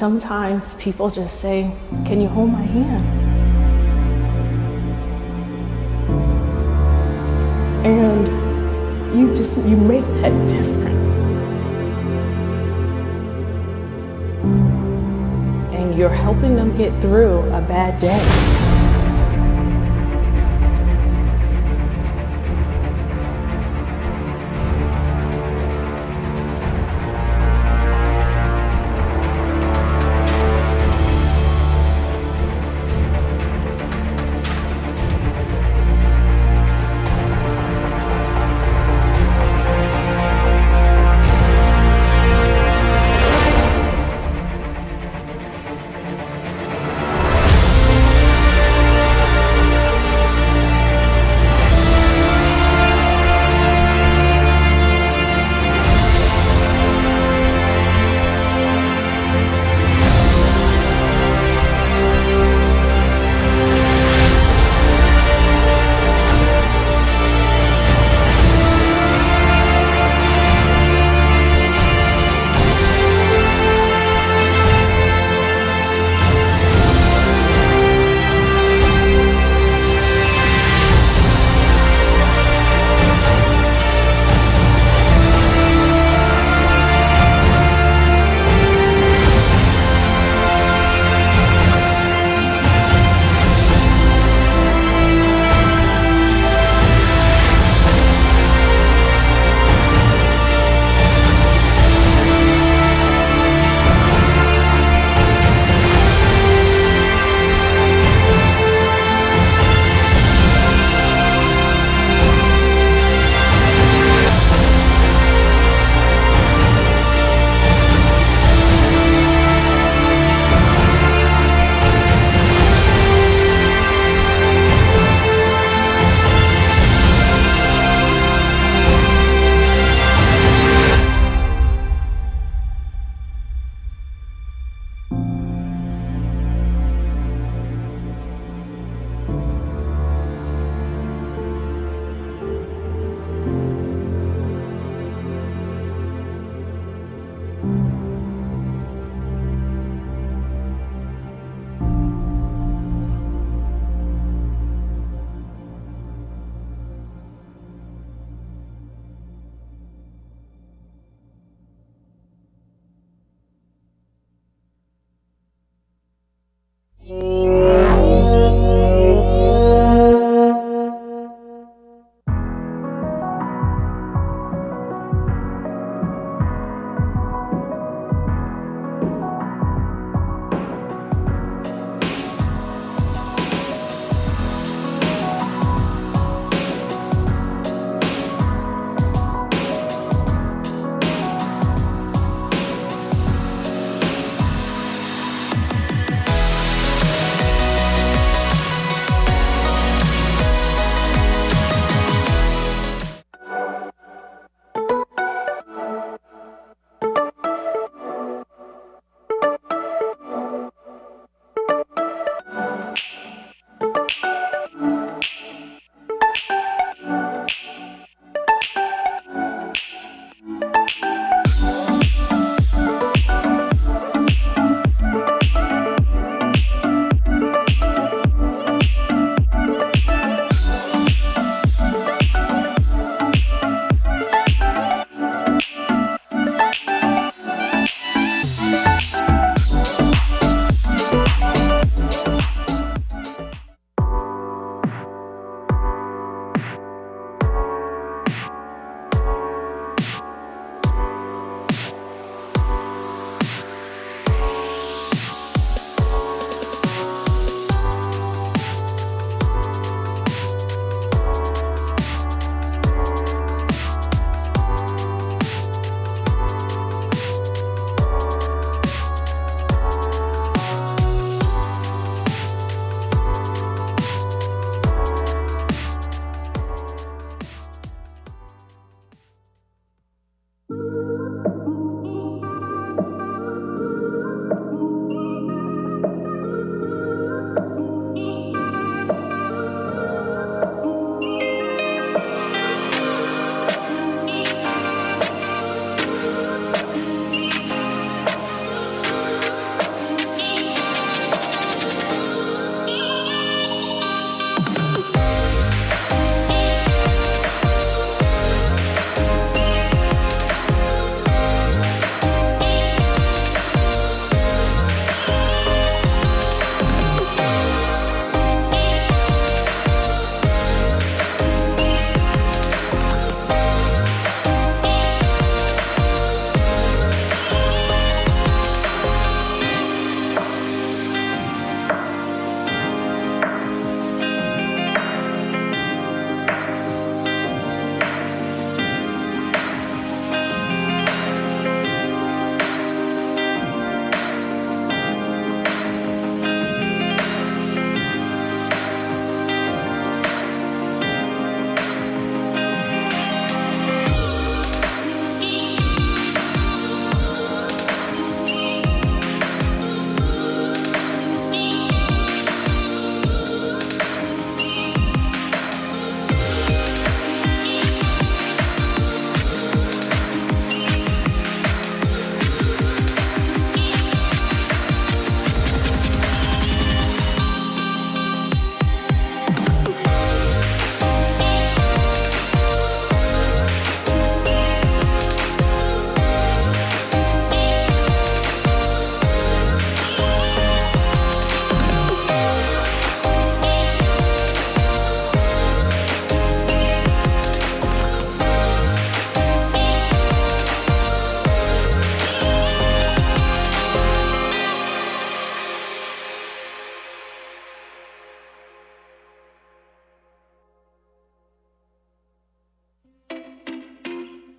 sometimes people just say, "Can you hold my hand?" And you make that difference. And you're helping them get through a bad day.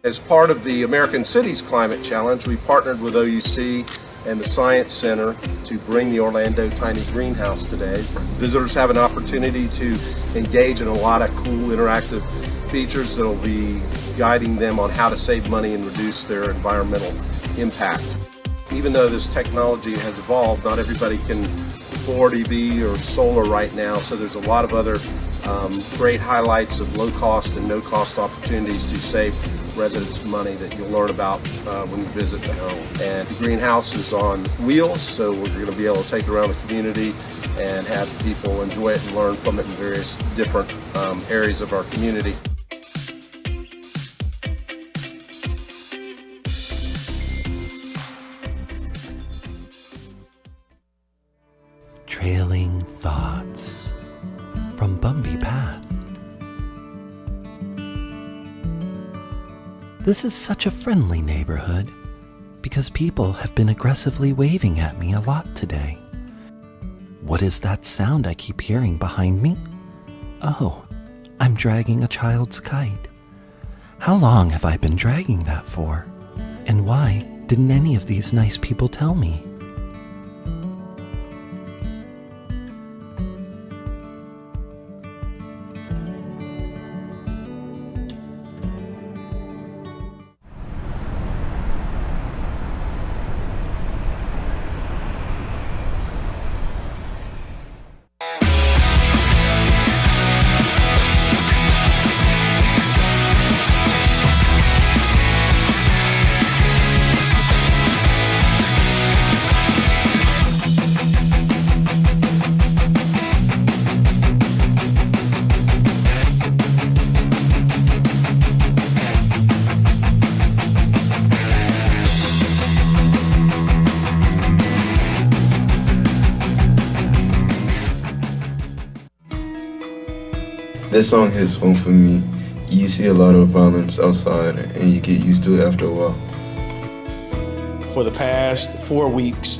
As part of the American Cities Climate Challenge, we partnered with OUC and the Science Center to bring the Orlando Tiny Greenhouse today. Visitors have an opportunity to engage in a lot of cool interactive features that will be guiding them on how to save money and reduce their environmental impact. Even though this technology has evolved, not everybody can afford EV or solar right now, so there's a lot of other great highlights of low cost and no cost opportunities to save residents money that you'll learn about when you visit the home. And the greenhouse is on wheels, so we're going to be able to take it around the community and have people enjoy it and learn from it in various different areas of our community. Trailing Thoughts from Bumby Path. This is such a friendly neighborhood because people have been aggressively waving at me a lot today. What is that sound I keep hearing behind me? Oh, I'm dragging a child's kite. How long have I been dragging that for? And why didn't any of these nice people tell me? This song hits home for me. You see a lot of violence outside and you get used to it after a while. For the past 4 weeks,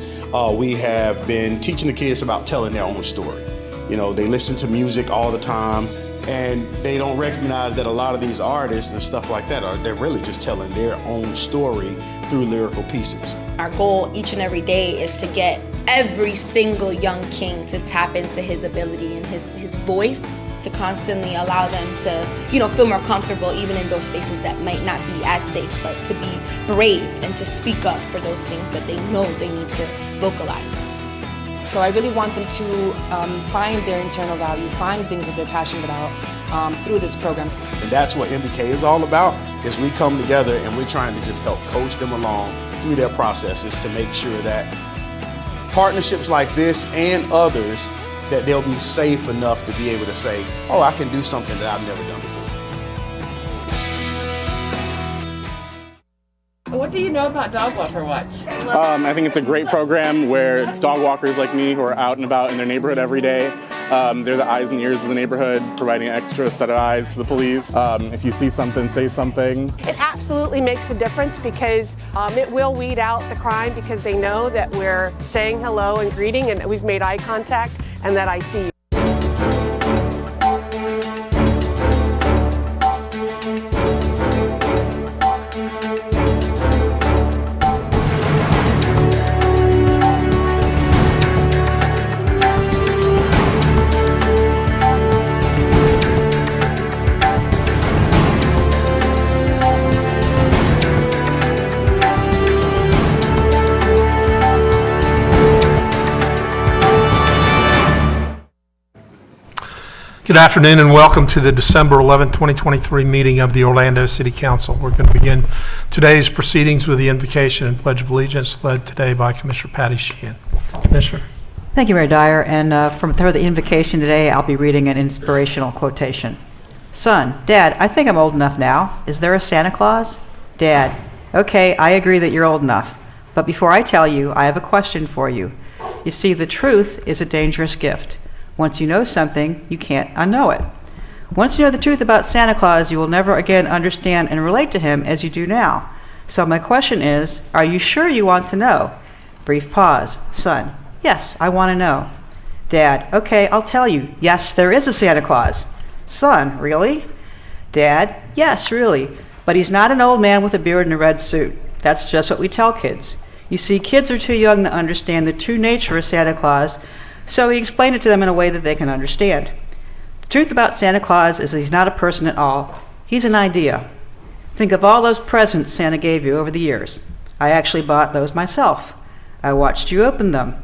we have been teaching the kids about telling their own story. You know, they listen to music all the time and they don't recognize that a lot of these artists and stuff like that they're really just telling their own story through lyrical pieces. Our goal each and every day is to get every single young king to tap into his ability and his voice, to constantly allow them to, feel more comfortable even in those spaces that might not be as safe, but to be brave and to speak up for those things that they know they need to vocalize. So I really want them to find their internal value, find things that they're passionate about through this program. And that's what MBK is all about, is we come together and we're trying to just help coach them along through their processes to make sure that partnerships like this and others, that they'll be safe enough to be able to say, oh, I can do something that I've never done before. What do you know about Dog Walker Watch? I think it's a great program where dog walkers like me who are out and about in their neighborhood every day, they're the eyes and ears of the neighborhood, providing an extra set of eyes to the police. If you see something, say something. It absolutely makes a difference because it will weed out the crime because they know that we're saying hello and greeting and that we've made eye contact and that I see you. Good afternoon and welcome to the December 11, 2023 meeting of the Orlando City Council. We're going to begin today's proceedings with the invocation and Pledge of Allegiance led today by Commissioner Patty Sheehan. Commissioner. Thank you, Mayor Dyer. And from the invocation today, I'll be reading an inspirational quotation. Son, Dad, I think I'm old enough now. Is there a Santa Claus? Dad, okay, I agree that you're old enough. But before I tell you, I have a question for you. You see, the truth is a dangerous gift. Once you know something, you can't unknow it. Once you know the truth about Santa Claus, you will never again understand and relate to him as you do now. So my question is, are you sure you want to know? Brief pause. Son, yes, I want to know. Dad, okay, I'll tell you. Yes, there is a Santa Claus. Son, really? Dad, yes, really. But he's not an old man with a beard and a red suit. That's just what we tell kids. You see, kids are too young to understand the true nature of Santa Claus, so we explain it to them in a way that they can understand. The truth about Santa Claus is that he's not a person at all. He's an idea. Think of all those presents Santa gave you over the years. I actually bought those myself. I watched you open them.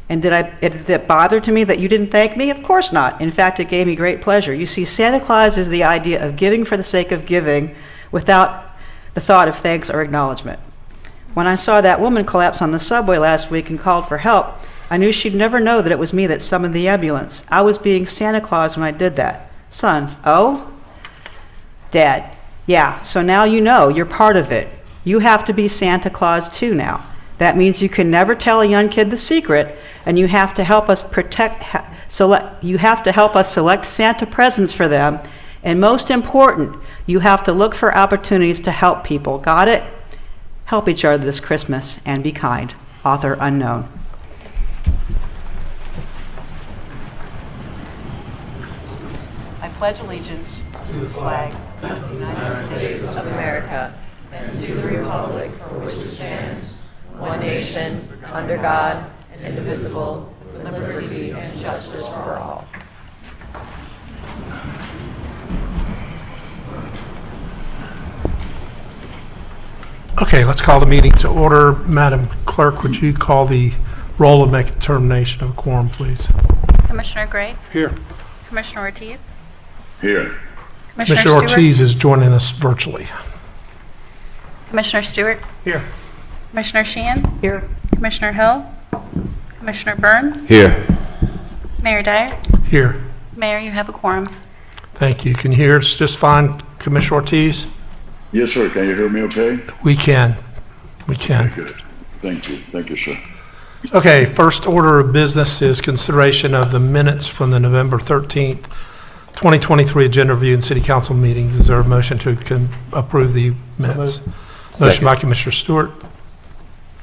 And did it bother to me that you didn't thank me? Of course not. In fact, it gave me great pleasure. You see, Santa Claus is the idea of giving for the sake of giving without the thought of thanks or acknowledgement. When I saw that woman collapse on the subway last week and called for help, I knew she'd never know that it was me that summoned the ambulance. I was being Santa Claus when I did that. Son, oh? Dad, yeah, so now you know, you're part of it. You have to be Santa Claus too now. That means you can never tell a young kid the secret, and you have to help us select Santa presents for them, and most important, you have to look for opportunities to help people. Got it? Help each other this Christmas and be kind. Author unknown. I pledge allegiance to the flag of the United States of America and to the republic for which it stands, one nation, under God, indivisible, with liberty and justice for all. Okay, let's call the meeting to order. Madam Clerk, would you call the roll and make a determination of a quorum, please? Commissioner Gray? Here. Commissioner Ortiz? Here. Commissioner Stewart? Ortiz is joining us virtually. Commissioner Stewart? Here. Commissioner Sheehan? Here. Commissioner Hill? Commissioner Burns? Here. Mayor Dyer? Here. Mayor, you have a quorum. Thank you. Can you hear us just fine, Commissioner Ortiz? Yes, sir. Can you hear me okay? We can. We can. Okay, good. Thank you. Thank you, sir. Okay, first order of business is consideration of the minutes from the November 13th, 2023 agenda review and city council meetings. Is there a motion to approve the minutes? Motion by Commissioner Stewart.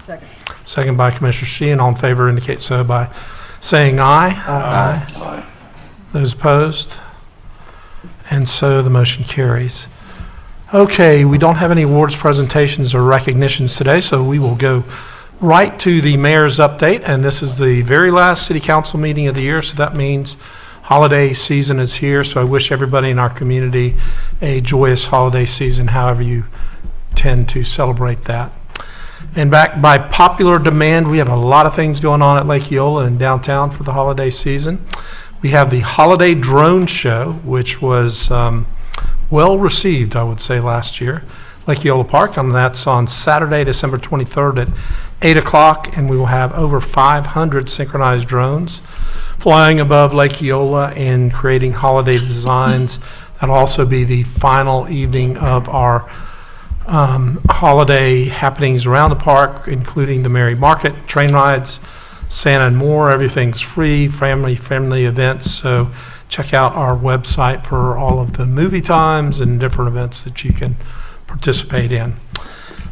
Second. Second by Commissioner Sheehan. All in favor indicate so by saying aye. Aye. Those opposed? And so the motion carries. Okay, we don't have any awards presentations or recognitions today, so we will go right to the mayor's update. And this is the very last city council meeting of the year, so that means holiday season is here. So I wish everybody in our community a joyous holiday season, however you tend to celebrate that. And back by popular demand, we have a lot of things going on at Lake Eola and downtown for the holiday season. We have the Holiday Drone Show, which was well received, I would say, last year. Lake Eola Park, and that's on Saturday, December 23rd at 8 o'clock, and we will have over 500 synchronized drones flying above Lake Eola and creating holiday designs. That'll also be the final evening of our holiday happenings around the park, including the Merry Market, train rides, Santa and more. Everything's free, family-friendly events, so check out our website for all of the movie times and different events that you can participate in.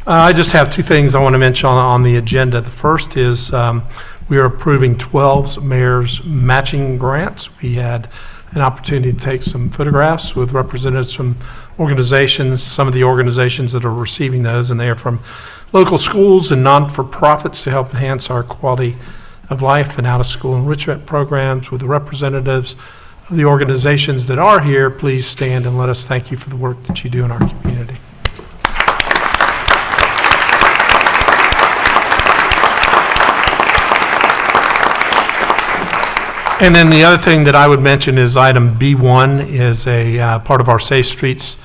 I just have two things I want to mention on the agenda. The first is we are approving 12 mayor's matching grants. We had an opportunity to take some photographs with representatives from organizations, some of the organizations that are receiving those, and they are from local schools and non-for-profits to help enhance our quality of life and out-of-school enrichment programs. With the representatives of the organizations that are here, please stand and let us thank you for the work that you do in our community. And then the other thing that I would mention is item B1 is a part of our Safe Streets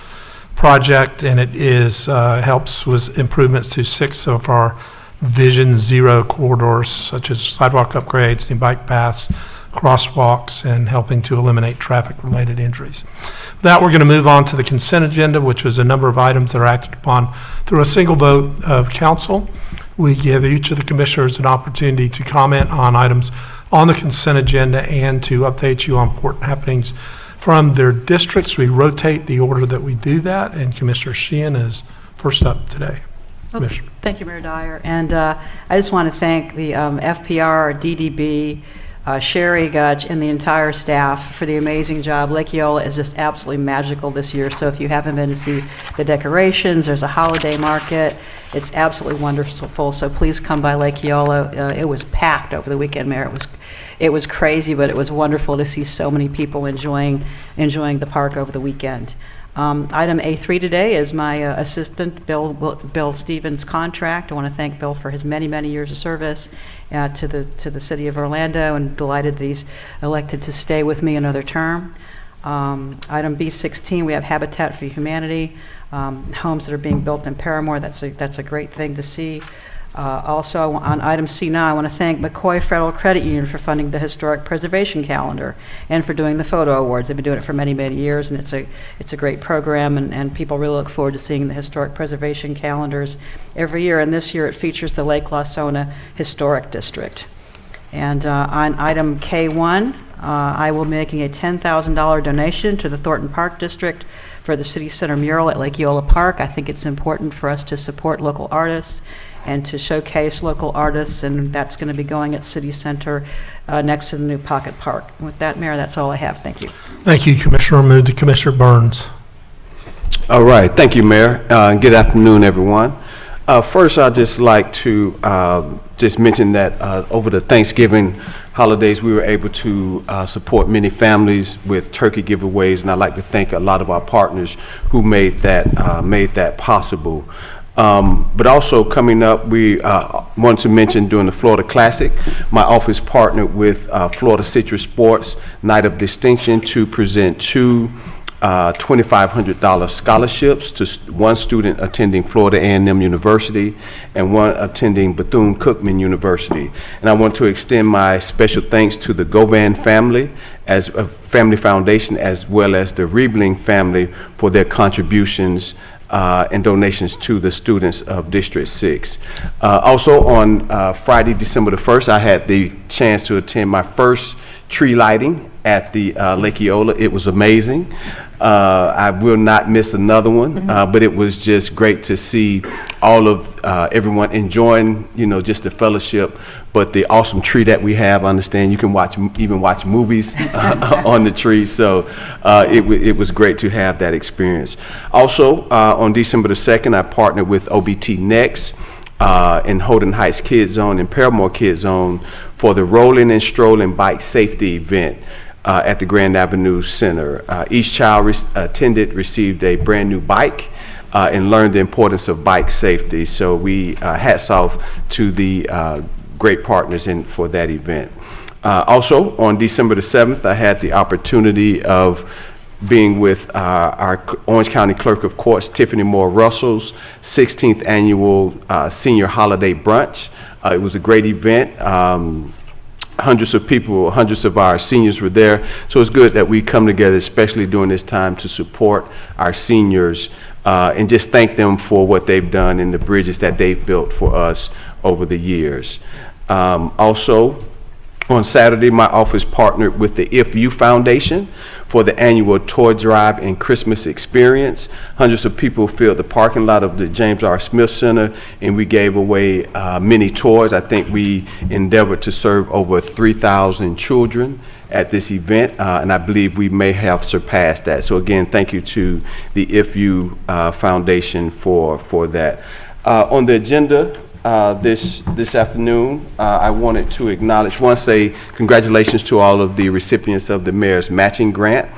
project, and it is helps with improvements to 6 of our Vision Zero corridors, such as sidewalk upgrades, new bike paths, crosswalks, and helping to eliminate traffic-related injuries. With that, we're going to move on to the consent agenda, which was a number of items that are acted upon through a single vote of council. We give each of the commissioners an opportunity to comment on items on the consent agenda and to update you on important happenings from their districts. We rotate the order that we do that, and Commissioner Sheehan is first up today. Thank you, Mayor Dyer. And I just want to thank the FPR, DDB, Sherry Gutch, and the entire staff for the amazing job. Lake Eola is just absolutely magical this year, so if you haven't been to see the decorations, there's a holiday market. It's absolutely wonderful, so please come by Lake Eola. It was packed over the weekend, Mayor. It was crazy, but it was wonderful to see so many people enjoying the park over the weekend. Item A3 today is my assistant, Bill Stevens' contract. I want to thank Bill for his many, many years of service to the city of Orlando, and delighted that he's elected to stay with me another term. Item B16, we have Habitat for Humanity, homes that are being built in Paramore. That's a great thing to see. Also, on item C9, I want to thank McCoy Federal Credit Union for funding the Historic Preservation Calendar and for doing the photo awards. They've been doing it for many, many years, and it's a great program, and people really look forward to seeing the Historic Preservation Calendars every year. And this year it features the Lake Lasona Historic District. And on item K1, I will be making a $10,000 donation to the Thornton Park District for the City Center mural at Lake Eola Park. I think it's important for us to support local artists and to showcase local artists, and that's going to be going at City Center next to the new Pocket Park. With that, Mayor, that's all I have. Thank you. Thank you, Commissioner. I'll move to Commissioner Burns. All right. Thank you, Mayor. Good afternoon, everyone. First, I'd just like to just mention that over the Thanksgiving holidays, we were able to support many families with turkey giveaways, and I'd like to thank a lot of our partners who made that possible. But also coming up, we want to mention during the Florida Classic, my office partnered with Florida Citrus Sports Night of Distinction to present two $2,500 scholarships to one student attending Florida A&M University and one attending Bethune-Cookman University. And I want to extend my special thanks to the Govan family as a family foundation, as well as the Riebling family for their contributions and donations to the students of District 6. Also on Friday, December the 1st, I had the chance to attend my first tree lighting at the Lake Eola. It was amazing. I will not miss another one, but it was just great to see all of everyone enjoying, just the fellowship, but the awesome tree that we have. I understand you can even watch movies on the tree, so it was great to have that experience. Also, on December the 2nd, I partnered with OBT Next in Holden Heights Kids Zone and Paramore Kids Zone for the Rolling and Strolling Bike Safety event at the Grand Avenue Center. Each child received a brand new bike and learned the importance of bike safety. So we hats off to the great partners for that event. Also, on December the 7th, I had the opportunity of being with our Orange County Clerk of Courts, Tiffany Moore Russell's 16th annual Senior Holiday Brunch. It was a great event. Hundreds of people, hundreds of our seniors were there. So it's good that we come together, especially during this time, to support our seniors and just thank them for what they've done and the bridges that they've built for us over the years. Also, on Saturday, my office partnered with the If You Foundation for the annual toy drive and Christmas experience. Hundreds of people filled the parking lot of the James R. Smith Center, and we gave away many toys. I think we endeavored to serve over 3,000 children at this event, and I believe we may have surpassed that. So again, thank you to the If You Foundation for that. On the agenda, this afternoon, I wanted to acknowledge, say congratulations to all of the recipients of the Mayor's Matching Grant,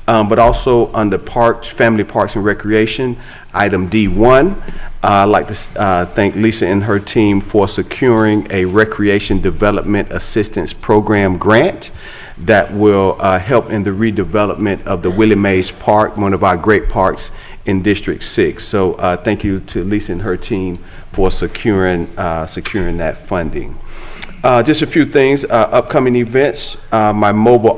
but also under Parks, Family Parks and Recreation, item D1, I'd like to thank Lisa and her team for securing a Recreation Development Assistance Program grant that will help in the redevelopment of the Willie Mays Park, one of our great parks in District 6. So thank you to Lisa and her team for securing that funding. Just a few things, upcoming events. My mobile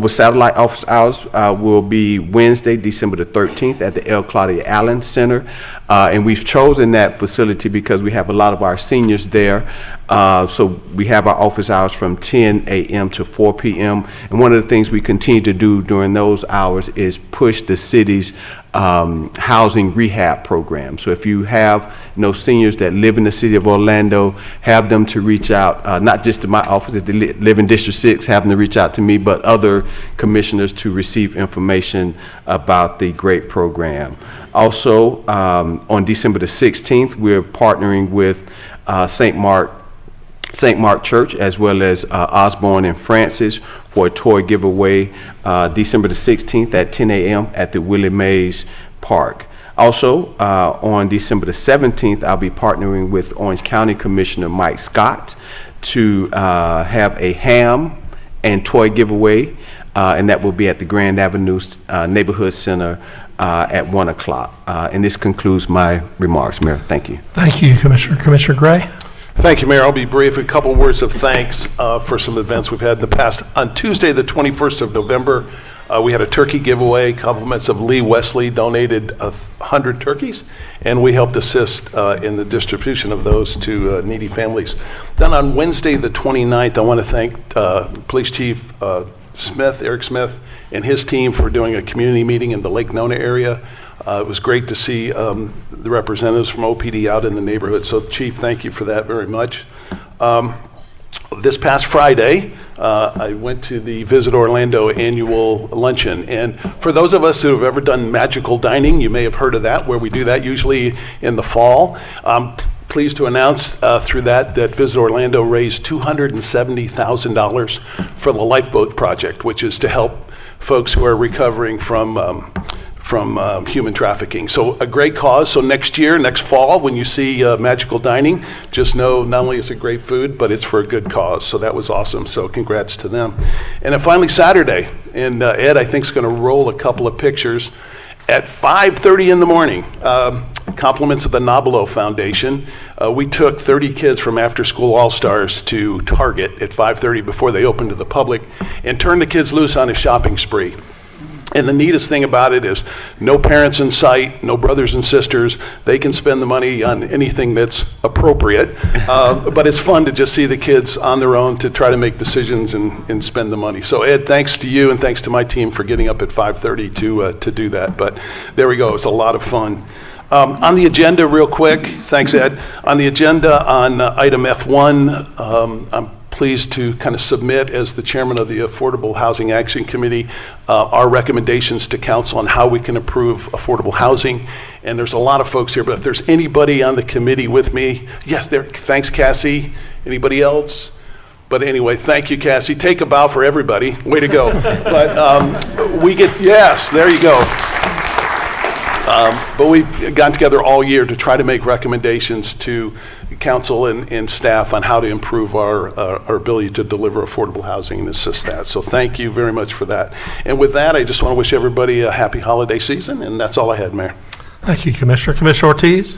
satellite office hours will be Wednesday, December the 13th at the L. Claudia Allen Center. And we've chosen that facility because we have a lot of our seniors there. So we have our office hours from 10 a.m. to 4 p.m. And one of the things we continue to do during those hours is push the city's housing rehab program. So if you have seniors that live in the city of Orlando, have them to reach out, not just to my office. If they live in District 6, have them to reach out to me, but other commissioners to receive information about the great program. Also, on December the 16th, we're partnering with St. Mark Church, as well as Osborne and Francis, for a toy giveaway December the 16th at 10 a.m. at the Willie Mays Park. Also, on December the 17th, I'll be partnering with Orange County Commissioner Mike Scott to have a ham and toy giveaway, and that will be at the Grand Avenue Neighborhood Center at 1 o'clock. And this concludes my remarks, Mayor. Thank you. Thank you, Commissioner. Commissioner Gray? Thank you, Mayor. I'll be brief. A couple words of thanks for some events we've had in the past. On Tuesday, the 21st of November, we had a turkey giveaway. Compliments of Lee Wesley donated 100 turkeys, and we helped assist in the distribution of those to needy families. Then on Wednesday, the 29th, I want to thank Police Chief Smith, Eric Smith, and his team for doing a community meeting in the Lake Nona area. It was great to see the representatives from OPD out in the neighborhood. So, Chief, thank you for that very much. This past Friday, I went to the Visit Orlando annual luncheon. And for those of us who have ever done magical dining, you may have heard of that, where we do that usually in the fall. I'm pleased to announce through that Visit Orlando raised $270,000 for the Lifeboat Project, which is to help folks who are recovering from human trafficking. So a great cause. So next year, next fall, when you see Magical Dining, just know not only is it great food, but it's for a good cause. So that was awesome. So congrats to them. And then finally Saturday, and Ed, I think, is going to roll a couple of pictures at 5:30 in the morning. Compliments of the Nobilo Foundation. We took 30 kids from After School All-Stars to Target at 5:30 before they opened to the public and turned the kids loose on a shopping spree. And the neatest thing about it is no parents in sight, no brothers and sisters. They can spend the money on anything that's appropriate. But it's fun to just see the kids on their own to try to make decisions and spend the money. So Ed, thanks to you and thanks to my team for getting up at 5:30 to do that. But there we go, it's a lot of fun. On the agenda, real quick, thanks Ed. On the agenda on item F1, I'm pleased to kind of submit as the chairman of the Affordable Housing Action Committee our recommendations to council on how we can improve affordable housing. And there's a lot of folks here, but if there's anybody on the committee with me, yes, there. Thanks, Cassie. Anybody else? But anyway, thank you, Cassie. Take a bow for everybody. Way to go. But yes, there you go. But we've gotten together all year to try to make recommendations to council and staff on how to improve our ability to deliver affordable housing and assist that. So thank you very much for that. And with that, I just want to wish everybody a happy holiday season, and that's all I had, Mayor. Thank you, Commissioner. Commissioner Ortiz?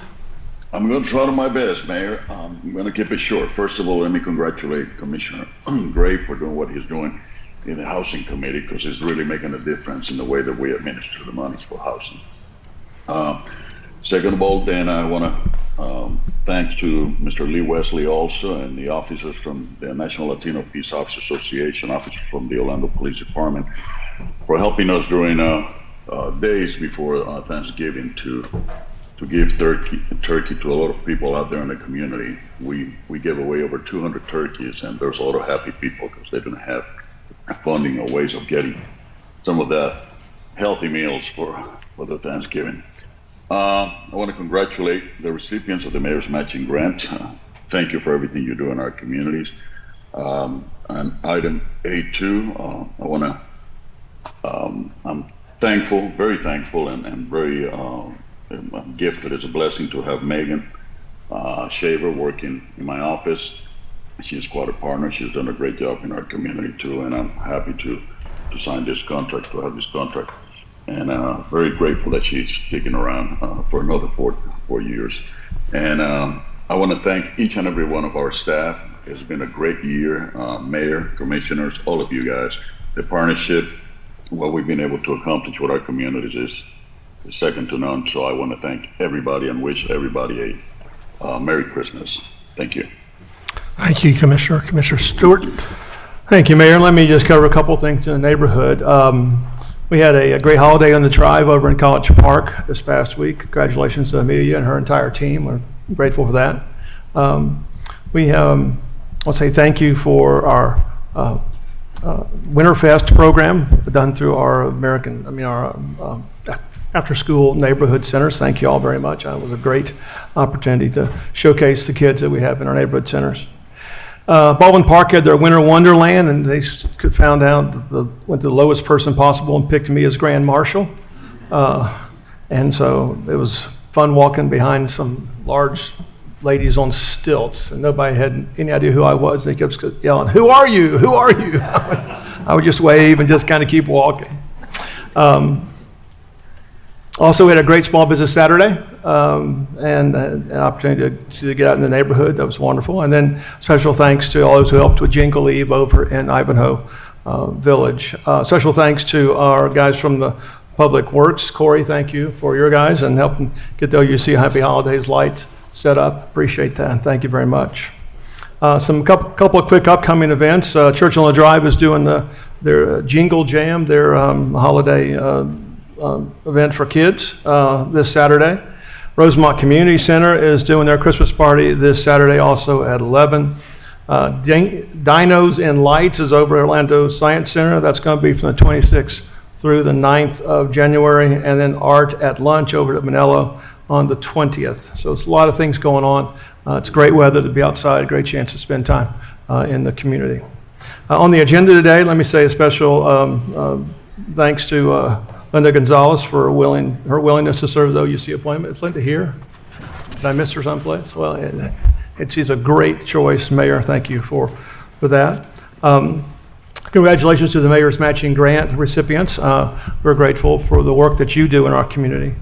I'm going to try to my best, Mayor. I'm going to keep it short. First of all, let me congratulate Commissioner Gray for doing what he's doing in the Housing Committee, because it's really making a difference in the way that we administer the monies for housing. Second of all, then I want to thanks to Mr. Lee Wesley also, and the officers from the National Latino Peace Officers Association, officers from the Orlando Police Department, for helping us during days before Thanksgiving to give turkey to a lot of people out there in the community. We gave away over 200 turkeys, and there's a lot of happy people because they didn't have funding or ways of getting some of the healthy meals for the Thanksgiving. I want to congratulate the recipients of the Mayor's Matching Grant. Thank you for everything you do in our communities. And item A2, I'm thankful, very thankful, and very gifted. It's a blessing to have Megan Shaver working in my office. She's quite a partner. She's done a great job in our community too, and I'm happy to sign this contract, to have this contract. And very grateful that she's sticking around for another four years. And I want to thank each and every one of our staff. It's been a great year, Mayor, commissioners, all of you guys. The partnership, what we've been able to accomplish with our communities is second to none. So I want to thank everybody and wish everybody a Merry Christmas. Thank you. Thank you, Commissioner. Commissioner Stewart? Thank you, Mayor. Let me just cover a couple things in the neighborhood. We had a great holiday on the drive over in College Park this past week. Congratulations to Amelia and her entire team. We're grateful for that. I'll say thank you for our Winterfest program done through our after-school neighborhood centers. Thank you all very much. It was a great opportunity to showcase the kids that we have in our neighborhood centers. Baldwin Park had their Winter Wonderland, and they found out went to the lowest person possible and picked me as Grand Marshal. And so it was fun walking behind some large ladies on stilts, and nobody had any idea who I was. They kept yelling, "Who are you? Who are you?" I would just wave and just kind of keep walking. Also, we had a great Small Business Saturday and an opportunity to get out in the neighborhood. That was wonderful. And then special thanks to all those who helped with Jingle Eve over in Ivanhoe Village. Special thanks to our guys from the Public Works. Corey, thank you for your guys and helping get the OUC Happy Holidays lights set up. Appreciate that. Thank you very much. Couple of quick upcoming events. Church on the Drive is doing their Jingle Jam, their holiday event for kids this Saturday. Rosemont Community Center is doing their Christmas party this Saturday also at 11. Dinos and Lights is over at Orlando Science Center. That's going to be from the 26th through the 9th of January. And then Art at Lunch over at Manello on the 20th. So it's a lot of things going on. It's great weather to be outside, a great chance to spend time in the community. On the agenda today, let me say a special thanks to Linda Gonzalez for her willingness to serve the OUC appointment. Is Linda here? Did I miss her someplace? Well, she's a great choice, Mayor. Thank you for that. Congratulations to the Mayor's Matching Grant recipients. We're grateful for the work that you do in our community.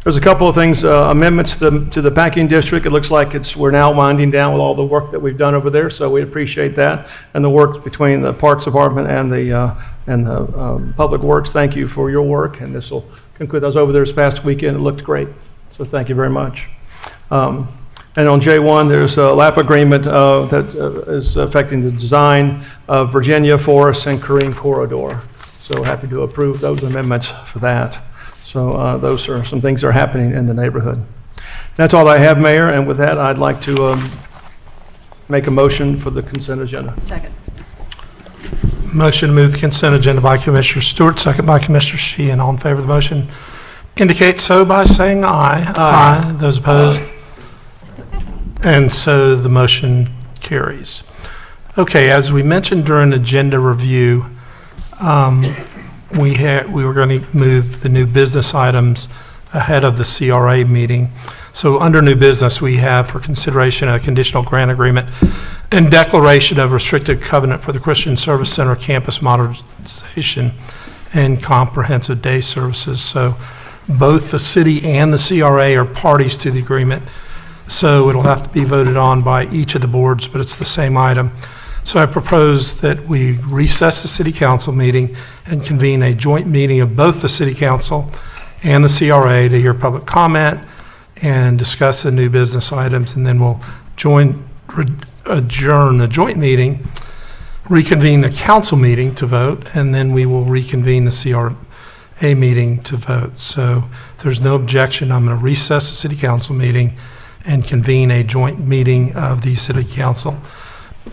There's a couple of things, amendments to the packing district. It looks like we're now winding down with all the work that we've done over there, so we appreciate that. And the work between the Parks Department and the Public Works. Thank you for your work, and this will conclude. I was over there this past weekend. It looked great, so thank you very much. And on J1, there's a LAP agreement that is affecting the design of Virginia, Forest, and Kareem Corridor. So happy to approve those amendments for that. So those are some things that are happening in the neighborhood. That's all I have, Mayor, and with that, I'd like to make a motion for the consent agenda. Second. Motion to move the consent agenda by Commissioner Stewart, second by Commissioner Sheehan. All in favor of the motion indicate so by saying aye. Aye. Those opposed? And so the motion carries. Okay, as we mentioned during agenda review, we were going to move the new business items ahead of the CRA meeting. So under new business, we have for consideration a conditional grant agreement and declaration of restricted covenant for the Christian Service Center campus modernization and comprehensive day services. So both the city and the CRA are parties to the agreement. So it'll have to be voted on by each of the boards, but it's the same item. So I propose that we recess the city council meeting and convene a joint meeting of both the city council and the CRA to hear public comment and discuss the new business items, and then we'll adjourn the joint meeting, reconvene the council meeting to vote, and then we will reconvene the CRA meeting to vote. So if there's no objection, I'm going to recess the city council meeting and convene a joint meeting of the city council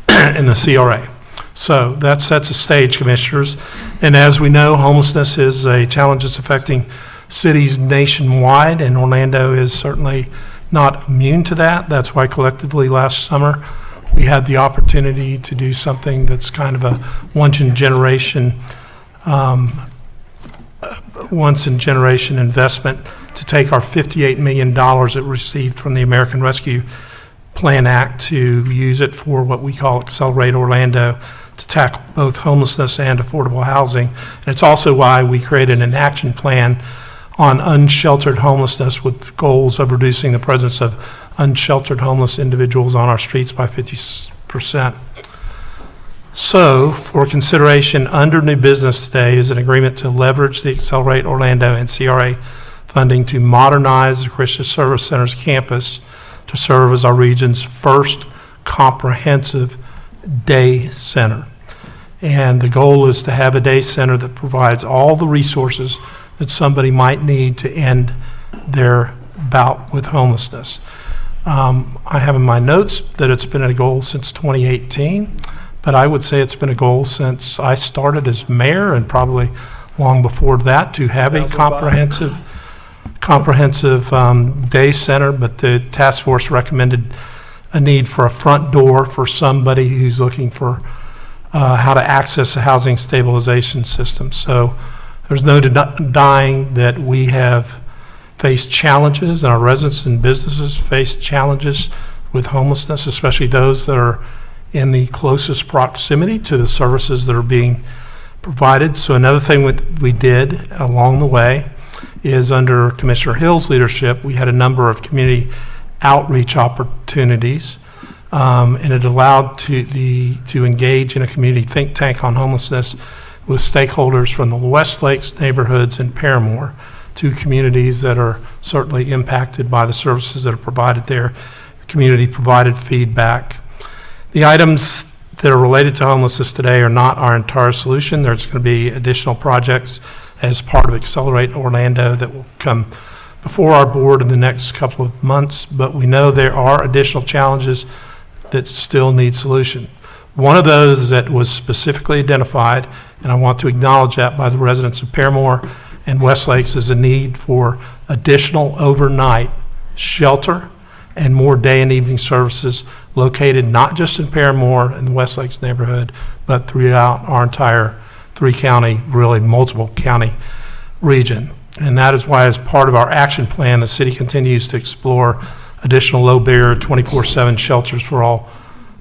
and the CRA. So that sets the stage, commissioners. And as we know, homelessness is a challenge that's affecting cities nationwide, and Orlando is certainly not immune to that. That's why collectively last summer we had the opportunity to do something that's kind of a once-in-generation investment to take our $58 million it received from the American Rescue Plan Act to use it for what we call Accelerate Orlando to tackle both homelessness and affordable housing. And it's also why we created an action plan on unsheltered homelessness with goals of reducing the presence of unsheltered homeless individuals on our streets by 50%. So for consideration under new business today is an agreement to leverage the Accelerate Orlando and CRA funding to modernize the Christian Service Center's campus to serve as our region's first comprehensive day center. And the goal is to have a day center that provides all the resources that somebody might need to end their bout with homelessness. I have in my notes that it's been a goal since 2018, but I would say it's been a goal since I started as mayor and probably long before that to have a comprehensive day center, but the task force recommended a need for a front door for somebody who's looking for how to access a housing stabilization system. So there's no denying that we have faced challenges, and our residents and businesses face challenges with homelessness, especially those that are in the closest proximity to the services that are being provided. So another thing we did along the way is under Commissioner Hill's leadership, we had a number of community outreach opportunities, and it allowed to engage in a community think tank on homelessness with stakeholders from the West Lakes neighborhoods and Paramore, two communities that are certainly impacted by the services that are provided there. The community provided feedback. The items that are related to homelessness today are not our entire solution. There's going to be additional projects as part of Accelerate Orlando that will come before our board in the next couple of months, but we know there are additional challenges that still need solution. One of those that was specifically identified, and I want to acknowledge that by the residents of Paramore and West Lakes, is a need for additional overnight shelter and more day and evening services located not just in Paramore and the West Lakes neighborhood, but throughout our entire three-county, really multiple county region. And that is why, as part of our action plan, the city continues to explore additional low-barrier 24/7 shelters for all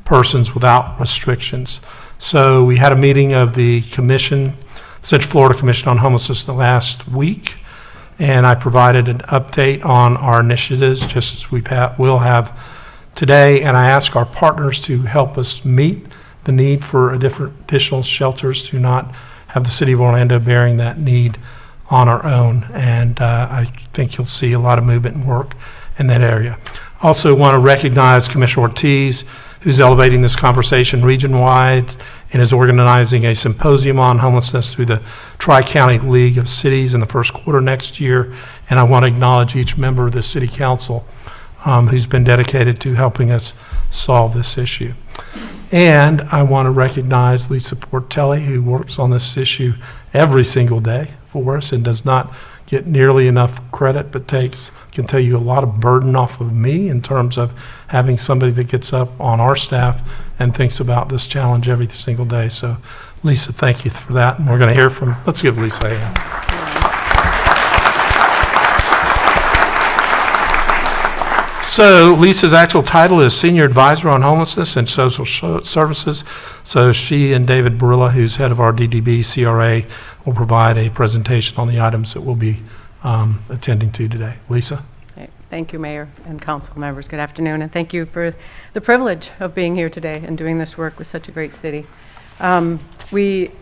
persons without restrictions. So we had a meeting of the commission, Central Florida Commission on Homelessness, the last week, and I provided an update on our initiatives, just as we will have today, and I ask our partners to help us meet the need for additional shelters, to not have the city of Orlando bearing that need on our own, and I think you'll see a lot of movement and work in that area. Also want to recognize Commissioner Ortiz, who's elevating this conversation region-wide and is organizing a symposium on homelessness through the Tri-County League of Cities in the first quarter next year. And I want to acknowledge each member of the City Council who's been dedicated to helping us solve this issue. And I want to recognize Lisa Portelli, who works on this issue every single day for us and does not get nearly enough credit, but can tell you a lot of burden off of me in terms of having somebody that gets up on our staff and thinks about this challenge every single day. So Lisa, thank you for that. And we're going to hear from, let's give Lisa a hand. So Lisa's actual title is Senior Advisor on Homelessness and Social Services. So she and David Barilla, who's head of our DDB CRA, will provide a presentation on the items that we'll be attending to today. Lisa? Thank you, Mayor and council members. Good afternoon, and thank you for the privilege of being here today and doing this work with such a great city.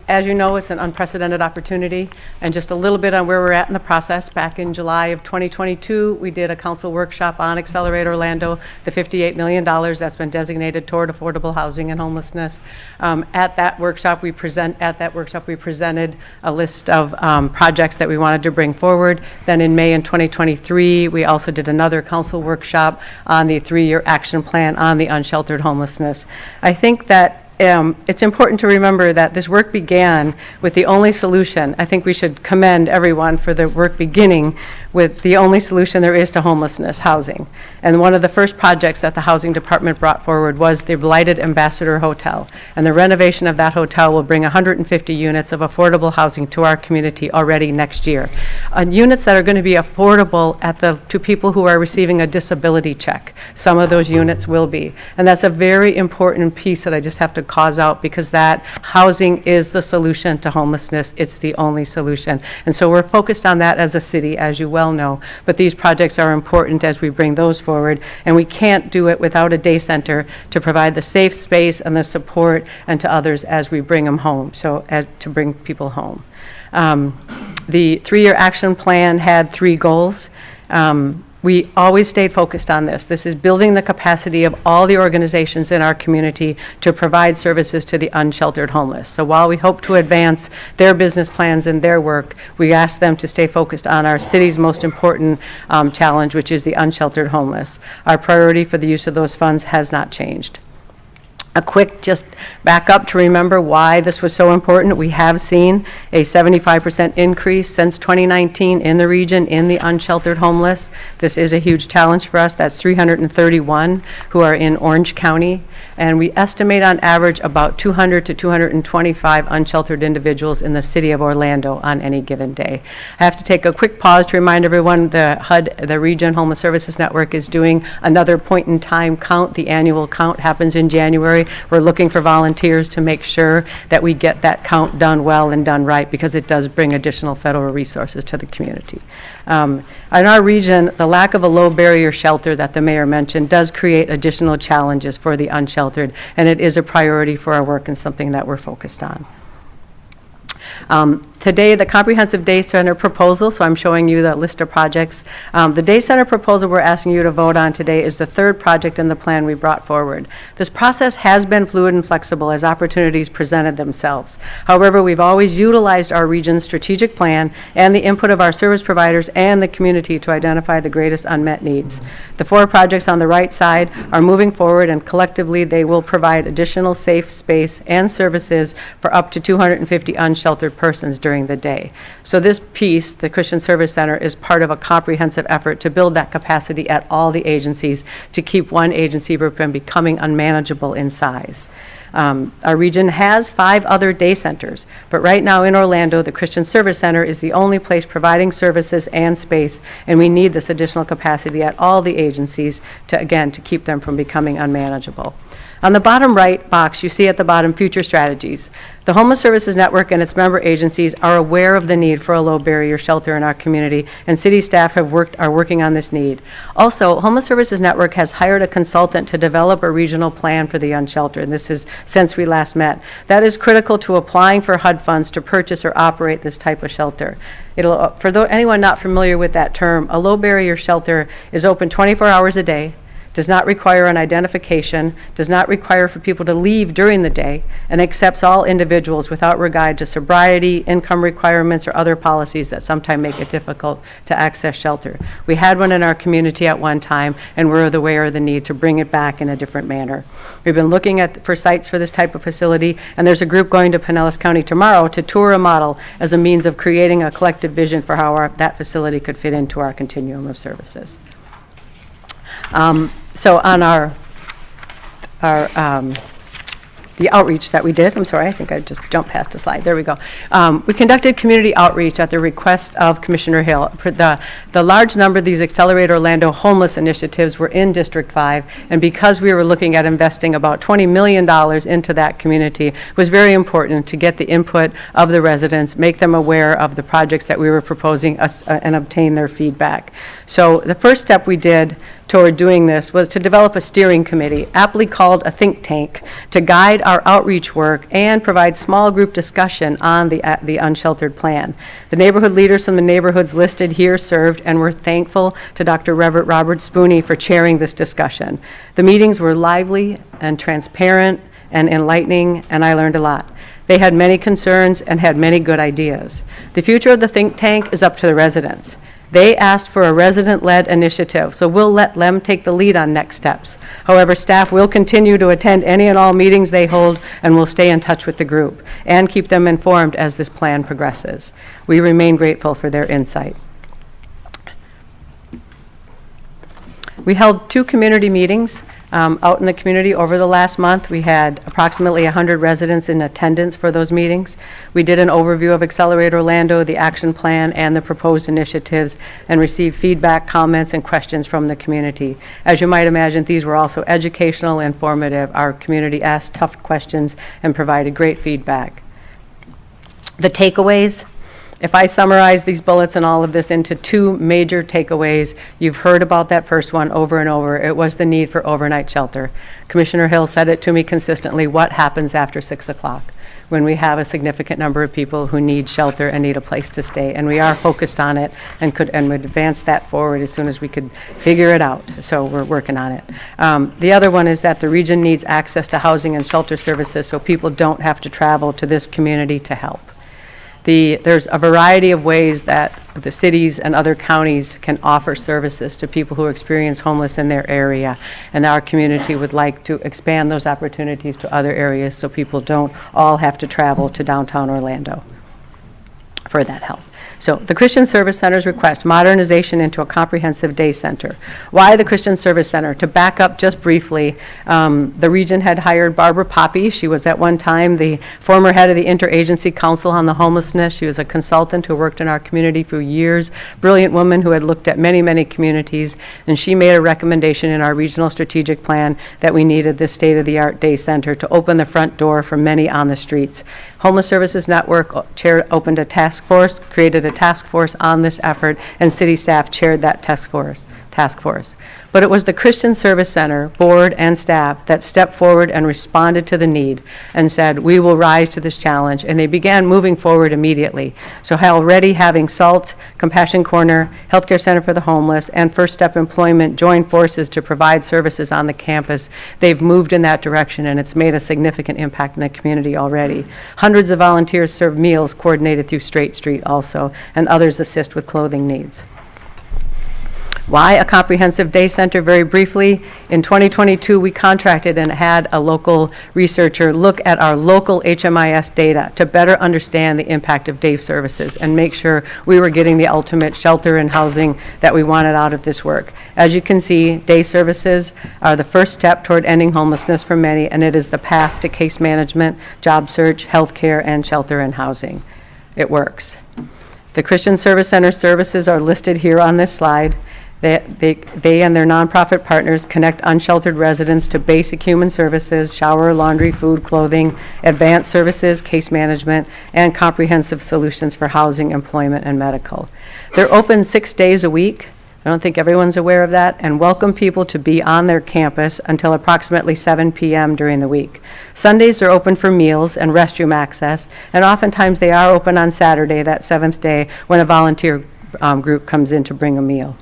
As you know, it's an unprecedented opportunity, and just a little bit on where we're at in the process. Back in July of 2022, we did a council workshop on Accelerate Orlando, the $58 million that's been designated toward affordable housing and homelessness. At that workshop, we presented a list of projects that we wanted to bring forward. Then in May in 2023, we also did another council workshop on the 3-year action plan on the unsheltered homelessness. I think that it's important to remember that this work began with the only solution. I think we should commend everyone for the work beginning with the only solution there is to homelessness, housing. And one of the first projects that the Housing Department brought forward was the Blighted Ambassador Hotel. And the renovation of that hotel will bring 150 units of affordable housing to our community already next year. Units that are going to be affordable to people who are receiving a disability check. Some of those units will be. And that's a very important piece that I just have to cause out, because that housing is the solution to homelessness. It's the only solution. And so we're focused on that as a city, as you well know. But these projects are important as we bring those forward. And we can't do it without a day center to provide the safe space and the support and to others as we bring them home, to bring people home. The 3-year action plan had 3 goals. We always stayed focused on this. This is building the capacity of all the organizations in our community to provide services to the unsheltered homeless. So while we hope to advance their business plans and their work, we ask them to stay focused on our city's most important challenge, which is the unsheltered homeless. Our priority for the use of those funds has not changed. A quick just back up to remember why this was so important. We have seen a 75% increase since 2019 in the region in the unsheltered homeless. This is a huge challenge for us. That's 331 who are in Orange County. And we estimate on average about 200 to 225 unsheltered individuals in the city of Orlando on any given day. I have to take a quick pause to remind everyone the HUD, the Region Homeless Services Network, is doing another point-in-time count. The annual count happens in January. We're looking for volunteers to make sure that we get that count done well and done right, because it does bring additional federal resources to the community. In our region, the lack of a low-barrier shelter that the mayor mentioned does create additional challenges for the unsheltered, and it is a priority for our work and something that we're focused on. Today, the Comprehensive Day Center proposal, so I'm showing you the list of projects. The Day Center proposal we're asking you to vote on today is the third project in the plan we brought forward. This process has been fluid and flexible as opportunities presented themselves. However, we've always utilized our region's strategic plan and the input of our service providers and the community to identify the greatest unmet needs. The 4 projects on the right side are moving forward, and collectively they will provide additional safe space and services for up to 250 unsheltered persons during the day. So this piece, the Christian Service Center, is part of a comprehensive effort to build that capacity at all the agencies to keep one agency from becoming unmanageable in size. Our region has 5 other day centers, but right now in Orlando, the Christian Service Center is the only place providing services and space, and we need this additional capacity at all the agencies to, again, to keep them from becoming unmanageable. On the bottom right box, you see at the bottom future strategies. The Homeless Services Network and its member agencies are aware of the need for a low-barrier shelter in our community, and city staff are working on this need. Also, Homeless Services Network has hired a consultant to develop a regional plan for the unsheltered, and this is since we last met. That is critical to applying for HUD funds to purchase or operate this type of shelter. Anyone not familiar with that term, a low-barrier shelter is open 24 hours a day, does not require an identification, does not require for people to leave during the day, and accepts all individuals without regard to sobriety, income requirements, or other policies that sometimes make it difficult to access shelter. We had one in our community at one time, and we're aware of the need to bring it back in a different manner. We've been looking for sites for this type of facility, and there's a group going to Pinellas County tomorrow to tour a model as a means of creating a collective vision for how that facility could fit into our continuum of services. So on the outreach that we did, I'm sorry, I think I just jumped past a slide. There we go. We conducted community outreach at the request of Commissioner Hill. The large number of these Accelerate Orlando homeless initiatives were in District 5, and because we were looking at investing about $20 million into that community, it was very important to get the input of the residents, make them aware of the projects that we were proposing and obtain their feedback. So the first step we did toward doing this was to develop a steering committee, aptly called a think tank, to guide our outreach work and provide small group discussion on the unsheltered plan. The neighborhood leaders from the neighborhoods listed here served, and we're thankful to Dr. Reverend Robert Spooney for chairing this discussion. The meetings were lively and transparent and enlightening, and I learned a lot. They had many concerns and had many good ideas. The future of the think tank is up to the residents. They asked for a resident-led initiative, so we'll let them take the lead on next steps. However, staff will continue to attend any and all meetings they hold, and will stay in touch with the group and keep them informed as this plan progresses. We remain grateful for their insight. We held 2 community meetings out in the community over the last month. We had approximately 100 residents in attendance for those meetings. We did an overview of Accelerate Orlando, the action plan, and the proposed initiatives, and received feedback, comments, and questions from the community. As you might imagine, these were also educational, informative. Our community asked tough questions and provided great feedback. The takeaways. If I summarize these bullets and all of this into 2 major takeaways, you've heard about that first one over and over. It was the need for overnight shelter. Commissioner Hill said it to me consistently: what happens after 6 o'clock? when we have a significant number of people who need shelter and need a place to stay. And we are focused on it and would advance that forward as soon as we could figure it out. So we're working on it. The other one is that the region needs access to housing and shelter services so people don't have to travel to this community to help. There's a variety of ways that the cities and other counties can offer services to people who experience homeless in their area, and our community would like to expand those opportunities to other areas so people don't all have to travel to downtown Orlando for that help. So the Christian Service Center's request modernization into a comprehensive day center. Why the Christian Service Center? To back up just briefly, the region had hired Barbara Poppy. She was at one time the former head of the Interagency Council on the Homelessness. She was a consultant who worked in our community for years. Brilliant woman who had looked at many, many communities, and she made a recommendation in our regional strategic plan that we needed this state-of-the-art day center to open the front door for many on the streets. Homeless Services Network opened a task force, created a task force on this effort, and city staff chaired that task force. But it was the Christian Service Center board and staff that stepped forward and responded to the need and said, we will rise to this challenge, and they began moving forward immediately. So already having SALT, Compassion Corner, Healthcare Center for the Homeless, and First Step Employment join forces to provide services on the campus, they've moved in that direction, and it's made a significant impact in the community already. Hundreds of volunteers serve meals coordinated through Straight Street also, and others assist with clothing needs. Why a comprehensive day center? Very briefly, in 2022, we contracted and had a local researcher look at our local HMIS data to better understand the impact of day services and make sure we were getting the ultimate shelter and housing that we wanted out of this work. As you can see, day services are the first step toward ending homelessness for many, and it is the path to case management, job search, health care, and shelter and housing. It works. The Christian Service Center services are listed here on this slide. They and their nonprofit partners connect unsheltered residents to basic human services, shower, laundry, food, clothing, advanced services, case management, and comprehensive solutions for housing, employment, and medical. They're open 6 days a week. I don't think everyone's aware of that, and welcome people to be on their campus until approximately 7 p.m. during the week. Sundays they're open for meals and restroom access, and oftentimes they are open on Saturday, that 7th day, when a volunteer group comes in to bring a meal.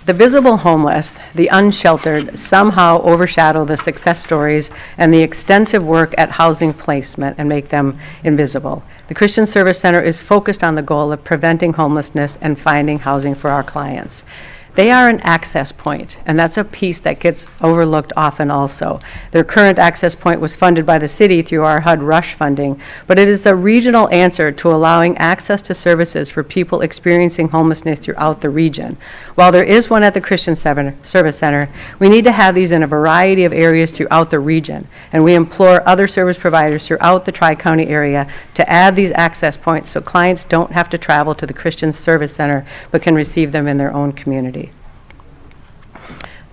The visible homeless, the unsheltered, somehow overshadow the success stories and the extensive work at housing placement and make them invisible. The Christian Service Center is focused on the goal of preventing homelessness and finding housing for our clients. They are an access point, and that's a piece that gets overlooked often also. Their current access point was funded by the city through our HUD Rush funding, but it is a regional answer to allowing access to services for people experiencing homelessness throughout the region. While there is one at the Christian Service Center, we need to have these in a variety of areas throughout the region, and we implore other service providers throughout the Tri-County area to add these access points so clients don't have to travel to the Christian Service Center but can receive them in their own community.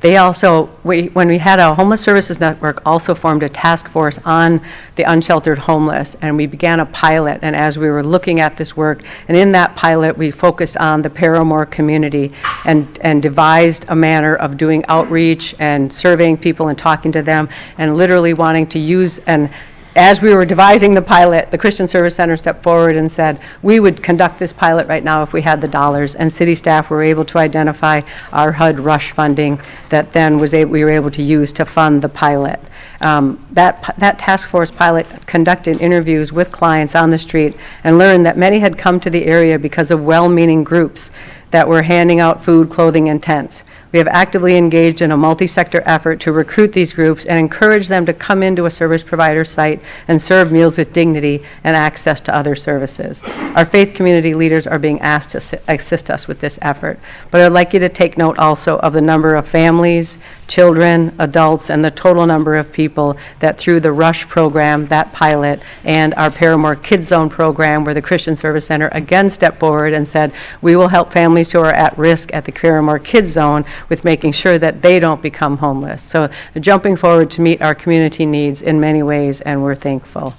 They also, when we had a Homeless Services Network, also formed a task force on the unsheltered homeless, and we began a pilot. And as we were looking at this work, and in that pilot, we focused on the Paramore community and devised a manner of doing outreach and surveying people and talking to them, and literally wanting to use and as we were devising the pilot, the Christian Service Center stepped forward and said, we would conduct this pilot right now if we had the dollars, and city staff were able to identify our HUD Rush funding that then we were able to use to fund the pilot. That task force pilot conducted interviews with clients on the street and learned that many had come to the area because of well-meaning groups that were handing out food, clothing, and tents. We have actively engaged in a multi-sector effort to recruit these groups and encourage them to come into a service provider site and serve meals with dignity and access to other services. Our faith community leaders are being asked to assist us with this effort. But I'd like you to take note also of the number of families, children, adults, and the total number of people that through the RUSH program, that pilot, and our Paramore Kids Zone program, where the Christian Service Center again stepped forward and said, we will help families who are at risk at the Paramore Kids Zone with making sure that they don't become homeless. So they're jumping forward to meet our community needs in many ways, and we're thankful.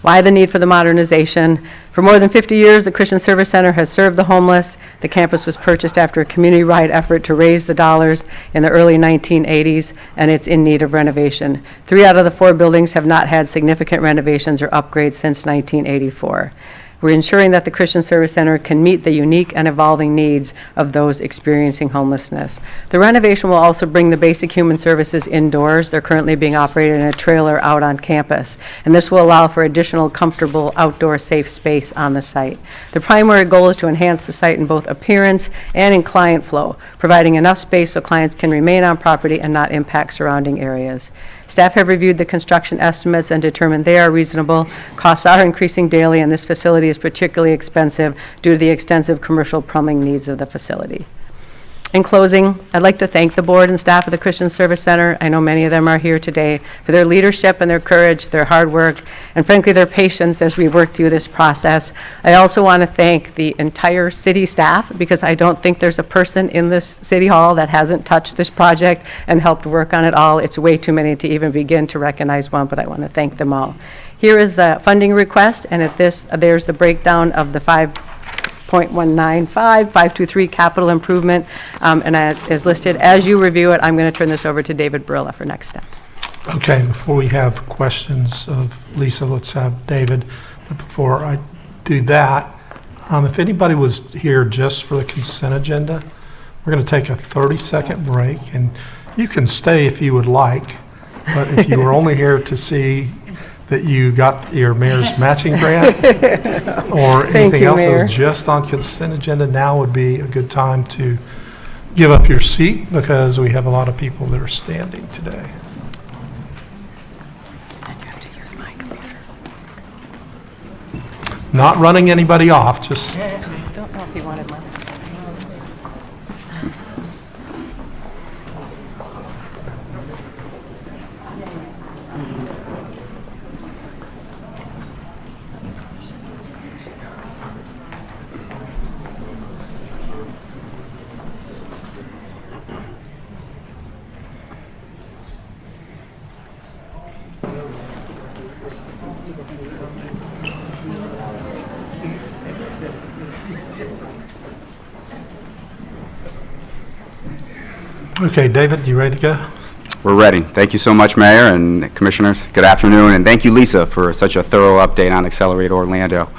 Why the need for the modernization? For more than 50 years, the Christian Service Center has served the homeless. The campus was purchased after a community-wide effort to raise the dollars in the early 1980s, and it's in need of renovation. 3 out of the 4 buildings have not had significant renovations or upgrades since 1984. We're ensuring that the Christian Service Center can meet the unique and evolving needs of those experiencing homelessness. The renovation will also bring the basic human services indoors. They're currently being operated in a trailer out on campus, and this will allow for additional comfortable outdoor safe space on the site. The primary goal is to enhance the site in both appearance and in client flow, providing enough space so clients can remain on property and not impact surrounding areas. Staff have reviewed the construction estimates and determined they are reasonable. Costs are increasing daily, and this facility is particularly expensive due to the extensive commercial plumbing needs of the facility. In closing, I'd like to thank the board and staff of the Christian Service Center. I know many of them are here today, for their leadership and their courage, their hard work, and frankly, their patience as we work through this process. I also want to thank the entire city staff, because I don't think there's a person in this city hall that hasn't touched this project and helped work on it all. It's way too many to even begin to recognize one, but I want to thank them all. Here is the funding request, and there's the breakdown of the 5.195-523 capital improvement, and as listed. As you review it, I'm going to turn this over to David Barilla for next steps. Okay, before we have questions of Lisa, let's have David. But before I do that, if anybody was here just for the consent agenda, we're going to take a 30-second break, and you can stay if you would like, but if you were only here to see that you got your mayor's matching grant or anything else that was just on consent agenda, now would be a good time to give up your seat, because we have a lot of people that are standing today. Not running anybody off, just... I don't know if you wanted one. Okay, David, you ready to go? We're ready. Thank you so much, Mayor and Commissioners. Good afternoon, and thank you, Lisa, for such a thorough update on Accelerate Orlando.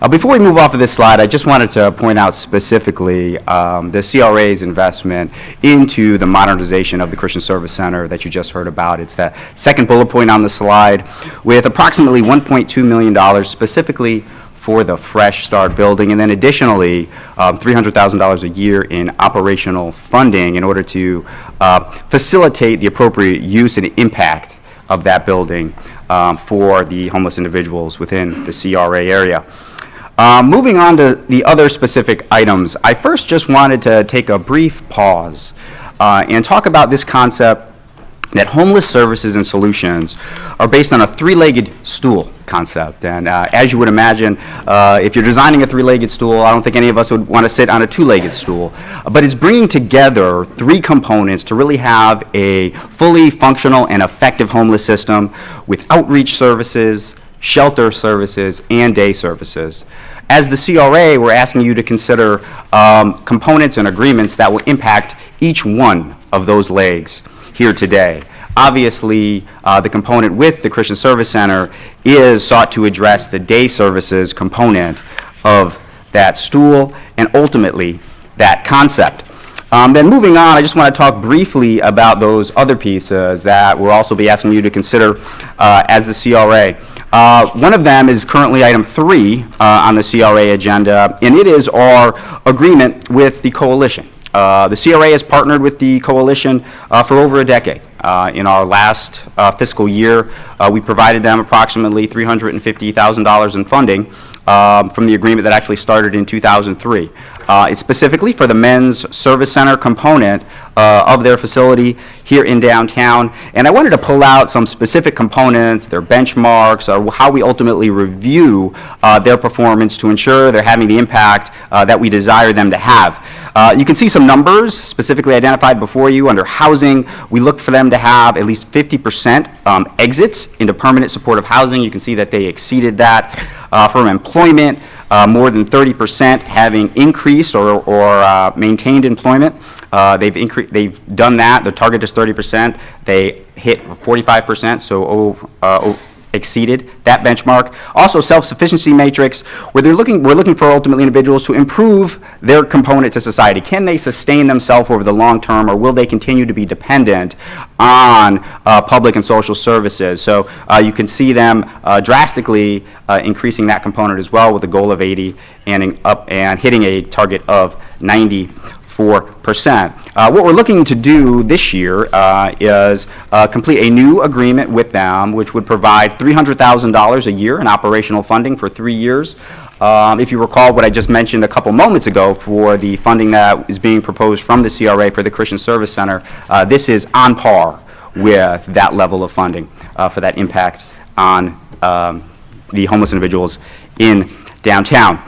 Before we move off of this slide, I just wanted to point out specifically the CRA's investment into the modernization of the Christian Service Center that you just heard about. It's that second bullet point on the slide, with approximately $1.2 million specifically for the Fresh Start building, and then additionally $300,000 a year in operational funding in order to facilitate the appropriate use and impact of that building for the homeless individuals within the CRA area. Moving on to the other specific items, I first just wanted to take a brief pause and talk about this concept that homeless services and solutions are based on a three-legged stool concept. And as you would imagine, if you're designing a three-legged stool, I don't think any of us would want to sit on a two-legged stool. But it's bringing together 3 components to really have a fully functional and effective homeless system with outreach services, shelter services, and day services. As the CRA, we're asking you to consider components and agreements that will impact each one of those legs here today. Obviously, the component with the Christian Service Center is sought to address the day services component of that stool and ultimately that concept. Then moving on, I just want to talk briefly about those other pieces that we'll also be asking you to consider as the CRA. One of them is currently item 3 on the CRA agenda, and it is our agreement with the coalition. The CRA has partnered with the coalition for over a decade. In our last fiscal year, we provided them approximately $350,000 in funding from the agreement that actually started in 2003. It's specifically for the men's service center component of their facility here in downtown. And I wanted to pull out some specific components, their benchmarks, or how we ultimately review their performance to ensure they're having the impact that we desire them to have. You can see some numbers specifically identified before you. Under housing, we look for them to have at least 50% exits into permanent supportive housing. You can see that they exceeded that. For employment, more than 30% having increased or maintained employment. They've done that. The target is 30%. They hit 45%, so exceeded that benchmark. Also, self-sufficiency matrix, where we're looking for ultimately individuals to improve their component to society. Can they sustain themselves over the long term, or will they continue to be dependent on public and social services? So you can see them drastically increasing that component as well, with a goal of 80 and hitting a target of 94%. What we're looking to do this year is complete a new agreement with them, which would provide $300,000 a year in operational funding for 3 years. If you recall what I just mentioned a couple moments ago for the funding that is being proposed from the CRA for the Christian Service Center, this is on par with that level of funding for that impact on the homeless individuals in downtown.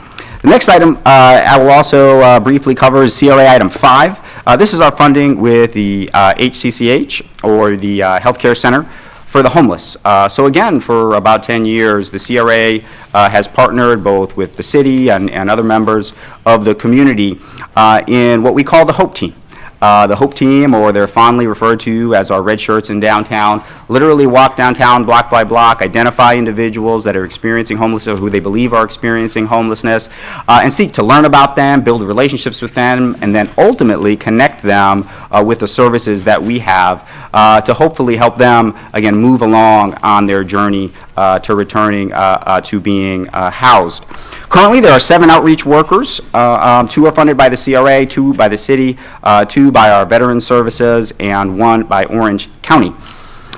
The next item I will also briefly cover is CRA item 5. This is our funding with the HCCH, or the Healthcare Center for the Homeless. So again, for about 10 years, the CRA has partnered both with the city and other members of the community in what we call the HOPE team. The HOPE team, or they're fondly referred to as our red shirts in downtown, literally walk downtown block by block, identify individuals that are experiencing homelessness or who they believe are experiencing homelessness, and seek to learn about them, build relationships with them, and then ultimately connect them with the services that we have to hopefully help them, again, move along on their journey to returning to being housed. Currently, there are 7 outreach workers. 2 are funded by the CRA, 2 by the city, 2 by our Veterans Services, and 1 by Orange County.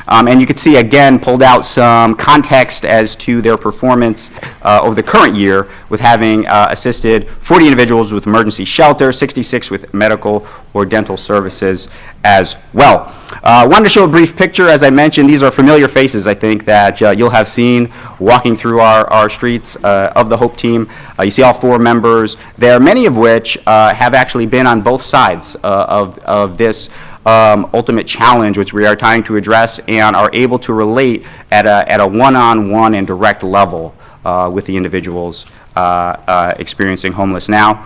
And you can see, again, pulled out some context as to their performance over the current year, with having assisted 40 individuals with emergency shelter, 66 with medical or dental services as well. Wanted to show a brief picture. As I mentioned, these are familiar faces, I think, that you'll have seen walking through our streets of the HOPE team. You see all 4 members there, many of which have actually been on both sides of this ultimate challenge, which we are trying to address, and are able to relate at a one-on-one and direct level with the individuals experiencing homeless now.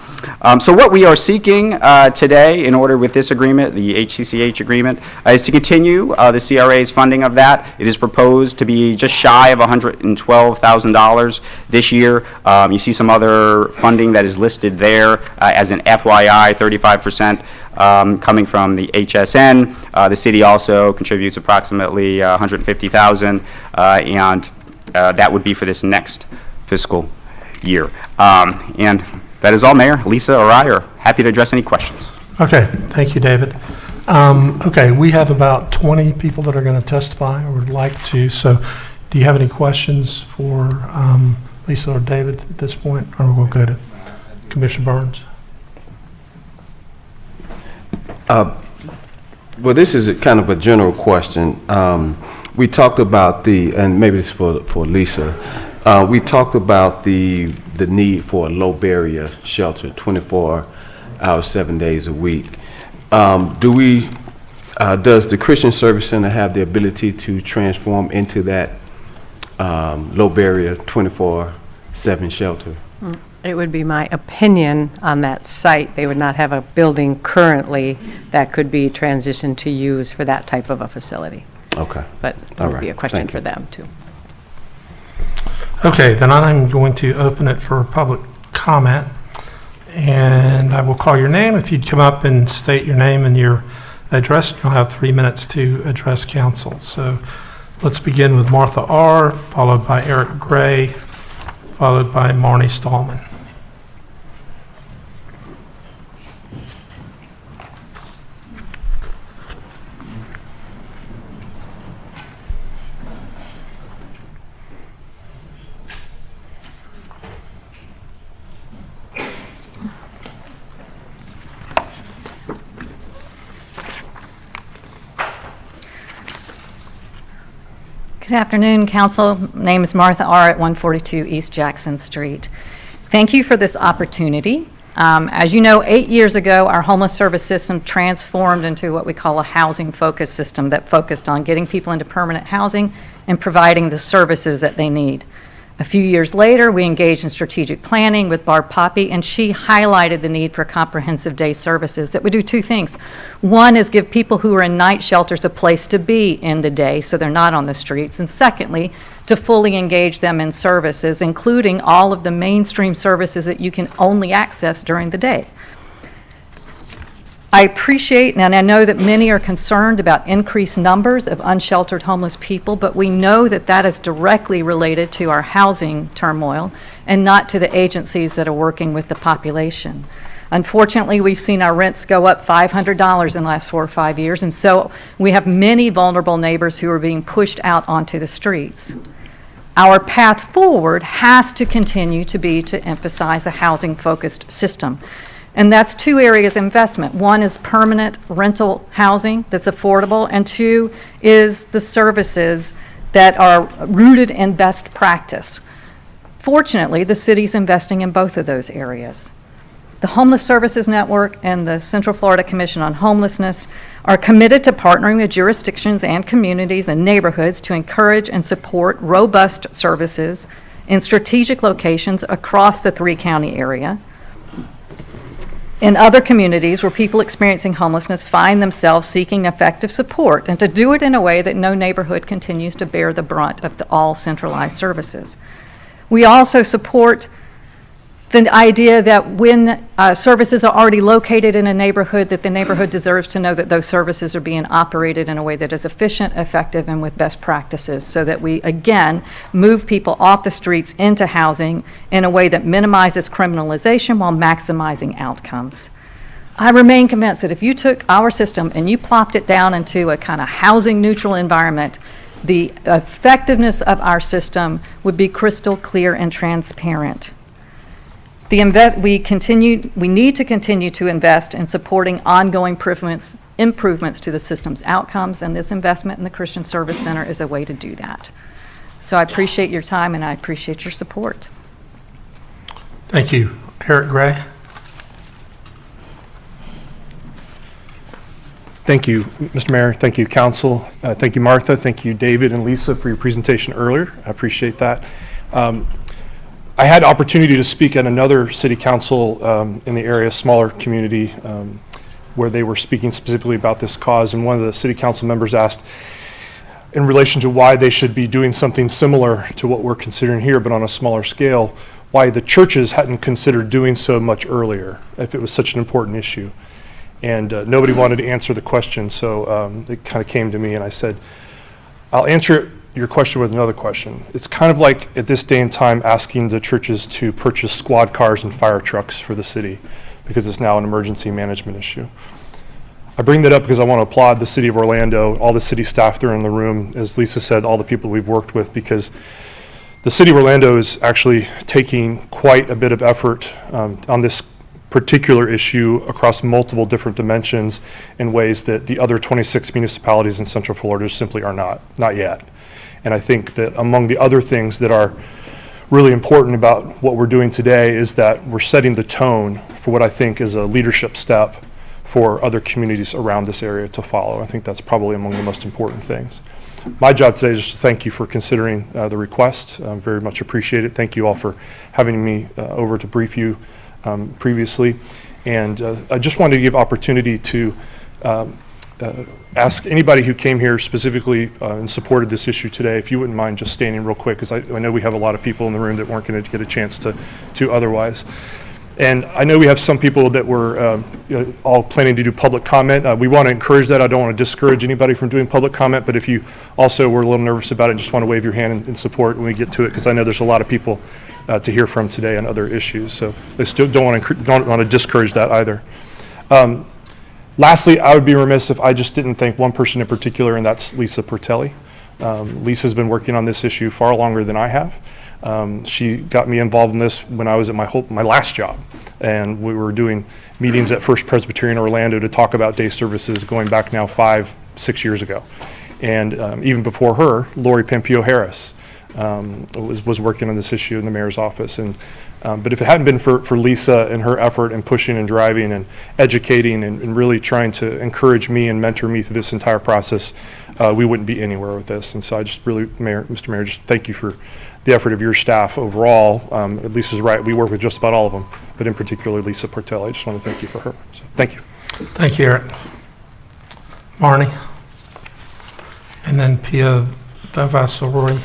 So what we are seeking today in order with this agreement, the HCCH agreement, is to continue the CRA's funding of that. It is proposed to be just shy of $112,000 this year. You see some other funding that is listed there as an FYI, 35%. Coming from the HSN. The city also contributes approximately $150,000, and that would be for this next fiscal year. And that is all, Mayor. Lisa or I are happy to address any questions. Okay, thank you, David. Okay, we have about 20 people that are going to testify or would like to. So do you have any questions for Lisa or David at this point, or we'll go to Commissioner Burns? Well, this is kind of a general question. We talked about and maybe it's for Lisa, we talked about the need for a low barrier shelter, 24 hours, 7 days a week. Does the Christian Service Center have the ability to transform into that low barrier 24/7 shelter? It would be my opinion on that site, they would not have a building currently that could be transitioned to use for that type of a facility. Okay. But it would be a question for them, too. Okay, then I'm going to open it for public comment, and I will call your name. If you'd come up and state your name and your address, you'll have 3 minutes to address council. So let's begin with Martha R., followed by Eric Gray, followed by Marnie Stallman. Good afternoon, Council. My name is Martha R. at 142 East Jackson Street. Thank you for this opportunity. As you know, 8 years ago, our homeless service system transformed into what we call a housing-focused system that focused on getting people into permanent housing and providing the services that they need. A few years later, we engaged in strategic planning with Barb Poppy, and she highlighted the need for comprehensive day services that would do two things. One is give people who are in night shelters a place to be in the day so they're not on the streets, and secondly, to fully engage them in services, including all of the mainstream services that you can only access during the day. I appreciate, and I know that many are concerned about increased numbers of unsheltered homeless people, but we know that that is directly related to our housing turmoil and not to the agencies that are working with the population. Unfortunately, we've seen our rents go up $500 in the last 4 or 5 years, and so we have many vulnerable neighbors who are being pushed out onto the streets. Our path forward has to continue to be to emphasize a housing-focused system. And that's two areas of investment. One is permanent rental housing that's affordable, and two is the services that are rooted in best practice. Fortunately, the city's investing in both of those areas. The Homeless Services Network and the Central Florida Commission on Homelessness are committed to partnering with jurisdictions and communities and neighborhoods to encourage and support robust services in strategic locations across the 3-county area. In other communities where people experiencing homelessness find themselves seeking effective support, and to do it in a way that no neighborhood continues to bear the brunt of all centralized services. We also support the idea that when services are already located in a neighborhood, that the neighborhood deserves to know that those services are being operated in a way that is efficient, effective, and with best practices, so that we, again, move people off the streets into housing in a way that minimizes criminalization while maximizing outcomes. I remain convinced that if you took our system and you plopped it down into a kind of housing-neutral environment, the effectiveness of our system would be crystal clear and transparent. We need to continue to invest in supporting ongoing improvements to the system's outcomes, and this investment in the Christian Service Center is a way to do that. So I appreciate your time and I appreciate your support. Thank you. Eric Gray. Thank you, Mr. Mayor. Thank you, Council. Thank you, Martha. Thank you, David and Lisa, for your presentation earlier. I appreciate that. I had opportunity to speak at another city council in the area, smaller community, where they were speaking specifically about this cause, and one of the city council members asked in relation to why they should be doing something similar to what we're considering here, but on a smaller scale, why the churches hadn't considered doing so much earlier, if it was such an important issue. And nobody wanted to answer the question, so it kind of came to me, and I said, I'll answer your question with another question. It's kind of like at this day and time asking the churches to purchase squad cars and fire trucks for the city because it's now an emergency management issue. I bring that up because I want to applaud the city of Orlando, all the city staff there in the room, as Lisa said, all the people we've worked with, because the city of Orlando is actually taking quite a bit of effort on this particular issue across multiple different dimensions in ways that the other 26 municipalities in Central Florida simply are not yet. And I think that among the other things that are really important about what we're doing today is that we're setting the tone for what I think is a leadership step for other communities around this area to follow. I think that's probably among the most important things. My job today is just to thank you for considering the request. Very much appreciate it. Thank you all for having me over to brief you previously. And I just wanted to give opportunity to ask anybody who came here specifically and supported this issue today, if you wouldn't mind just standing real quick, because I know we have a lot of people in the room that weren't going to get a chance to otherwise. And I know we have some people that were all planning to do public comment. We want to encourage that. I don't want to discourage anybody from doing public comment, but if you also were a little nervous about it and just want to wave your hand in support when we get to it, because I know there's a lot of people to hear from today on other issues. So I still don't want to discourage that either. Lastly, I would be remiss if I just didn't thank one person in particular, and that's Lisa Pertelli. Lisa's been working on this issue far longer than I have. She got me involved in this when I was at my last job, and we were doing meetings at First Presbyterian Orlando to talk about day services going back now 5-6 years ago. And even before her, Lori Pampio Harris was working on this issue in the mayor's office. And but if it hadn't been for Lisa and her effort and pushing and driving and educating and really trying to encourage me and mentor me through this entire process, we wouldn't be anywhere with this. And so I just really, Mr. Mayor, just thank you for the effort of your staff overall. Lisa's right, we work with just about all of them, but in particular Lisa Portelli. I just want to thank you for her. So, thank you. Thank you, Eric. Marnie. And then Pia Vavasoroi.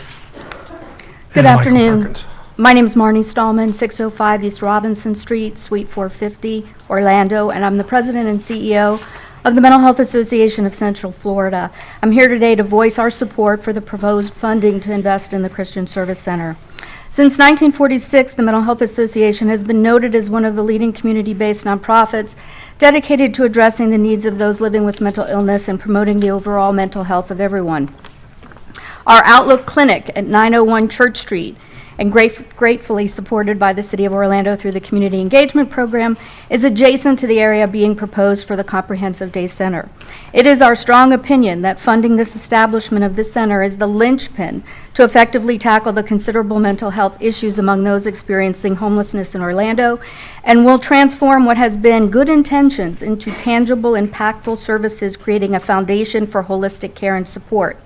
Good afternoon. My name is Marnie Stallman, 605 East Robinson Street, Suite 450, Orlando, and I'm the president and CEO of the Mental Health Association of Central Florida. I'm here today to voice our support for the proposed funding to invest in the Christian Service Center. Since 1946, the Mental Health Association has been noted as one of the leading community-based nonprofits dedicated to addressing the needs of those living with mental illness and promoting the overall mental health of everyone. Our Outlook Clinic at 901 Church Street, and gratefully supported by the City of Orlando through the Community Engagement Program, is adjacent to the area being proposed for the Comprehensive Day Center. It is our strong opinion that funding this establishment of this center is the linchpin to effectively tackle the considerable mental health issues among those experiencing homelessness in Orlando, and will transform what has been good intentions into tangible, impactful services, creating a foundation for holistic care and support.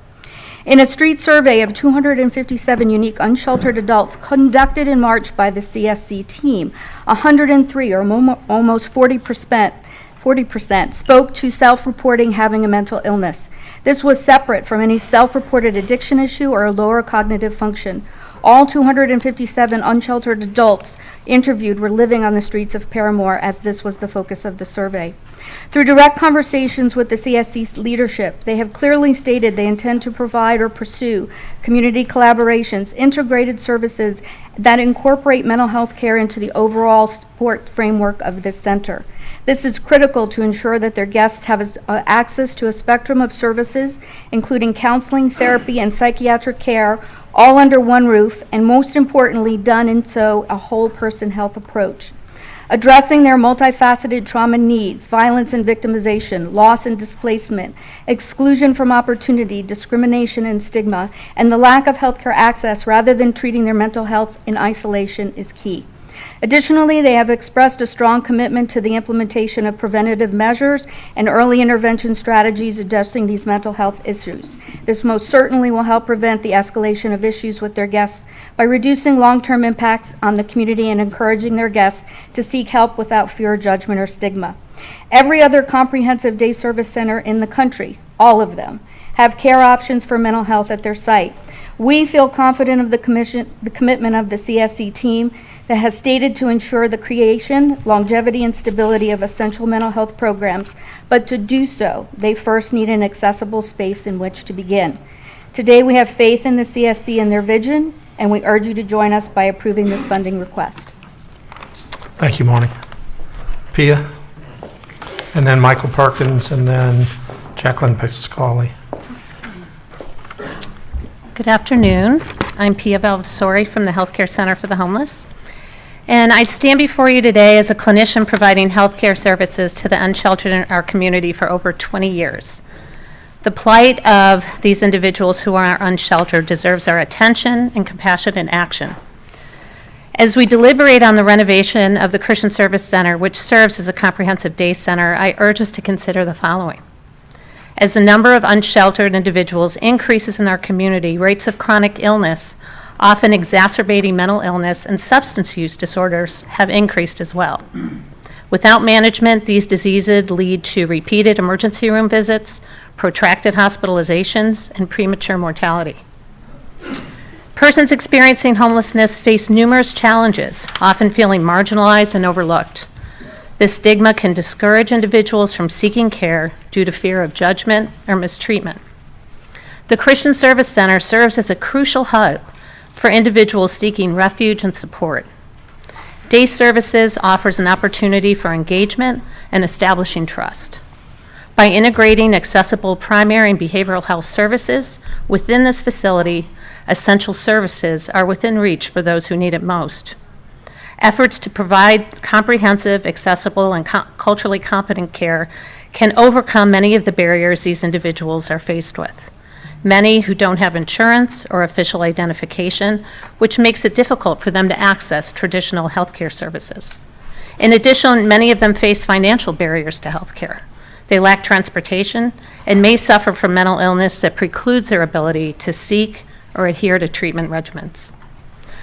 In a street survey of 257 unique unsheltered adults conducted in March by the CSC team, 103, or almost 40%, spoke to self-reporting having a mental illness. This was separate from any self-reported addiction issue or a lower cognitive function. All 257 unsheltered adults interviewed were living on the streets of Paramore, as this was the focus of the survey. Through direct conversations with the CSC leadership, they have clearly stated they intend to provide or pursue community collaborations, integrated services that incorporate mental health care into the overall support framework of this center. This is critical to ensure that their guests have access to a spectrum of services, including counseling, therapy, and psychiatric care, all under one roof, and most importantly, done in so a whole person health approach. Addressing their multifaceted trauma needs, violence and victimization, loss and displacement, exclusion from opportunity, discrimination and stigma, and the lack of healthcare access rather than treating their mental health in isolation is key. Additionally, they have expressed a strong commitment to the implementation of preventative measures and early intervention strategies addressing these mental health issues. This most certainly will help prevent the escalation of issues with their guests by reducing long-term impacts on the community and encouraging their guests to seek help without fear, judgment, or stigma. Every other comprehensive day service center in the country, all of them, have care options for mental health at their site. We feel confident of the commitment of the CSC team that has stated to ensure the creation, longevity, and stability of essential mental health programs, but to do so, they first need an accessible space in which to begin. Today, we have faith in the CSC and their vision, and we urge you to join us by approving this funding request. Thank you, Marnie. Pia, and then Michael Perkins, and then Jacqueline Pasquale. Good afternoon. I'm Pia Vavasoroi from the Healthcare Center for the Homeless. And I stand before you today as a clinician providing healthcare services to the unsheltered in our community for over 20 years. The plight of these individuals who are unsheltered deserves our attention and compassionate action. As we deliberate on the renovation of the Christian Service Center, which serves as a comprehensive day center, I urge us to consider the following. As the number of unsheltered individuals increases in our community, rates of chronic illness, often exacerbating mental illness and substance use disorders, have increased as well. Without management, these diseases lead to repeated emergency room visits, protracted hospitalizations, and premature mortality. Persons experiencing homelessness face numerous challenges, often feeling marginalized and overlooked. This stigma can discourage individuals from seeking care due to fear of judgment or mistreatment. The Christian Service Center serves as a crucial hub for individuals seeking refuge and support. Day services offers an opportunity for engagement and establishing trust. By integrating accessible primary and behavioral health services within this facility, essential services are within reach for those who need it most. Efforts to provide comprehensive, accessible, and culturally competent care can overcome many of the barriers these individuals are faced with. many who don't have insurance or official identification, which makes it difficult for them to access traditional healthcare services. In addition, many of them face financial barriers to healthcare. They lack transportation and may suffer from mental illness that precludes their ability to seek or adhere to treatment regimens.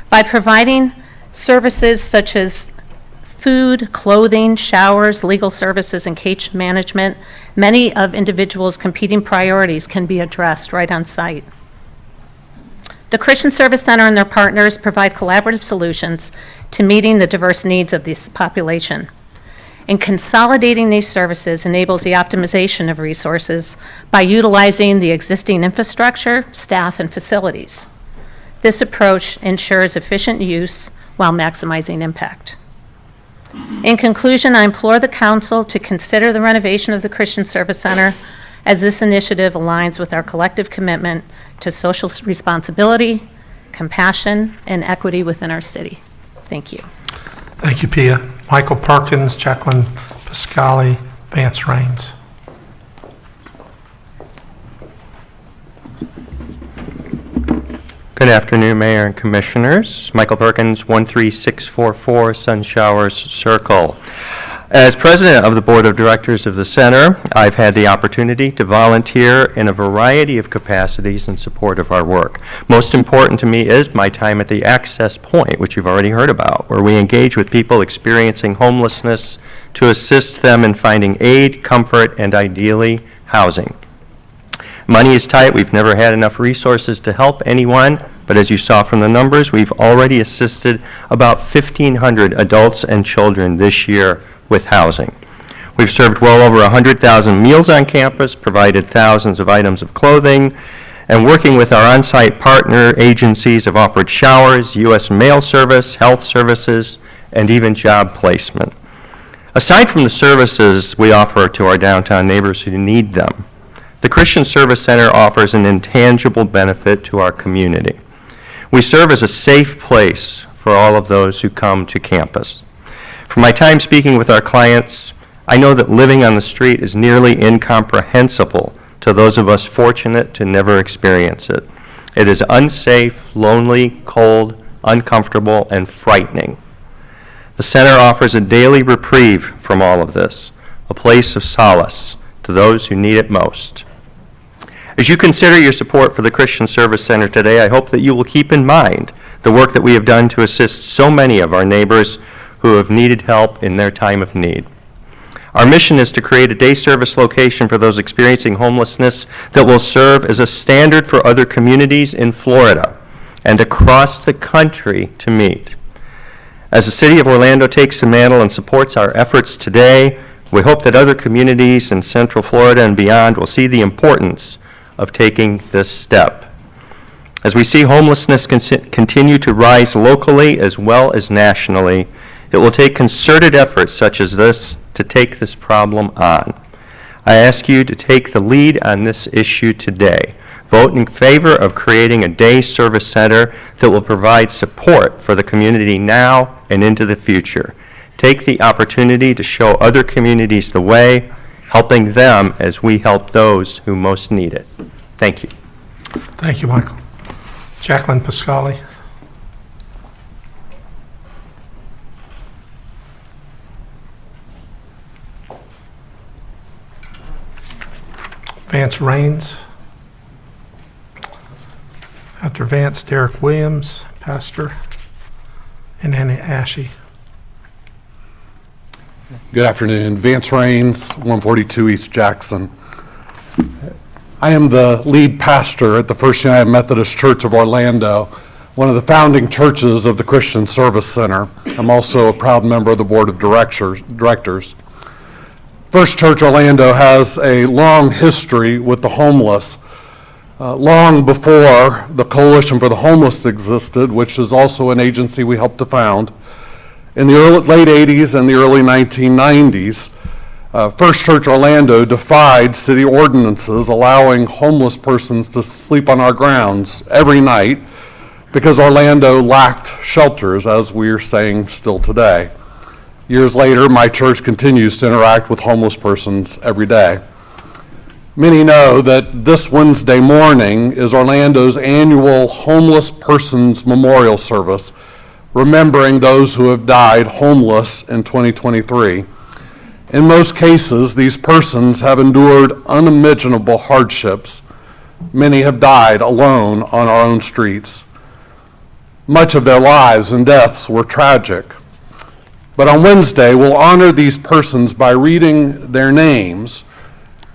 By providing services such as food, clothing, showers, legal services, and case management, many of individuals' competing priorities can be addressed right on site. The Christian Service Center and their partners provide collaborative solutions to meeting the diverse needs of this population. And consolidating these services enables the optimization of resources by utilizing the existing infrastructure, staff, and facilities. This approach ensures efficient use while maximizing impact. In conclusion, I implore the council to consider the renovation of the Christian Service Center, as this initiative aligns with our collective commitment to social responsibility, compassion, and equity within our city. Thank you. Thank you, Pia. Michael Perkins, Jacqueline Pascali, Vance Raines. Good afternoon, Mayor and Commissioners. Michael Perkins, 13644 Sunshowers Circle. As President of the Board of Directors of the Center, I've had the opportunity to volunteer in a variety of capacities in support of our work. Most important to me is my time at the Access Point, which you've already heard about, where we engage with people experiencing homelessness to assist them in finding aid, comfort, and ideally, housing. Money is tight. We've never had enough resources to help anyone, but as you saw from the numbers, we've already assisted about 1,500 adults and children this year with housing. We've served well over 100,000 meals on campus, provided thousands of items of clothing, and working with our on-site partner agencies have offered showers, U.S. mail service, health services, and even job placement. Aside from the services we offer to our downtown neighbors who need them, the Christian Service Center offers an intangible benefit to our community. We serve as a safe place for all of those who come to campus. From my time speaking with our clients, I know that living on the street is nearly incomprehensible to those of us fortunate to never experience it. It is unsafe, lonely, cold, uncomfortable, and frightening. The center offers a daily reprieve from all of this, a place of solace to those who need it most. As you consider your support for the Christian Service Center today, I hope that you will keep in mind the work that we have done to assist so many of our neighbors who have needed help in their time of need. Our mission is to create a day service location for those experiencing homelessness that will serve as a standard for other communities in Florida and across the country to meet. As the City of Orlando takes the mantle and supports our efforts today, we hope that other communities in Central Florida and beyond will see the importance of taking this step. As we see homelessness continue to rise locally as well as nationally, it will take concerted efforts such as this to take this problem on. I ask you to take the lead on this issue today. Vote in favor of creating a day service center that will provide support for the community now and into the future. Take the opportunity to show other communities the way, helping them as we help those who most need it. Thank you. Thank you, Michael. Jacqueline Pascali. Vance Raines. After Vance, Derek Williams, pastor, and Annie Ashe. Good afternoon. Vance Raines, 142 East Jackson. I am the lead pastor at the First United Methodist Church of Orlando, one of the founding churches of the Christian Service Center. I'm also a proud member of the board of directors. First Church Orlando has a long history with the homeless. Long before the Coalition for the Homeless existed, which is also an agency we helped to found. In the late 80s and the early 1990s, First Church Orlando defied city ordinances allowing homeless persons to sleep on our grounds every night because Orlando lacked shelters, as we're saying still today. Years later, my church continues to interact with homeless persons every day. Many know that this Wednesday morning is Orlando's annual Homeless Persons Memorial Service, remembering those who have died homeless in 2023. In most cases, these persons have endured unimaginable hardships. Many have died alone on our own streets. Much of their lives and deaths were tragic. But on Wednesday, we'll honor these persons by reading their names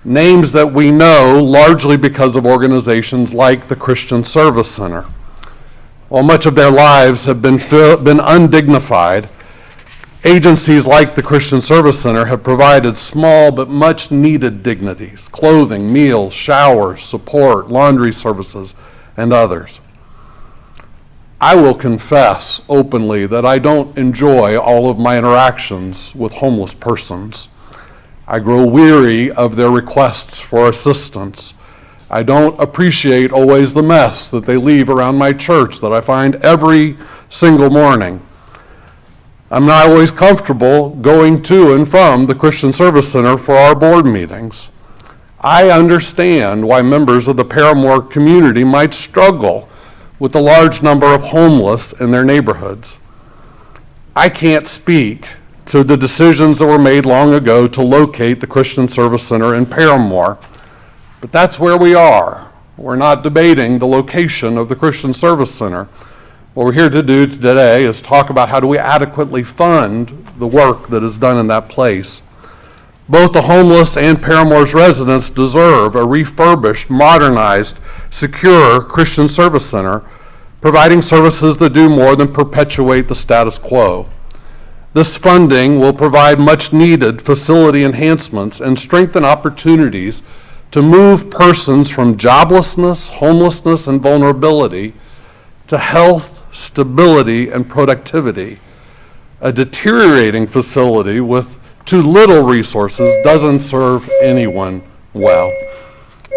that we know largely because of organizations like the Christian Service Center. While much of their lives have been undignified, agencies like the Christian Service Center have provided small but much needed dignities: clothing, meals, showers, support, laundry services, and others. I will confess openly that I don't enjoy all of my interactions with homeless persons. I grow weary of their requests for assistance. I don't appreciate always the mess that they leave around my church that I find every single morning. I'm not always comfortable going to and from the Christian Service Center for our board meetings. I understand why members of the Paramore community might struggle with the large number of homeless in their neighborhoods. I can't speak to the decisions that were made long ago to locate the Christian Service Center in Paramore, but that's where we are. We're not debating the location of the Christian Service Center. What we're here to do today is talk about how do we adequately fund the work that is done in that place. Both the homeless and Paramore's residents deserve a refurbished, modernized, secure Christian Service Center, providing services that do more than perpetuate the status quo. This funding will provide much needed facility enhancements and strengthen opportunities to move persons from joblessness, homelessness, and vulnerability to health, stability, and productivity. A deteriorating facility with too little resources doesn't serve anyone well.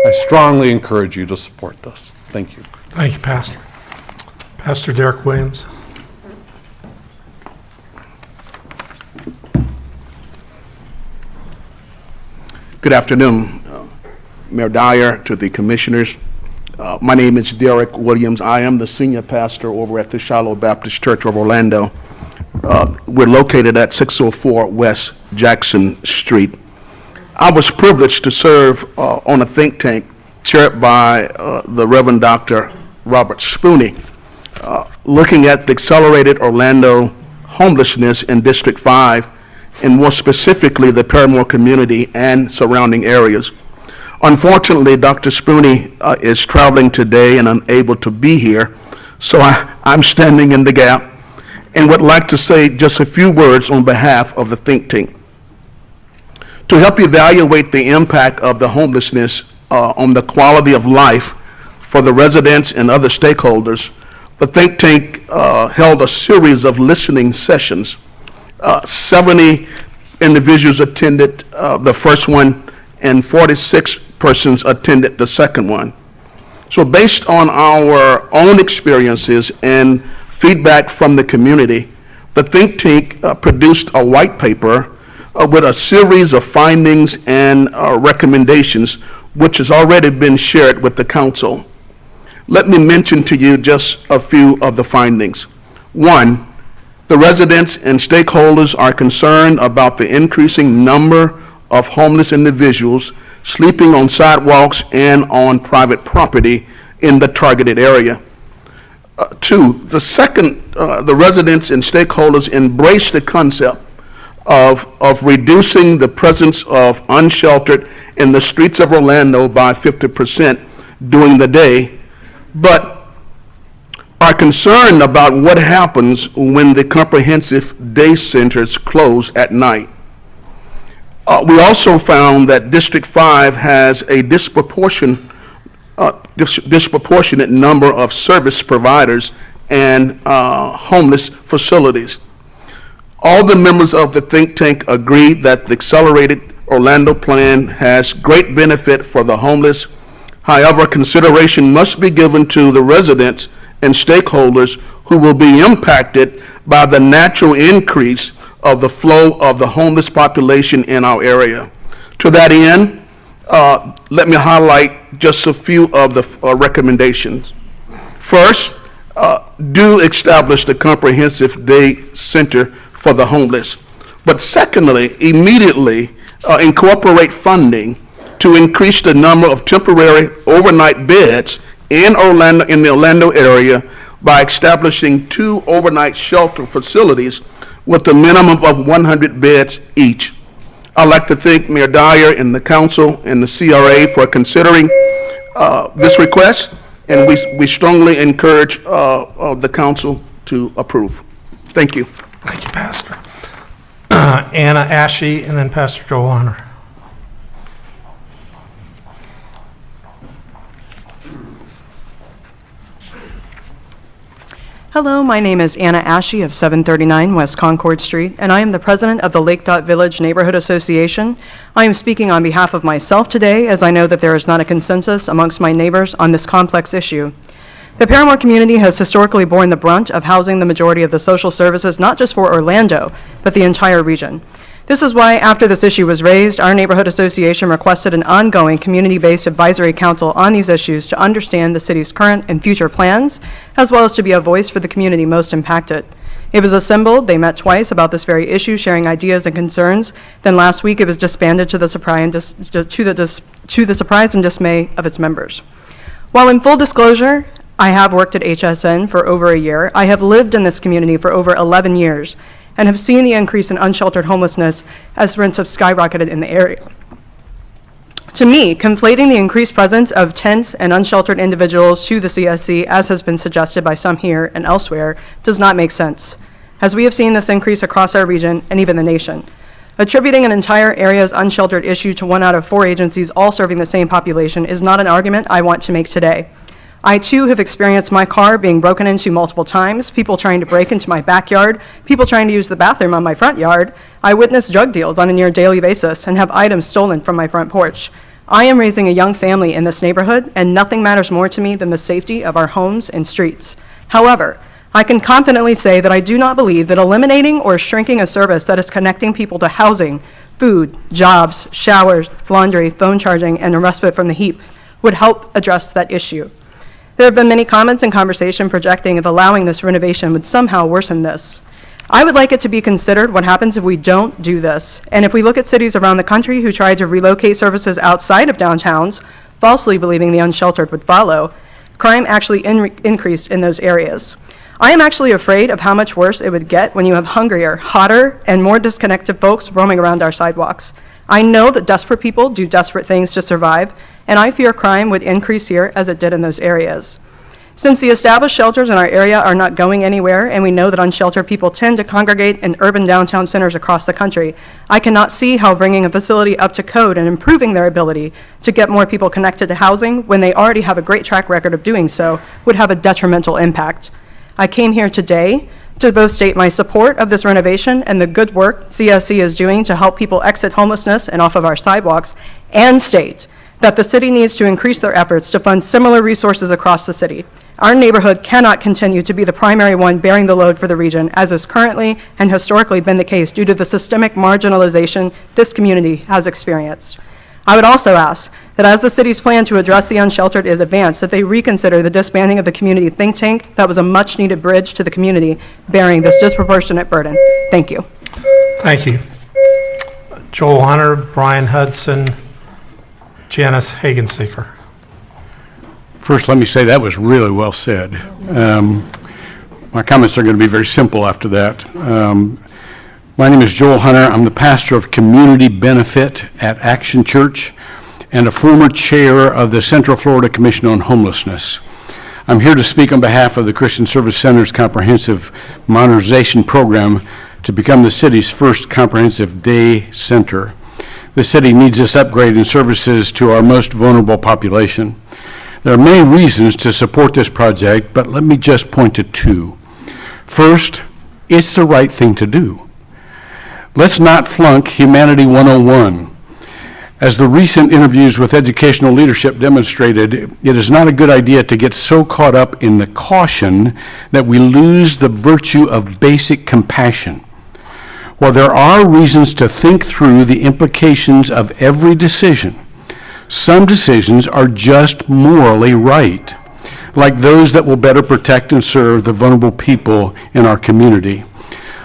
I strongly encourage you to support this. Thank you. Thank you, Pastor. Pastor Derek Williams. Good afternoon, Mayor Dyer, to the commissioners. My name is Derek Williams. I am the senior pastor over at the Shiloh Baptist Church of Orlando. We're located at 604 West Jackson Street. I was privileged to serve on a think tank chaired by the Reverend Dr. Robert Spooney, looking at the accelerated Orlando homelessness in District 5, and more specifically the Paramore community and surrounding areas. Unfortunately, Dr. Spooney is traveling today and unable to be here, so I'm standing in the gap and would like to say just a few words on behalf of the think tank. To help evaluate the impact of the homelessness on the quality of life for the residents and other stakeholders, the think tank held a series of listening sessions. 70 individuals attended the first one, and 46 persons attended the second one. So based on our own experiences and feedback from the community, the think tank produced a white paper with a series of findings and recommendations, which has already been shared with the council. Let me mention to you just a few of the findings. One, the residents and stakeholders are concerned about the increasing number of homeless individuals sleeping on sidewalks and on private property in the targeted area. Two, the residents and stakeholders embrace the concept of reducing the presence of unsheltered in the streets of Orlando by 50% during the day, but are concerned about what happens when the comprehensive day centers close at night. We also found that District 5 has a disproportionate number of service providers and homeless facilities. All the members of the think tank agree that the accelerated Orlando plan has great benefit for the homeless. However, consideration must be given to the residents and stakeholders who will be impacted by the natural increase of the flow of the homeless population in our area. To that end, let me highlight just a few of the recommendations. First, do establish the Comprehensive Day Center for the homeless. But secondly, immediately incorporate funding to increase the number of temporary overnight beds in the Orlando area by establishing 2 overnight shelter facilities with a minimum of 100 beds each. I'd like to thank Mayor Dyer and the council and the CRA for considering this request, and we strongly encourage the council to approve. Thank you. Thank you, Pastor. Anna Ashe, and then Pastor Joel Hunter. Hello, my name is Anna Ashe of 739 West Concord Street, and I am the president of the Lake Dot Village Neighborhood Association. I am speaking on behalf of myself today, as I know that there is not a consensus amongst my neighbors on this complex issue. The Paramore community has historically borne the brunt of housing the majority of the social services, not just for Orlando, but the entire region. This is why, after this issue was raised, our neighborhood association requested an ongoing community-based advisory council on these issues to understand the city's current and future plans, as well as to be a voice for the community most impacted. It was assembled, they met twice about this very issue, sharing ideas and concerns. Then last week, it was disbanded to the surprise and dismay of its members. While in full disclosure, I have worked at HSN for over a year, I have lived in this community for over 11 years, and have seen the increase in unsheltered homelessness as rents have skyrocketed in the area. To me, conflating the increased presence of tents and unsheltered individuals to the CSC, as has been suggested by some here and elsewhere, does not make sense, as we have seen this increase across our region and even the nation. Attributing an entire area's unsheltered issue to 1 out of 4 agencies all serving the same population is not an argument I want to make today. I too have experienced my car being broken into multiple times, people trying to break into my backyard, people trying to use the bathroom on my front yard. I witness drug deals on a near daily basis and have items stolen from my front porch. I am raising a young family in this neighborhood, and nothing matters more to me than the safety of our homes and streets. However, I can confidently say that I do not believe that eliminating or shrinking a service that is connecting people to housing, food, jobs, showers, laundry, phone charging, and a respite from the heat would help address that issue. There have been many comments and conversation projecting if allowing this renovation would somehow worsen this. I would like it to be considered what happens if we don't do this, and if we look at cities around the country who tried to relocate services outside of downtowns, falsely believing the unsheltered would follow, crime actually increased in those areas. I am actually afraid of how much worse it would get when you have hungrier, hotter, and more disconnected folks roaming around our sidewalks. I know that desperate people do desperate things to survive, and I fear crime would increase here as it did in those areas. Since the established shelters in our area are not going anywhere, and we know that unsheltered people tend to congregate in urban downtown centers across the country, I cannot see how bringing a facility up to code and improving their ability to get more people connected to housing when they already have a great track record of doing so would have a detrimental impact. I came here today to both state my support of this renovation and the good work CSC is doing to help people exit homelessness and off of our sidewalks, and state that the city needs to increase their efforts to fund similar resources across the city. Our neighborhood cannot continue to be the primary one bearing the load for the region, as is currently and historically been the case due to the systemic marginalization this community has experienced. I would also ask that as the city's plan to address the unsheltered is advanced, that they reconsider the disbanding of the community think tank that was a much-needed bridge to the community bearing this disproportionate burden. Thank you. Thank you. Joel Hunter, Brian Hudson, Janice Hagenseeker. First, let me say that was really well said. My comments are going to be very simple after that. My name is Joel Hunter. I'm the pastor of Community Benefit at Action Church and a former chair of the Central Florida Commission on Homelessness. I'm here to speak on behalf of the Christian Service Center's comprehensive modernization program to become the city's first comprehensive day center. The city needs this upgrade in services to our most vulnerable population. There are many reasons to support this project, but let me just point to 2. First, it's the right thing to do. Let's not flunk Humanity 101. As the recent interviews with educational leadership demonstrated, it is not a good idea to get so caught up in the caution that we lose the virtue of basic compassion. While there are reasons to think through the implications of every decision, Some decisions are just morally right, like those that will better protect and serve the vulnerable people in our community.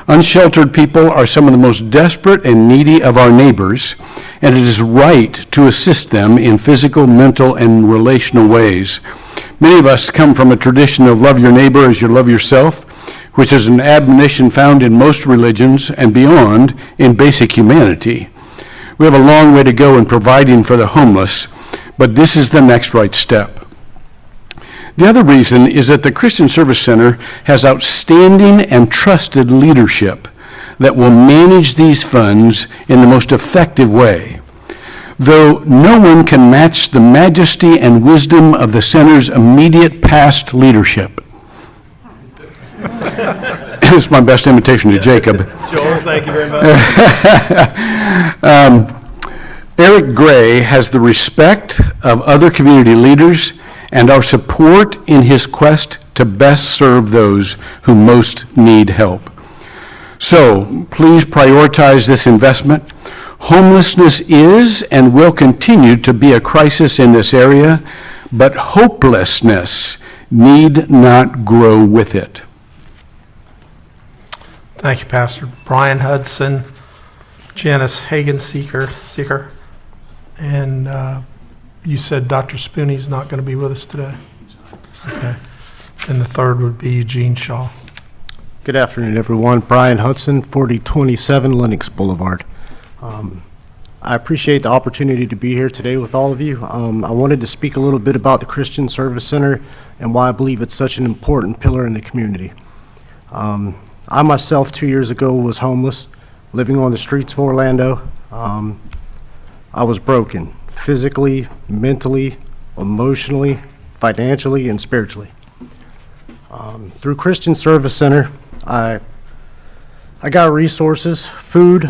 Unsheltered people are some of the most desperate and needy of our neighbors, and it is right to assist them in physical, mental, and relational ways. Many of us come from a tradition of love your neighbor as you love yourself, which is an admonition found in most religions and beyond in basic humanity. We have a long way to go in providing for the homeless, but this is the next right step. The other reason is that the Christian Service Center has outstanding and trusted leadership that will manage these funds in the most effective way. Though no one can match the majesty and wisdom of the center's immediate past leadership. It's my best imitation of Jacob. Joel, thank you very much. Eric Gray has the respect of other community leaders and our support in his quest to best serve those who most need help. So please prioritize this investment. Homelessness is and will continue to be a crisis in this area, but hopelessness need not grow with it. Thank you, Pastor. Brian Hudson, Janice Hagen-Seeker, and you said Dr. Spooney's not going to be with us today? Okay. And the third would be Eugene Shaw. Good afternoon, everyone. Brian Hudson, 4027 Lenox Boulevard. I appreciate the opportunity to be here today with all of you. I wanted to speak a little bit about the Christian Service Center and why I believe it's such an important pillar in the community. I myself, 2 years ago, was homeless, living on the streets of Orlando. I was broken, physically, mentally, emotionally, financially, and spiritually. Through Christian Service Center, I got resources, food,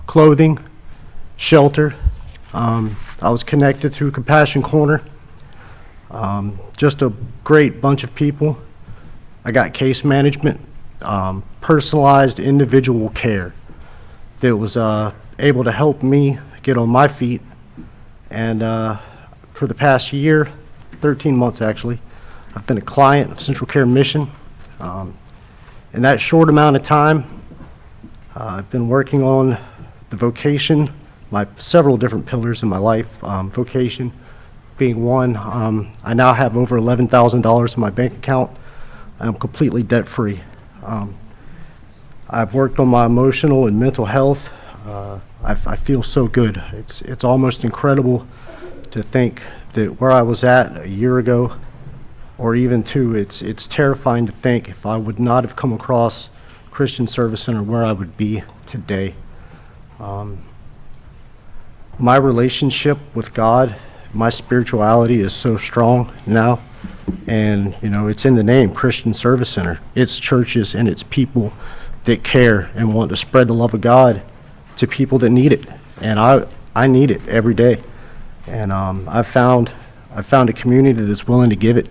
clothing, shelter. I was connected through Compassion Corner. Just a great bunch of people. I got case management, personalized individual care that was able to help me get on my feet. And for the past year, 13 months actually, I've been a client of Central Care Mission. In that short amount of time, I've been working on the vocation, my several different pillars in my life, vocation being one. I now have over $11,000 in my bank account. I'm completely debt-free. I've worked on my emotional and mental health. I feel so good. It's almost incredible to think that where I was at a year ago, or even two, it's terrifying to think if I would not have come across Christian Service Center where I would be today. My relationship with God, my spirituality is so strong now, and it's in the name, Christian Service Center. It's churches and it's people that care and want to spread the love of God to people that need it, and I need it every day. And I've found a community that's willing to give it,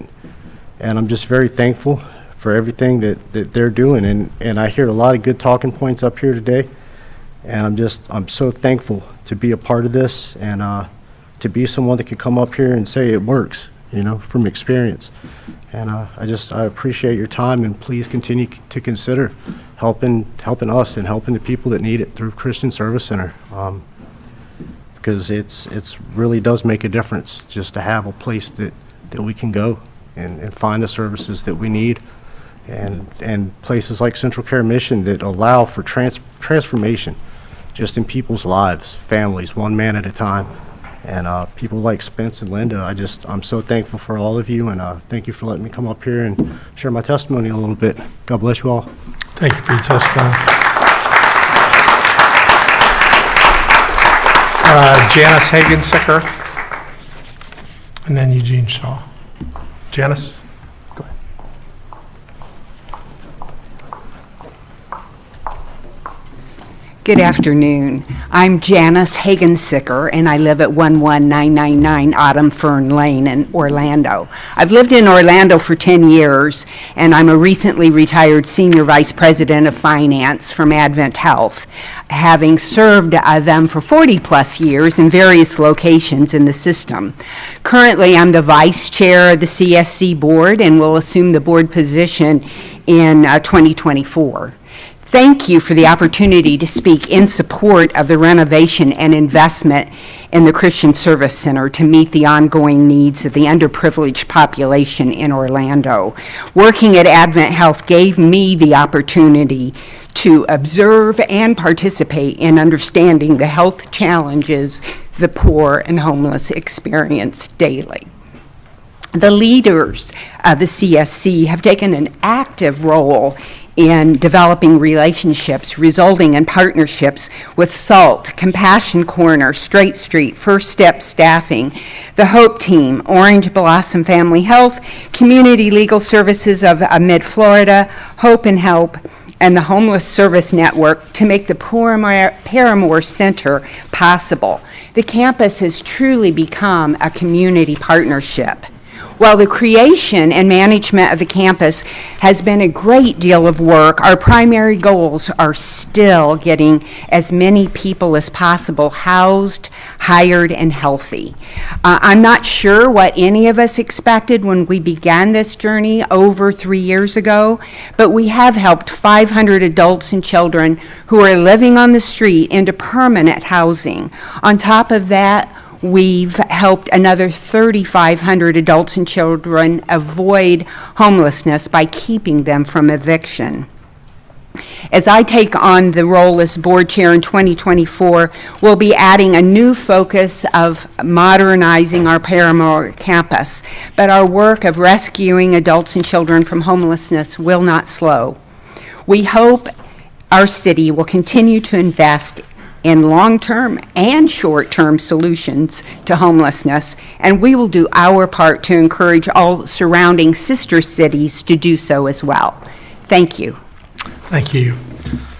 and I'm just very thankful for everything that they're doing. And I hear a lot of good talking points up here today, and I'm so thankful to be a part of this and to be someone that can come up here and say it works, from experience. And I appreciate your time, and please continue to consider helping us and helping the people that need it through Christian Service Center, because it's really does make a difference just to have a place that we can go and find the services that we need, and places like Central Care Mission that allow for transformation just in people's lives, families, one man at a time. And people like Spence and Linda, I'm so thankful for all of you, and thank you for letting me come up here and share my testimony a little bit. God bless you all. Thank you for your testimony. Janice Hagen-Seeker, and then Eugene Shaw. Janice? Go ahead. Good afternoon. I'm Janice Hagensicker, and I live at 11999 Autumn Fern Lane in Orlando. I've lived in Orlando for 10 years, and I'm a recently retired Senior Vice President of Finance from Advent Health, having served them for 40-plus years in various locations in the system. Currently, I'm the Vice Chair of the CSC Board and will assume the board position in 2024. Thank you for the opportunity to speak in support of the renovation and investment in the Christian Service Center to meet the ongoing needs of the underprivileged population in Orlando. Working at Advent Health gave me the opportunity to observe and participate in understanding the health challenges the poor and homeless experience daily. The leaders of the CSC have taken an active role in developing relationships resulting in partnerships with SALT, Compassion Corner, Straight Street, First Step Staffing, the HOPE Team, Orange Blossom Family Health, Community Legal Services of Mid-Florida, Hope and Help, and the Homeless Service Network to make the Paramore Center possible. The campus has truly become a community partnership. While the creation and management of the campus has been a great deal of work, our primary goals are still getting as many people as possible housed, hired, and healthy. I'm not sure what any of us expected when we began this journey over 3 years ago, but we have helped 500 adults and children who are living on the street into permanent housing. On top of that, we've helped another 3,500 adults and children avoid homelessness by keeping them from eviction. As I take on the role as board chair in 2024, we'll be adding a new focus of modernizing our Paramore campus, but our work of rescuing adults and children from homelessness will not slow. We hope our city will continue to invest in long-term and short-term solutions to homelessness, and we will do our part to encourage all surrounding sister cities to do so as well. Thank you. Thank you.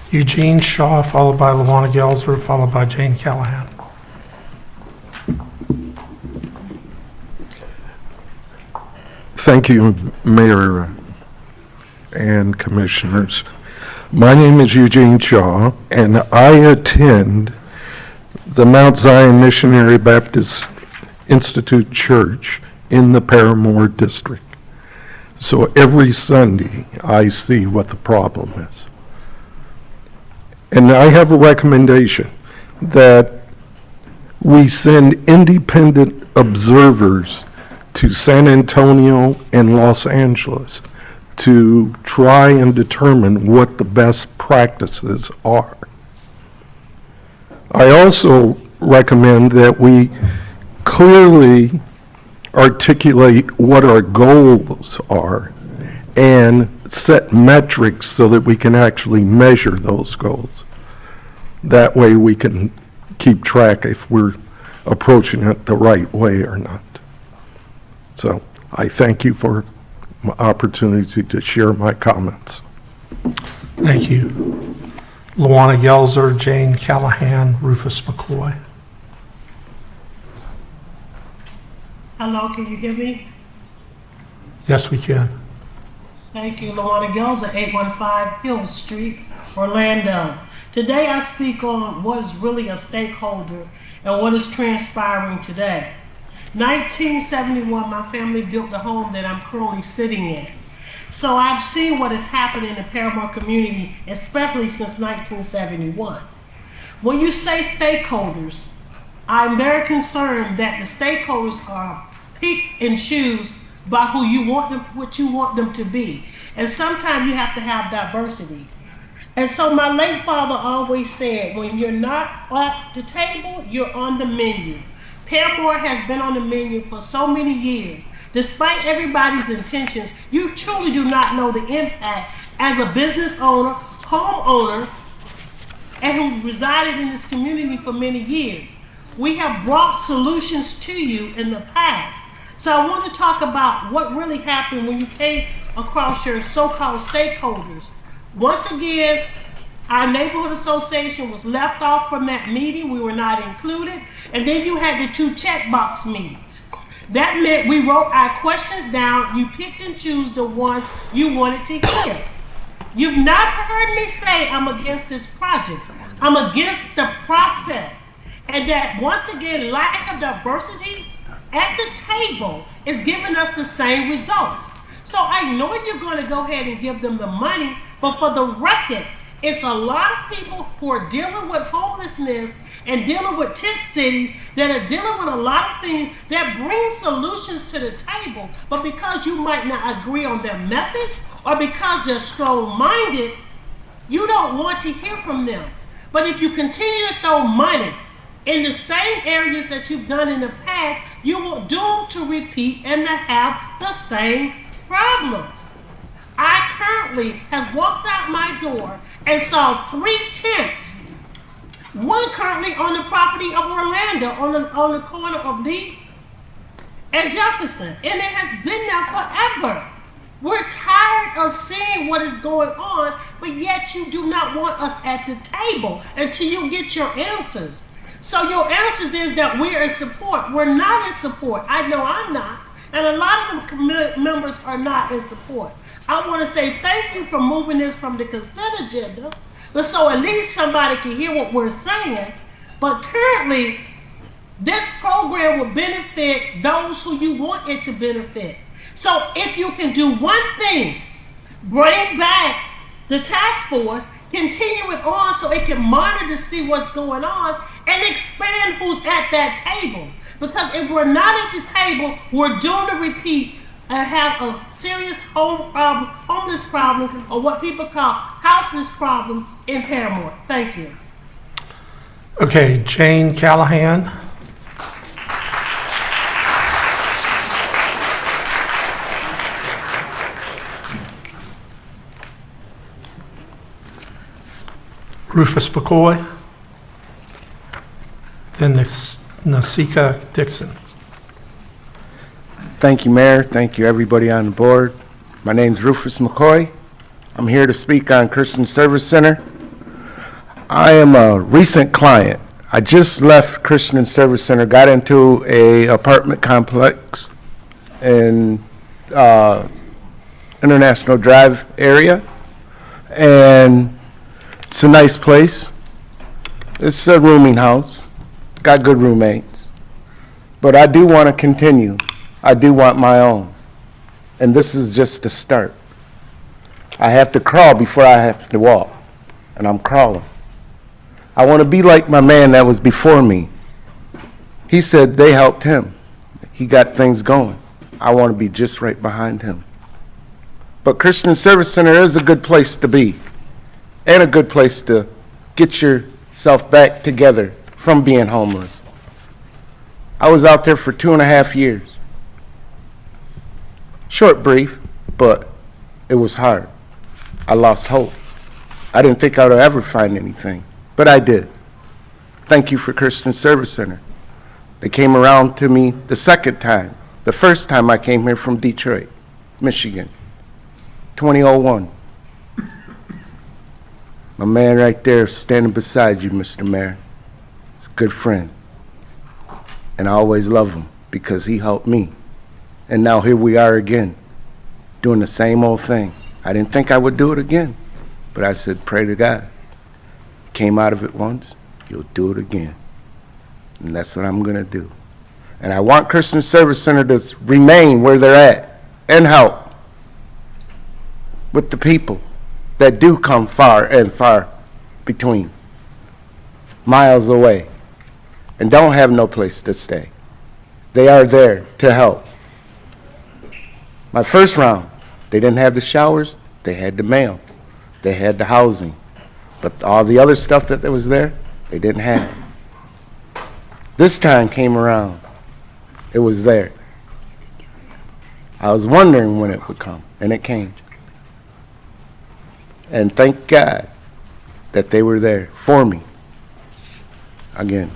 Eugene Shaw, followed by Luana Gelser, followed by Jane Callahan. Thank you, Mayor and Commissioners. My name is Eugene Shaw, and I attend the Mount Zion Missionary Baptist Institute Church in the Paramore District. So every Sunday, I see what the problem is. And I have a recommendation that we send independent observers to San Antonio and Los Angeles to try and determine what the best practices are. I also recommend that we clearly articulate what our goals are and set metrics so that we can actually measure those goals. That way we can keep track if we're approaching it the right way or not. So I thank you for my opportunity to share my comments. Thank you. Luana Gelser, Jane Callahan, Rufus McCoy. Hello, can you hear me? Yes, we can. Thank you. Luana Gelser, 815 Hill Street, Orlando. Today I speak on what is really a stakeholder and what is transpiring today. 1971, my family built the home that I'm currently sitting in. So I've seen what has happened in the Paramore community, especially since 1971. When you say stakeholders, I'm very concerned that the stakeholders are picked and choose by who you want them, what you want them to be. And sometimes you have to have diversity. And so my late father always said, when you're not at the table, you're on the menu. Paramore has been on the menu for so many years. Despite everybody's intentions, you truly do not know the impact as a business owner, homeowner, and who resided in this community for many years. We have brought solutions to you in the past. So I want to talk about what really happened when you came across your so-called stakeholders. Once again, Our neighborhood association was left off from that meeting. We were not included. And then you had the 2 checkbox meetings. That meant we wrote our questions down. You picked and choose the ones you wanted to hear. You've not heard me say I'm against this project. I'm against the process. And that, once again, lack of diversity at the table is giving us the same results. So I know you're going to go ahead and give them the money, but for the record, it's a lot of people who are dealing with homelessness and dealing with tent cities that are dealing with a lot of things that bring solutions to the table, but because you might not agree on their methods or because they're strong-minded, you don't want to hear from them. But if you continue to throw money in the same areas that you've done in the past, you will doom to repeat and to have the same problems. I currently have walked out my door and saw 3 tents. One currently on the property of Orlando, on the corner of Lee and Jefferson, and it has been there forever. We're tired of seeing what is going on, but yet you do not want us at the table until you get your answers. So your answers is that we're in support. We're not in support. I know I'm not, and a lot of the members are not in support. I want to say thank you for moving this from the consent agenda, but so at least somebody can hear what we're saying. But currently, this program will benefit those who you want it to benefit. So if you can do one thing, bring back the task force, continue it on so it can monitor to see what's going on, and expand who's at that table. Because if we're not at the table, we're doomed to repeat and have a serious homeless problems, or what people call houseless problem in Paramore. Thank you. Okay, Jane Callahan. Rufus McCoy. Then Nasika Dixon. Thank you, Mayor. Thank you, everybody on the board. My name's Rufus McCoy. I'm here to speak on Christian Service Center. I am a recent client. I just left Christian Service Center, got into a apartment complex in International Drive area, and it's a nice place. It's a rooming house, got good roommates, but I do want to continue. I do want my own, and this is just the start. I have to crawl before I have to walk, and I'm crawling. I want to be like my man that was before me. He said they helped him. He got things going. I want to be just right behind him. But Christian Service Center is a good place to be, and a good place to get yourself back together from being homeless. I was out there for 2.5 years. Short brief, but it was hard. I lost hope. I didn't think I would ever find anything, but I did. Thank you for Christian Service Center. They came around to me the second time. The first time I came here from Detroit, Michigan, 2001. My man right there standing beside you, Mr. Mayor, is a good friend. And I always love him because he helped me. And now here we are again, doing the same old thing. I didn't think I would do it again, but I said, pray to God. Came out of it once, you'll do it again. And that's what I'm gonna do. And I want Christian Service Center to remain where they're at and help with the people that do come far and far between, miles away, and don't have no place to stay. They are there to help. My first round, they didn't have the showers, they had the mail, they had the housing, but all the other stuff that was there, they didn't have. This time came around, it was there. I was wondering when it would come, and it came. And thank God that they were there for me, again.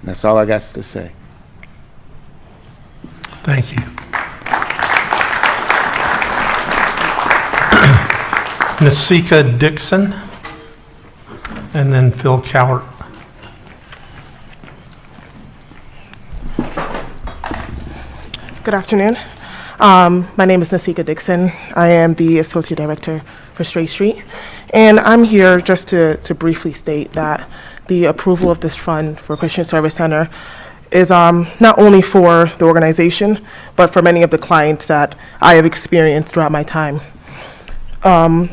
And that's all I got to say. Thank you. Nasika Dixon. and then Phil Cowart. Good afternoon. My name is Nasika Dixon. I am the Associate Director for Straight Street. And I'm here just to briefly state that the approval of this fund for Christian Service Center is not only for the organization, but for many of the clients that I have experienced throughout my time. One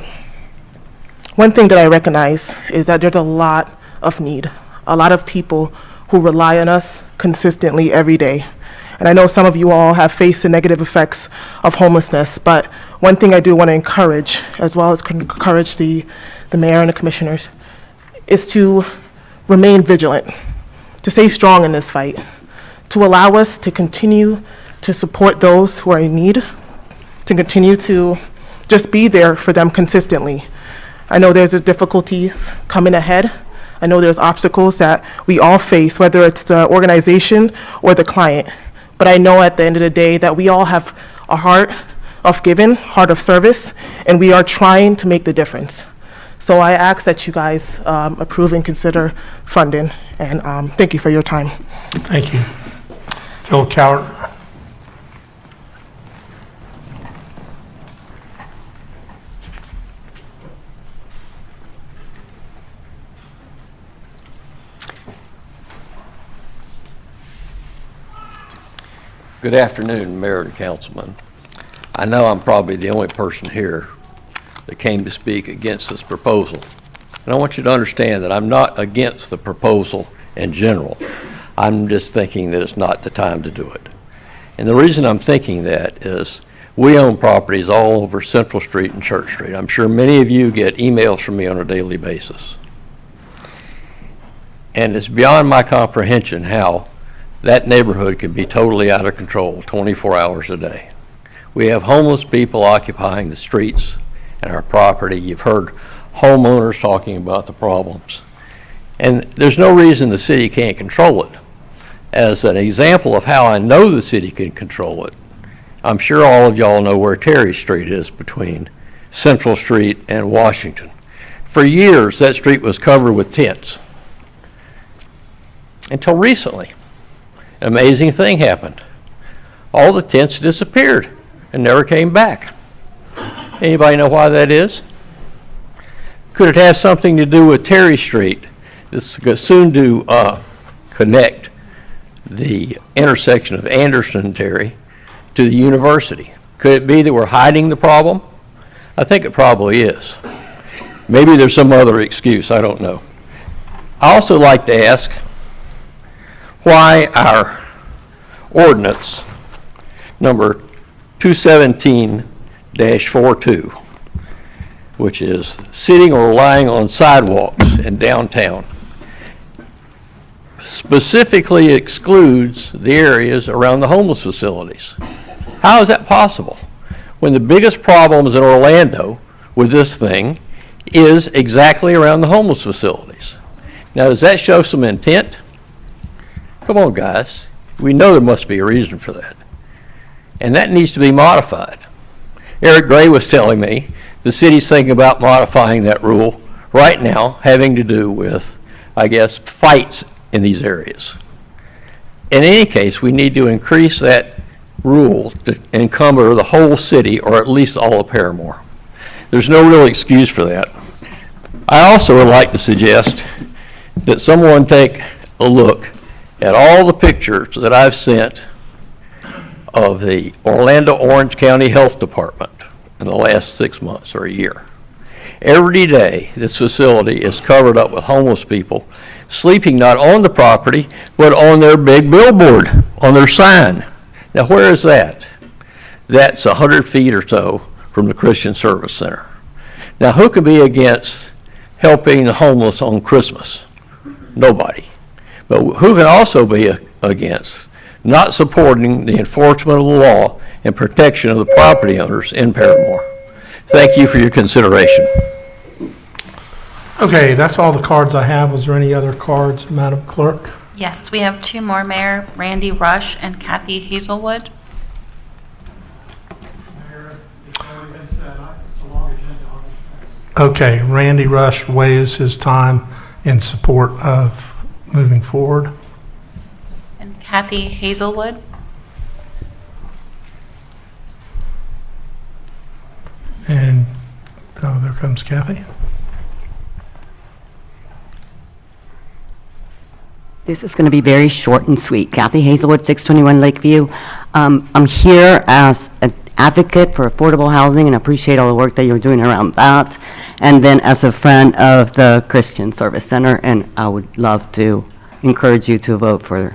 thing that I recognize is that there's a lot of need, a lot of people who rely on us consistently every day. And I know some of you all have faced the negative effects of homelessness, but one thing I do want to encourage, as well as encourage the mayor and the commissioners, is to remain vigilant, to stay strong in this fight, to allow us to continue to support those who are in need, to continue to just be there for them consistently. I know there's difficulties coming ahead. I know there's obstacles that we all face, whether it's the organization or the client. But I know at the end of the day that we all have a heart of giving, heart of service, and we are trying to make the difference. So I ask that you guys approve and consider funding, and thank you for your time. Thank you. Phil Cowart. Good afternoon, Mayor and Councilman. I know I'm probably the only person here that came to speak against this proposal. And I want you to understand that I'm not against the proposal in general. I'm just thinking that it's not the time to do it. And the reason I'm thinking that is we own properties all over Central Street and Church Street. I'm sure many of you get emails from me on a daily basis. And it's beyond my comprehension how that neighborhood can be totally out of control 24 hours a day. We have homeless people occupying the streets and our property. You've heard homeowners talking about the problems. And there's no reason the city can't control it. As an example of how I know the city can control it, I'm sure all of y'all know where Terry Street is between Central Street and Washington. For years, that street was covered with tents. Until recently. An amazing thing happened. All the tents disappeared and never came back. Anybody know why that is? Could it have something to do with Terry Street? This is soon to connect the intersection of Anderson and Terry to the university. Could it be that we're hiding the problem? I think it probably is. Maybe there's some other excuse, I don't know. I also like to ask why our ordinance number 217-42, which is sitting or relying on sidewalks in downtown, specifically excludes the areas around the homeless facilities. How is that possible? When the biggest problems in Orlando with this thing is exactly around the homeless facilities. Now, does that show some intent? Come on, guys. We know there must be a reason for that. And that needs to be modified. Eric Gray was telling me the city's thinking about modifying that rule right now, having to do with, I guess, fights in these areas. In any case, we need to increase that rule to encumber the whole city, or at least all of Paramore. There's no real excuse for that. I also would like to suggest that someone take a look at all the pictures that I've sent of the Orlando Orange County Health Department in the last 6 months or a year. Every day, this facility is covered up with homeless people sleeping not on the property, but on their big billboard, on their sign. Now, where is that? That's 100 feet or so from the Christian Service Center. Now, who can be against helping the homeless on Christmas? Nobody. But who can also be against not supporting the enforcement of the law and protection of the property owners in Paramore? Thank you for your consideration. Okay, that's all the cards I have. Was there any other cards, Madam Clerk? Yes, we have two more, Mayor, Randy Rush and Kathy Hazelwood. Okay, Randy Rush waives his time in support of moving forward. And Kathy Hazelwood. And, oh, there comes Kathy. This is going to be very short and sweet. Kathy Hazelwood, 621 Lakeview. I'm here as an advocate for affordable housing and appreciate all the work that you're doing around that. And then as a friend of the Christian Service Center, and I would love to encourage you to vote for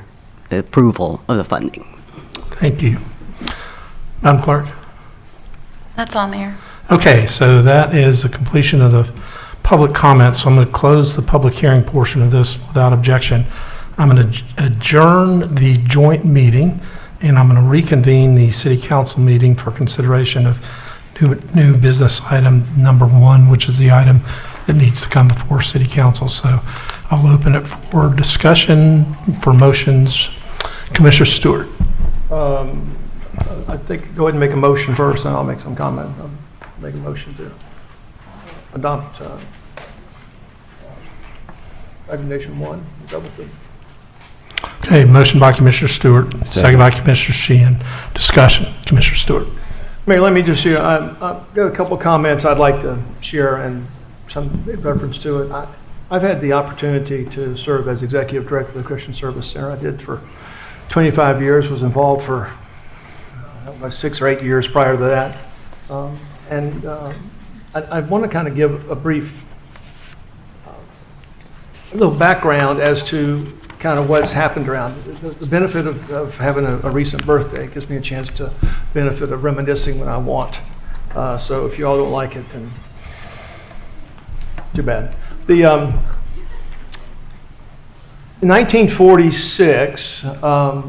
the approval of the funding. Thank you. Madam Clerk? That's all, Mayor. Okay, so that is the completion of the public comments. So I'm going to close the public hearing portion of this without objection. I'm going to adjourn the joint meeting, and I'm going to reconvene the city council meeting for consideration of new business item number 1, which is the item that needs to come before city council. So I'll open it for discussion, for motions. Commissioner Stewart. I think, go ahead and make a motion first, and I'll make some comment. Make a motion to adopt recommendation 1. Okay, motion by Commissioner Stewart, second by Commissioner Sheehan. Discussion, Commissioner Stewart. Mayor, let me just share, I've got a couple comments I'd like to share and some reference to it. I've had the opportunity to serve as Executive Director of the Christian Service Center. I did for 25 years, was involved for 6 or 8 years prior to that. I want to kind of give a brief, a little background as to kind of what's happened around it. The benefit of having a recent birthday gives me a chance to benefit of reminiscing when I want. So if you all don't like it, then too bad. In 1946, a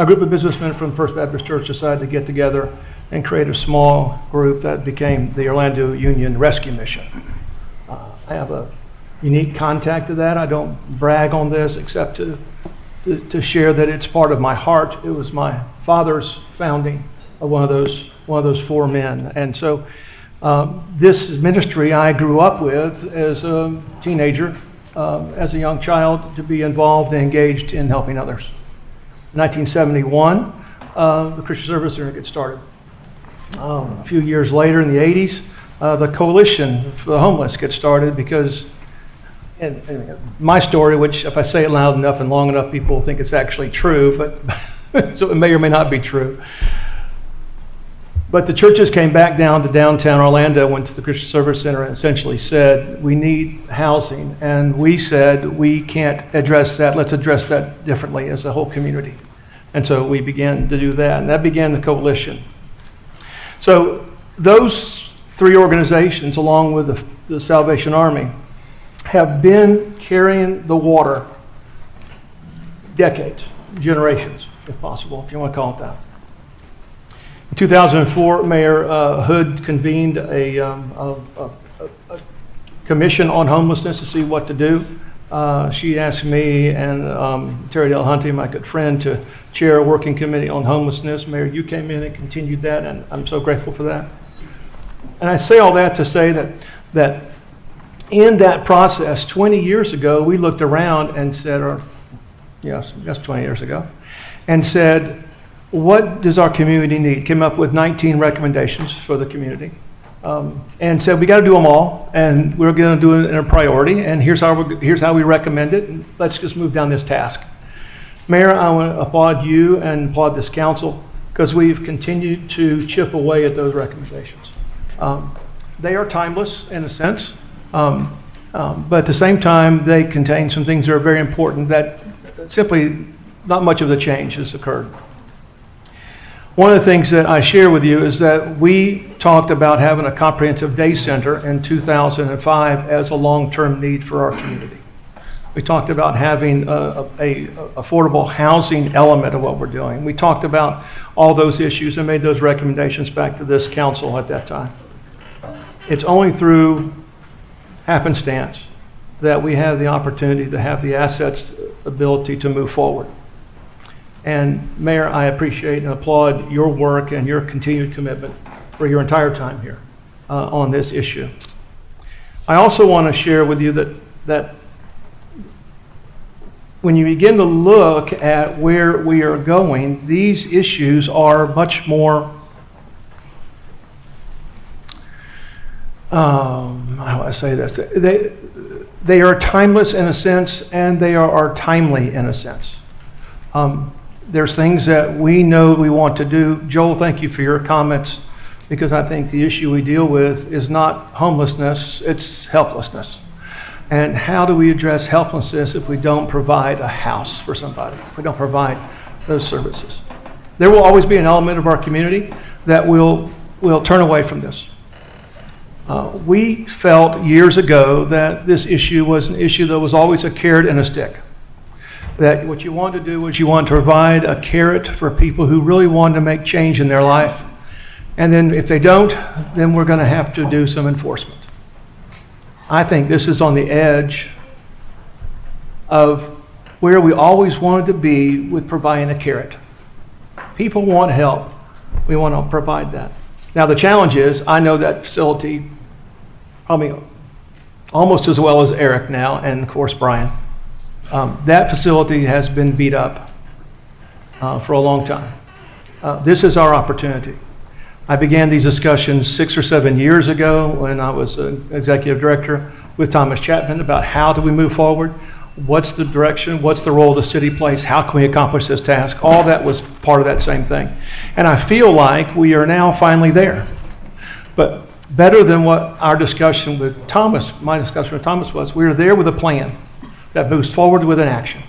group of businessmen from First Baptist Church decided to get together and create a small group that became the Orlando Union Rescue Mission. I have a unique contact to that. I don't brag on this except to share that it's part of my heart. It was my father's founding of one of those 4 men. And so this ministry I grew up with as a teenager, as a young child, to be involved and engaged in helping others. In 1971, the Christian Service Center gets started. A few years later, in the 80s, the Coalition for the Homeless gets started because, and my story, which if I say it loud enough and long enough, people will think it's actually true, but so it may or may not be true. But the churches came back down to downtown Orlando, went to the Christian Service Center, and essentially said, we need housing. And we said, we can't address that. Let's address that differently as a whole community. And so we began to do that, and that began the coalition. So those 3 organizations, along with the Salvation Army, have been carrying the water decades, generations, if possible, if you want to call it that. In 2004, Mayor Hood convened a commission on homelessness to see what to do. She asked me and Terry Dale Hunting, my good friend, to chair a working committee on homelessness. Mayor, you came in and continued that, and I'm so grateful for that. And I say all that to say that in that process, 20 years ago, we looked around and said, or yes, that's 20 years ago, and said, what does our community need? Came up with 19 recommendations for the community. And said, we got to do them all, and we're going to do it in a priority, and here's how we recommend it, and let's just move down this task. Mayor, I want to applaud you and applaud this council, because we've continued to chip away at those recommendations. They are timeless in a sense, but at the same time, they contain some things that are very important that simply not much of the change has occurred. One of the things that I share with you is that we talked about having a comprehensive day center in 2005 as a long-term need for our community. We talked about having a affordable housing element of what we're doing. We talked about all those issues and made those recommendations back to this council at that time. It's only through happenstance that we have the opportunity to have the assets, ability to move forward. And Mayor, I appreciate and applaud your work and your continued commitment for your entire time here on this issue. I also want to share with you that when you begin to look at where we are going, these issues are much more, how do I say this? They are timeless in a sense, and they are timely in a sense. There's things that we know we want to do. Joel, thank you for your comments, because I think the issue we deal with is not homelessness, it's helplessness. And how do we address helplessness if we don't provide a house for somebody, if we don't provide those services? There will always be an element of our community that will turn away from this. We felt years ago that this issue was an issue that was always a carrot and a stick. That what you want to do was you want to provide a carrot for people who really want to make change in their life. And then if they don't, then we're going to have to do some enforcement. I think this is on the edge of where we always wanted to be with providing a carrot. People want help. We want to provide that. Now, the challenge is, I know that facility probably almost as well as Eric now, and of course, Brian. That facility has been beat up for a long time. This is our opportunity. I began these discussions 6 or 7 years ago when I was an executive director with Thomas Chapman about how do we move forward, what's the direction, what's the role the city plays, how can we accomplish this task. All that was part of that same thing. And I feel like we are now finally there. But better than what our discussion with Thomas, my discussion with Thomas was, we were there with a plan that moves forward with an action.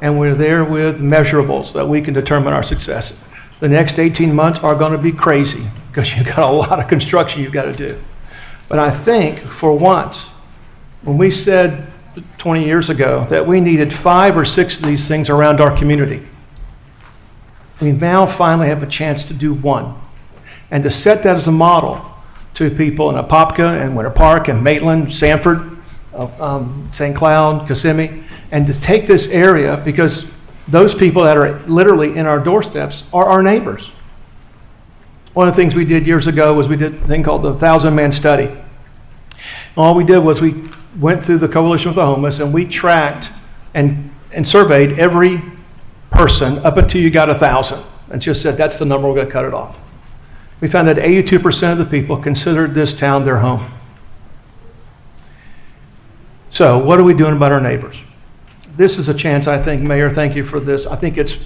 And we're there with measurables that we can determine our success. The next 18 months are going to be crazy because you've got a lot of construction you've got to do. But I think for once, when we said 20 years ago that we needed 5 or 6 of these things around our community, we now finally have a chance to do one. And to set that as a model to people in Apopka and Winter Park and Maitland, Sanford, St. Cloud, Kissimmee, and to take this area, because those people that are literally in our doorsteps are our neighbors. One of the things we did years ago was we did a thing called the 1,000-man study. And all we did was we went through the Coalition for the Homeless and we tracked and surveyed every person up until you got 1,000 and just said, that's the number, we're going to cut it off. We found that 82% of the people considered this town their home. So what are we doing about our neighbors? This is a chance, I think, Mayor, thank you for this. I think it's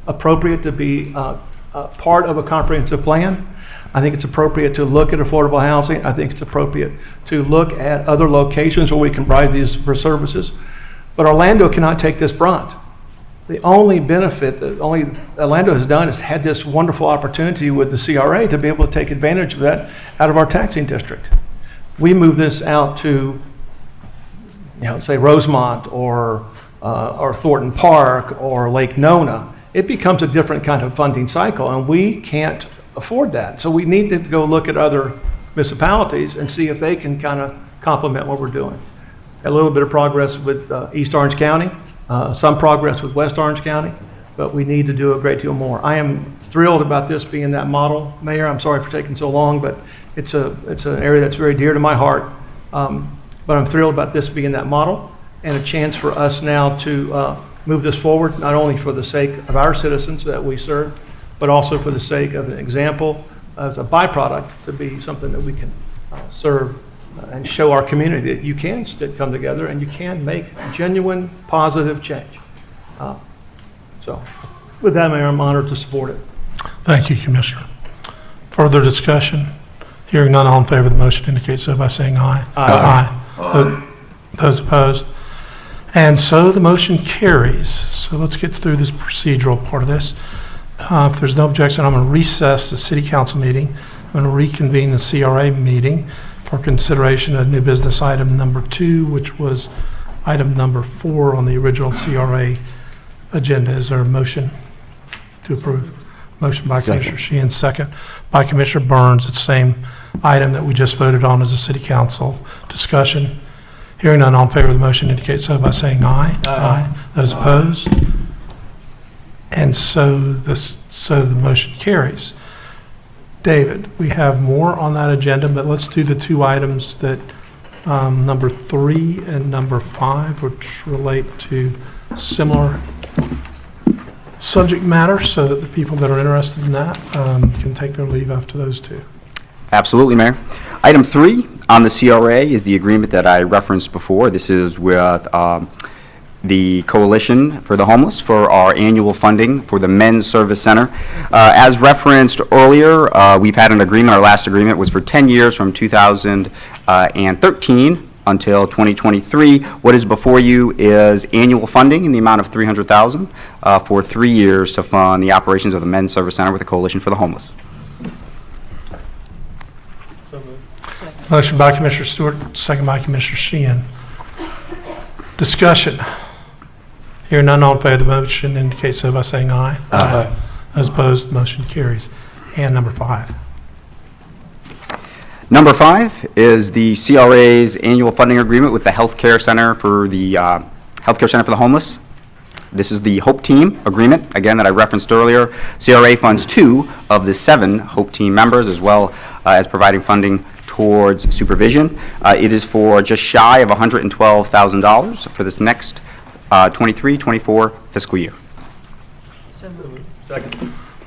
appropriate to be part of a comprehensive plan. I think it's appropriate to look at affordable housing. I think it's appropriate to look at other locations where we can provide these for services. But Orlando cannot take this brunt. The only benefit that Orlando has done is had this wonderful opportunity with the CRA to be able to take advantage of that out of our taxing district. We move this out to, say Rosemont or Thornton Park or Lake Nona, it becomes a different kind of funding cycle, and we can't afford that. So we need to go look at other municipalities and see if they can kind of complement what we're doing. A little bit of progress with East Orange County, some progress with West Orange County, but we need to do a great deal more. I am thrilled about this being that model, Mayor. I'm sorry for taking so long, but it's an area that's very dear to my heart. But I'm thrilled about this being that model and a chance for us now to move this forward, not only for the sake of our citizens that we serve, but also for the sake of an example as a byproduct to be something that we can serve and show our community that you can come together and you can make genuine positive change. So with that, Mayor, I'm honored to support it. Thank you, Commissioner. Further discussion? Hearing none, all in favor of the motion indicate so by saying aye. Aye. Those opposed? And so the motion carries. So let's get through this procedural part of this. If there's no objection, I'm going to recess the City Council meeting. I'm going to reconvene the CRA meeting for consideration of new business item number 2, which was item number 4 on the original CRA agenda. Is there a motion to approve? Motion by Commissioner Sheehan, second by Commissioner Burns. It's the same item that we just voted on as a City Council discussion. Hearing none, all in favor of the motion indicate so by saying aye. Aye. Those opposed? And so the motion carries. David, we have more on that agenda, but let's do the 2 items that number 3 and number 5, which relate to similar subject matter, so that the people that are interested in that can take their leave after those two. Absolutely, Mayor. Item 3 on the CRA is the agreement that I referenced before. This is with the Coalition for the Homeless for our annual funding for the Men's Service Center. As referenced earlier, we've had an agreement. Our last agreement was for 10 years from 2013 until 2023. What is before you is annual funding in the amount of $300,000 for 3 years to fund the operations of the Men's Service Center with the Coalition for the Homeless. Motion by Commissioner Stewart, second by Commissioner Sheehan. Discussion. Hearing none, all in favor of the motion indicate so by saying aye. Aye. As opposed, motion carries. And number 5. Number 5 is the CRA's annual funding agreement with the Healthcare Center for the Healthcare Center for the Homeless. This is the HOPE Team agreement, again, that I referenced earlier. CRA funds 2 of the 7 HOPE Team members, as well as providing funding towards supervision. It is for just shy of $112,000 for this next 23-24 fiscal year.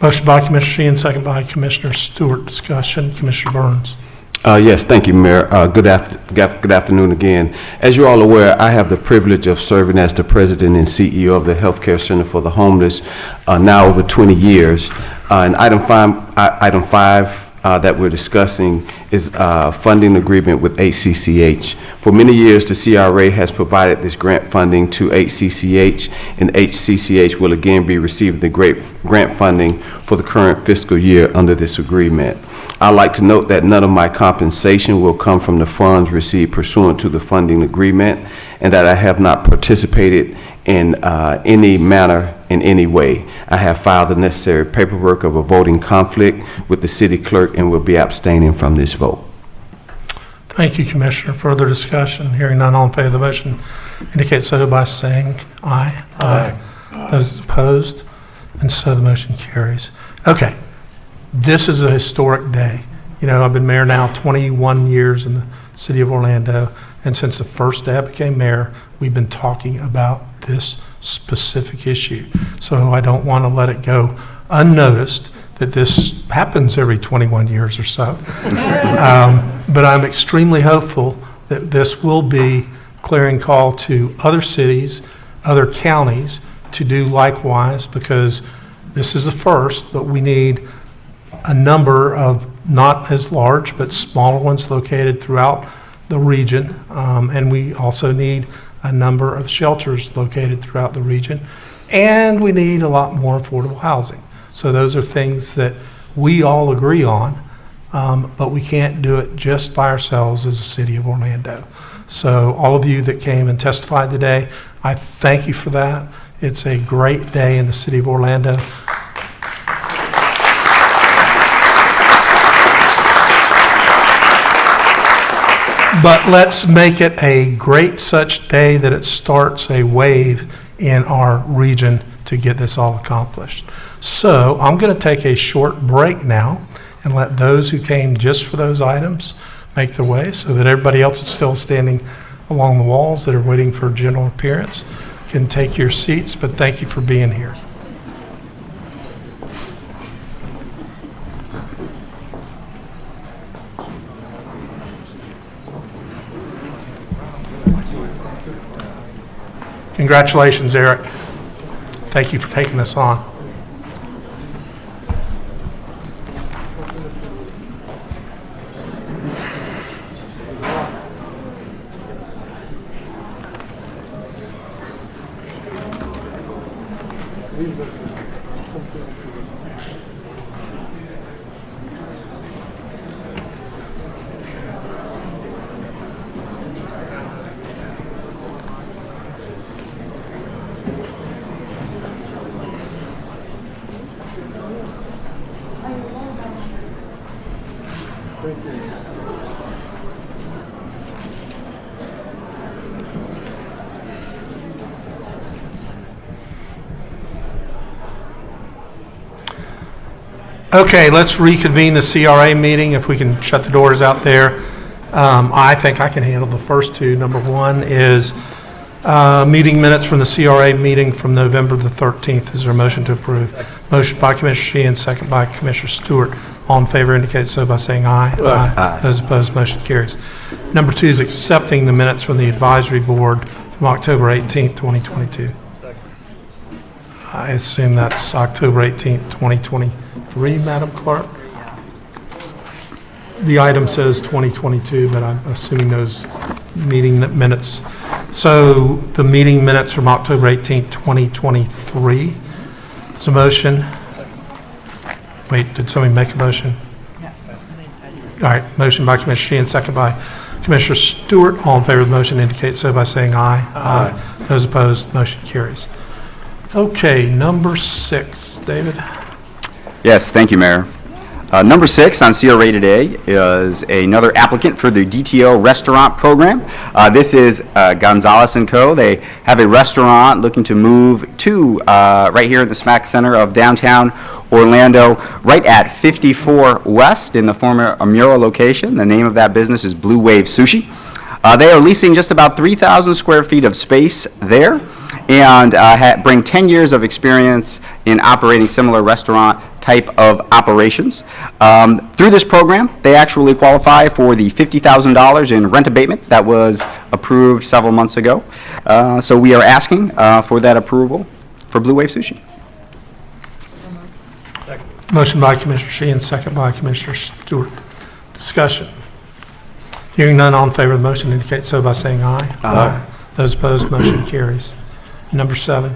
Motion by Commissioner Sheehan, second by Commissioner Stewart. Discussion. Commissioner Burns. Yes, thank you, Mayor. Good afternoon again. As you're all aware, I have the privilege of serving as the president and CEO of the Healthcare Center for the Homeless now over 20 years. And item 5 that we're discussing is funding agreement with HCCH. For many years, the CRA has provided this grant funding to HCCH, and HCCH will again be receiving the grant funding for the current fiscal year under this agreement. I'd like to note that none of my compensation will come from the funds received pursuant to the funding agreement, and that I have not participated in any manner in any way. I have filed the necessary paperwork of a voting conflict with the city clerk and will be abstaining from this vote. Thank you, Commissioner. Further discussion. Hearing none, all in favor of the motion indicate so by saying aye. Aye. Those opposed, and so the motion carries. Okay, this is a historic day. You know, I've been mayor now 21 years in the city of Orlando, and since the first day I became mayor, we've been talking about this specific issue. So I don't want to let it go unnoticed that this happens every 21 years or so. But I'm extremely hopeful that this will be clearing call to other cities, other counties to do likewise, because this is the first, but we need a number of not as large, but smaller ones located throughout the region. And we also need a number of shelters located throughout the region. And we need a lot more affordable housing. So those are things that we all agree on, but we can't do it just by ourselves as a city of Orlando. So all of you that came and testified today, I thank you for that. It's a great day in the city of Orlando. But let's make it a great such day that it starts a wave in our region to get this all accomplished. So I'm going to take a short break now and let those who came just for those items make their way, so that everybody else that's still standing along the walls that are waiting for general appearance can take your seats. But thank you for being here. Congratulations, Eric. Thank you for taking this on. Okay, let's reconvene the CRA meeting, if we can shut the doors out there. I think I can handle the first two. Number one is meeting minutes from the CRA meeting from November the 13th. Is there a motion to approve? Motion by Commissioner Sheehan, second by Commissioner Stewart. All in favor indicate so by saying aye. Aye. Those opposed, motion carries. Number two is accepting the minutes from the advisory board from October 18th, 2022. I assume that's October 18th, 2023, Madam Clerk? The item says 2022, but I'm assuming those meeting minutes. So the meeting minutes from October 18th, 2023. Is a motion? Wait, did somebody make a motion? All right, motion by Commissioner Sheehan, second by Commissioner Stewart. All in favor of the motion indicate so by saying aye. Aye. Those opposed, motion carries. Okay, number 6, David. Yes, thank you, Mayor. Number 6 on CRA today is another applicant for the DTO restaurant program. This is Gonzalez & Co. They have a restaurant looking to move to right here in the smack center of downtown Orlando, right at 54 West in the former Amura location. The name of that business is Blue Wave Sushi. They are leasing just about 3,000 square feet of space there and bring 10 years of experience in operating similar restaurant type of operations. Through this program, they actually qualify for the $50,000 in rent abatement that was approved several months ago. So we are asking for that approval for Blue Wave Sushi. Motion by Commissioner Sheehan, second by Commissioner Stewart. Discussion. Hearing none, all in favor of the motion indicate so by saying aye. Aye. Those opposed, motion carries. Number 7.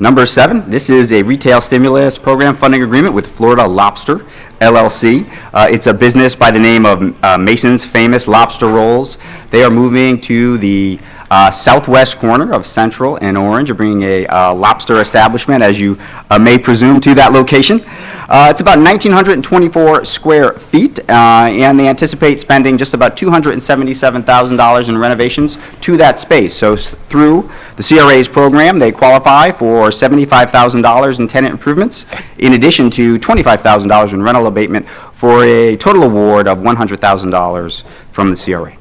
Number 7, this is a retail stimulus program funding agreement with Florida Lobster, LLC. It's a business by the name of Mason's Famous Lobster Rolls. They are moving to the southwest corner of Central and Orange. You're bringing a lobster establishment, as you may presume, to that location. It's about 1,924 square feet, and they anticipate spending just about $277,000 in renovations to that space. So through the CRA's program, they qualify for $75,000 in tenant improvements, in addition to $25,000 in rental abatement, for a total award of $100,000 from the CRA.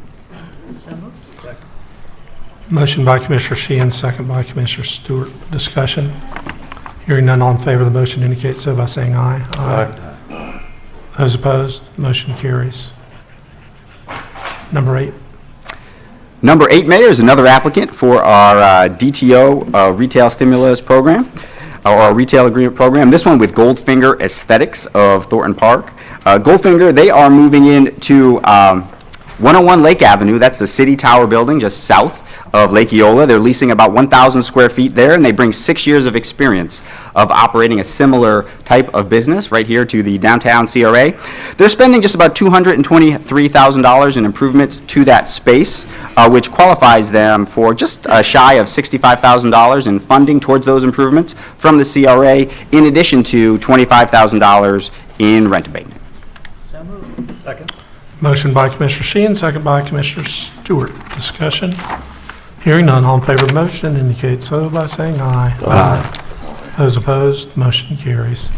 Motion by Commissioner Sheehan, second by Commissioner Stewart. Discussion. Hearing none, all in favor of the motion indicate so by saying aye. Aye. Those opposed, motion carries. Number 8. Number 8, Mayor, is another applicant for our DTO retail stimulus program, or our retail agreement program. This one with Goldfinger Aesthetics of Thornton Park. Goldfinger, they are moving into 101 Lake Avenue. That's the City Tower building just south of Lake Eola. They're leasing about 1,000 square feet there, and they bring 6 years of experience of operating a similar type of business right here to the downtown CRA. They're spending just about $223,000 in improvements to that space, which qualifies them for just shy of $65,000 in funding towards those improvements from the CRA, in addition to $25,000 in rent abatement. Second. Motion by Commissioner Sheehan, second by Commissioner Stewart. Discussion. Hearing none, all in favor of the motion indicate so by saying aye. Aye. Those opposed, motion carries.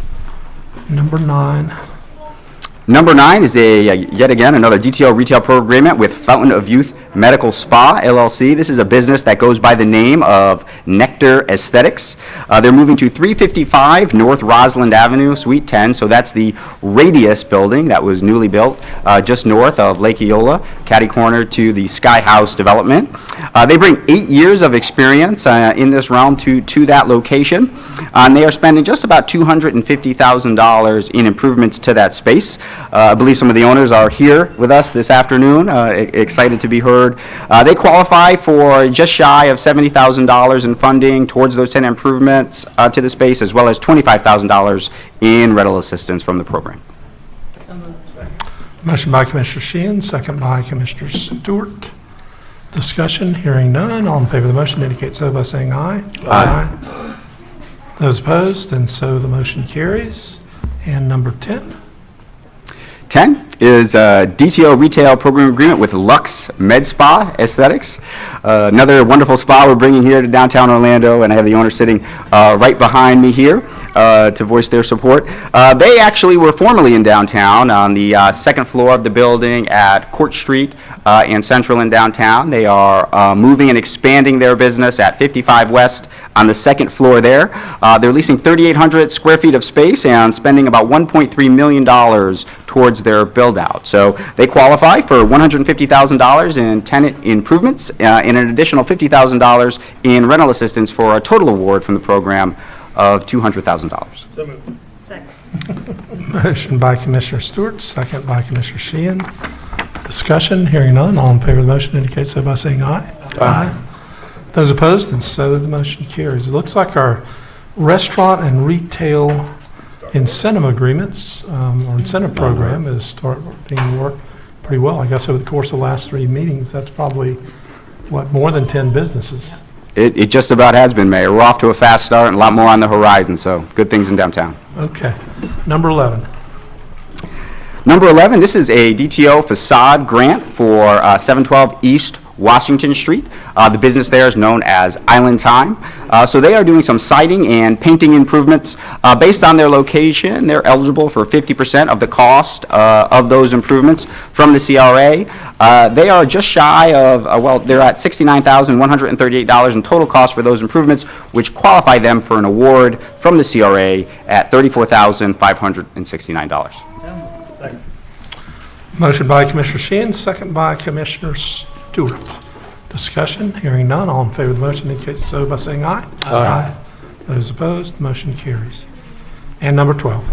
Number 9. Number 9 is yet again another DTO retail program agreement with Fountain of Youth Medical Spa, LLC. This is a business that goes by the name of Nectar Aesthetics. They're moving to 355 North Roslyn Avenue, Suite 10, so that's the Radius building that was newly built just north of Lake Eola, catty corner to the Sky House development. They bring 8 years of experience in this realm to that location, and they are spending just about $250,000 in improvements to that space. I believe some of the owners are here with us this afternoon, excited to be heard. They qualify for just shy of $70,000 in funding towards those tenant improvements to the space, as well as $25,000 in rental assistance from the program. Motion by Commissioner Sheehan, second by Commissioner Stewart. Discussion. Hearing none, all in favor of the motion indicate so by saying aye. Aye. Those opposed, and so the motion carries. And number 10. 10 is a DTO retail program agreement with Lux Med Spa Aesthetics. Another wonderful spa we're bringing here to downtown Orlando, and I have the owner sitting right behind me here to voice their support. They actually were formerly in downtown on the second floor of the building at Court Street and Central in downtown. They are moving and expanding their business at 55 West on the second floor there. They're leasing 3,800 square feet of space and spending about $1.3 million towards their build-out. So they qualify for $150,000 in tenant improvements and an additional $50,000 in rental assistance for a total award from the program of $200,000. So moved. Second. Motion by Commissioner Stewart, second by Commissioner Sheehan. Discussion, hearing none. All in favor of the motion indicate so by saying aye. Aye. Those opposed, and so the motion carries. It looks like our restaurant and retail incentive agreements, or incentive program is being worked pretty well. I guess over the course of the last 3 meetings, that's probably, what, more than 10 businesses? It just about has been, Mayor. We're off to a fast start and a lot more on the horizon, so good things in downtown. Okay. Number 11. Number 11, this is a DTO facade grant for 712 East Washington Street. The business there is known as Island Time. So they are doing some siding and painting improvements. Based on their location, they're eligible for 50% of the cost of those improvements from the CRA. They are just shy of, well, they're at $69,138 in total cost for those improvements, which qualify them for an award from the CRA at $34,569. Motion by Commissioner Sheehan, second by Commissioner Stewart. Discussion, hearing none. All in favor of the motion indicate so by saying aye. Aye. Those opposed, motion carries. And number 12.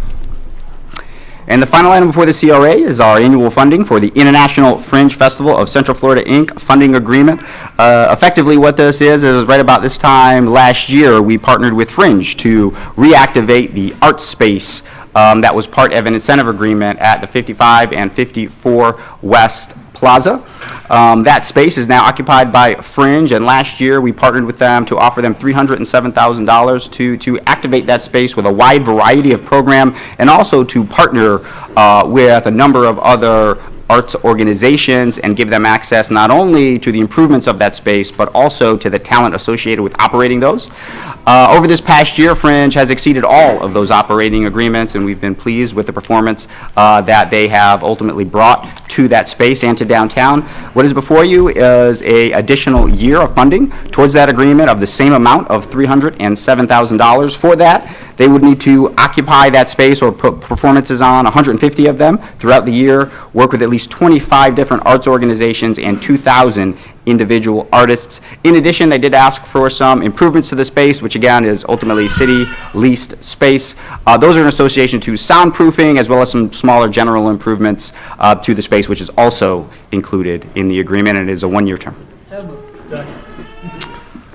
And the final item before the CRA is our annual funding for the International Fringe Festival of Central Florida, Inc. funding agreement. Effectively, what this is right about this time last year, we partnered with Fringe to reactivate the art space that was part of an incentive agreement at the 55 and 54 West Plaza. That space is now occupied by Fringe, and last year we partnered with them to offer them $307,000 to activate that space with a wide variety of program, and also to partner with a number of other arts organizations and give them access not only to the improvements of that space, but also to the talent associated with operating those. Over this past year, Fringe has exceeded all of those operating agreements, and we've been pleased with the performance that they have ultimately brought to that space and to downtown. What is before you is an additional year of funding towards that agreement of the same amount of $307,000. For that, they would need to occupy that space or put performances on, 150 of them throughout the year, work with at least 25 different arts organizations and 2,000 individual artists. In addition, they did ask for some improvements to the space, which again is ultimately city-leased space. Those are in association to soundproofing, as well as some smaller general improvements to the space, which is also included in the agreement, and it is a one-year term. So moved.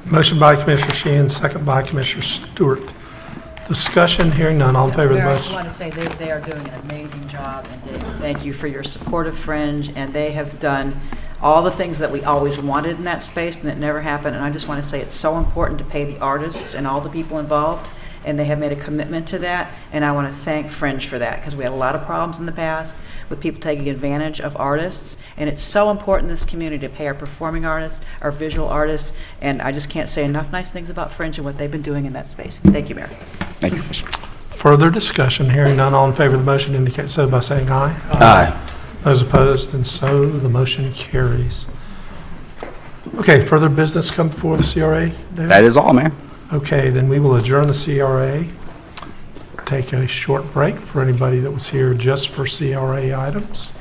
Motion by Commissioner Sheehan, second by Commissioner Stewart. Discussion, hearing none. All in favor of the Mayor, I just motion? want to say they are doing an amazing job, and thank you for your support of Fringe, and they have done all the things that we always wanted in that space, and that never happened, and I just want to say it's so important to pay the artists and all the people involved, and they have made a commitment to that, and I want to thank Fringe for that, because we had a lot of problems in the past with people taking advantage of artists, and it's so important in this community to pay our performing artists, our visual artists, and I just can't say enough nice things about Fringe and what they've been doing in that space. Thank you, Mayor. Thank you. Further discussion, hearing none. All in favor of the motion indicate so by saying aye. Aye. Those opposed, and so the motion carries. Okay, further business come before the CRA, David? That is all, Mayor. Okay, then we will adjourn the CRA, take a short break for anybody that was here just for CRA items.